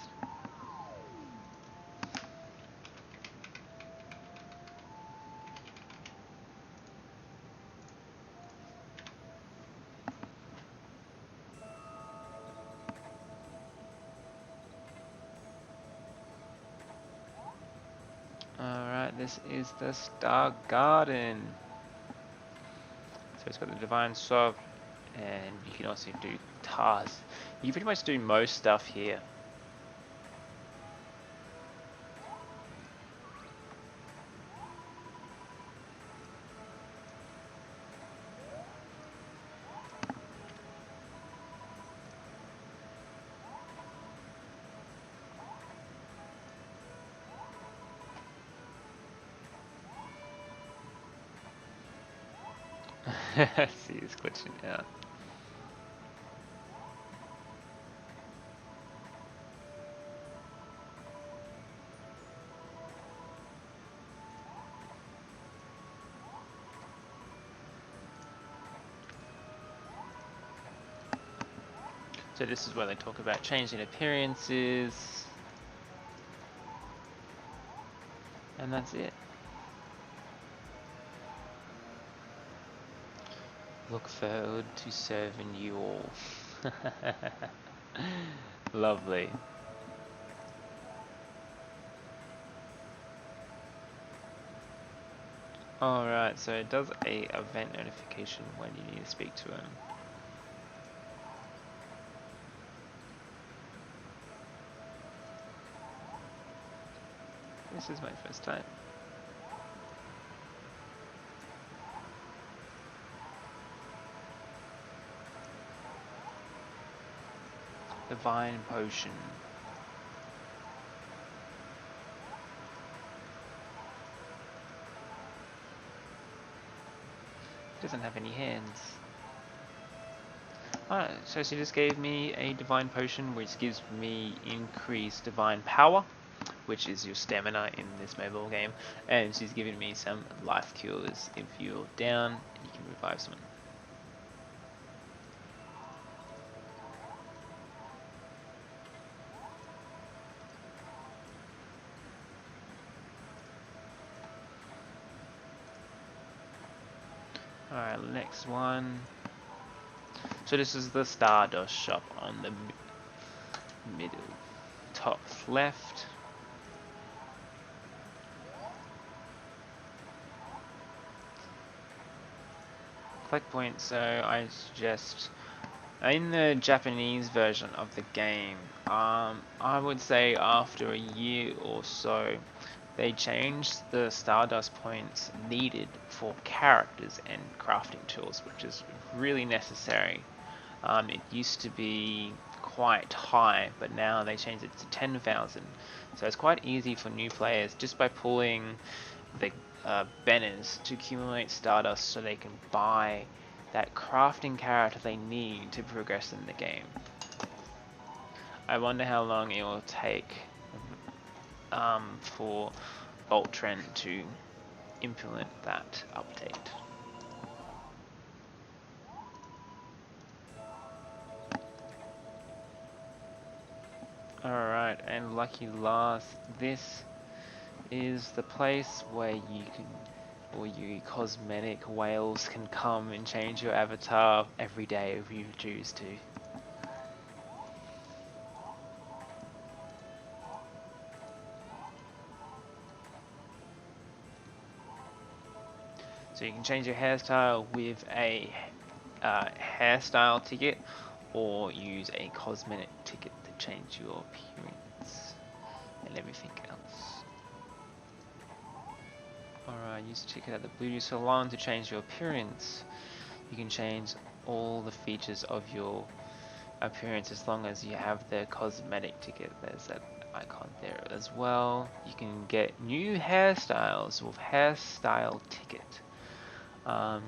Alright, this is the Star Garden. So it's got the Divine Swap, and you can also do tasks. You pretty much do most stuff here. See, it's glitching out. So this is where they talk about changing appearances. And that's it. Look forward to serving you all. Lovely. Alright, so it does a event notification when you need to speak to him. This is my first time. Divine Potion. Doesn't have any hands. Alright, so she just gave me a Divine Potion which gives me increased Divine Power, which is your stamina in this mobile game, and she's giving me some life cures. If you're down, you can revive someone. Alright, next one. So this is the Stardust shop on the middle, top left. Collect points, so I suggest, in the Japanese version of the game, I would say after a year or so, they changed the Stardust points needed for characters and crafting tools, which is really necessary. It used to be quite high, but now they changed it to 10,000. So it's quite easy for new players just by pulling the banners to accumulate Stardust so they can buy that crafting character they need to progress in the game. I wonder how long it will take for Voltron to implement that update. Alright, and lucky last, this is the place where you can, or you cosmetic whales can come and change your avatar every day if you choose to. So you can change your hairstyle with a hairstyle ticket, or use a cosmetic ticket to change your appearance and everything else. Alright, use a ticket at the beauty salon to change your appearance. You can change all the features of your appearance as long as you have the cosmetic ticket. There's that icon there as well. You can get new hairstyles with hairstyle ticket. I'll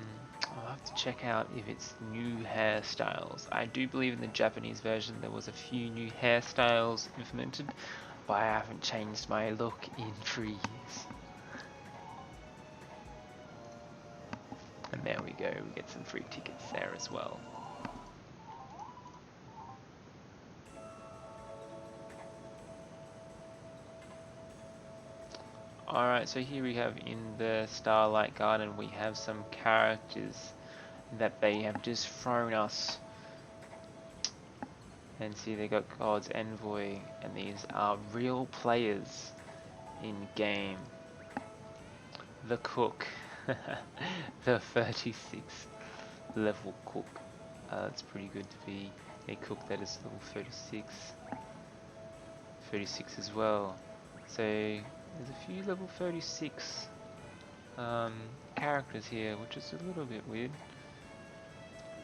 have to check out if it's new hairstyles. I do believe in the Japanese version there was a few new hairstyles implemented, but I haven't changed my look in 3 years. And there we go, we get some free tickets there as well. Alright, so here we have in the Starlight Garden, we have some characters that they have just thrown us. And see, they got God's Envoy, and these are real players in game. The Cook, the 36th level Cook. It's pretty good to be a Cook that is level 36. 36 as well. So there's a few level 36 characters here, which is a little bit weird.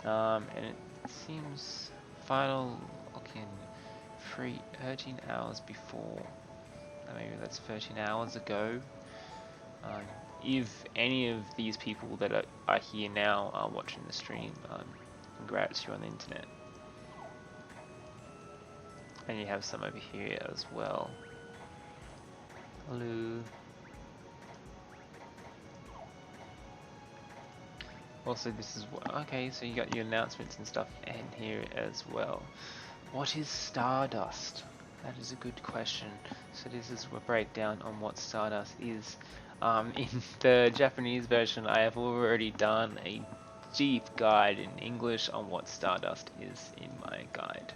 And it seems final looking 13 hours before. Maybe that's 13 hours ago. If any of these people that are here now are watching the stream, congrats, you're on the internet. And you have some over here as well. Hello. Also, this is okay. So you got your announcements and stuff in here as well. What is Stardust? That is a good question. So this is a breakdown on what Stardust is. In the Japanese version, I have already done a deep guide in English on what Stardust is in my guide.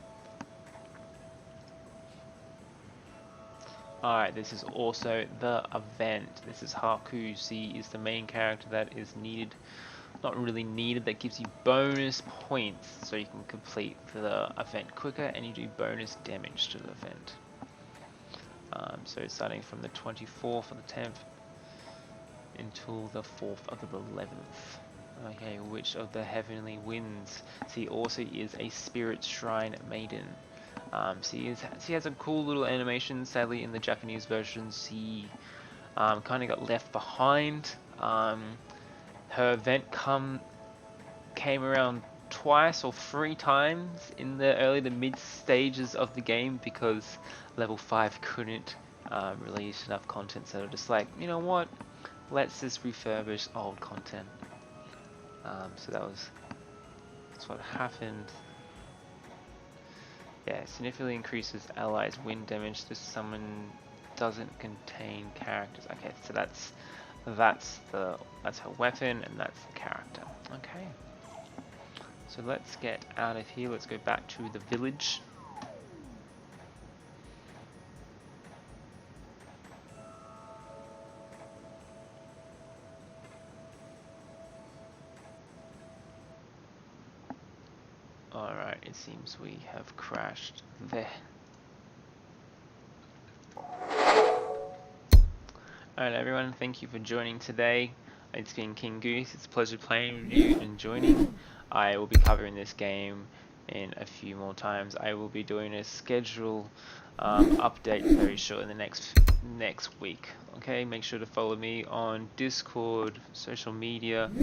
Alright, this is also the event. This is Haku. C is the main character that is needed. Not really needed, that gives you bonus points so you can complete the event quicker, and you do bonus damage to the event. So starting from the 24th of the 10th until the 4th of the 11th. Okay, which of the heavenly winds? She also is a spirit shrine maiden. She has a cool little animation. Sadly, in the Japanese version, she kind of got left behind. Her event came around twice or 3 times in the early to mid stages of the game because level 5 couldn't release enough content, so they're just like, you know what, let's just refurbish old content. So that's what happened. Yeah, significantly increases allies' wind damage. This summon doesn't contain characters. Okay, so that's her weapon, and that's the character. Okay. So let's get out of here. Let's go back to the village. Alright, it seems we have crashed there. Alright everyone, thank you for joining today. It's been King Goose. It's a pleasure playing with you and joining. I will be covering this game in a few more times. I will be doing a schedule update very short in the next week. Okay, make sure to follow me on Discord, social media,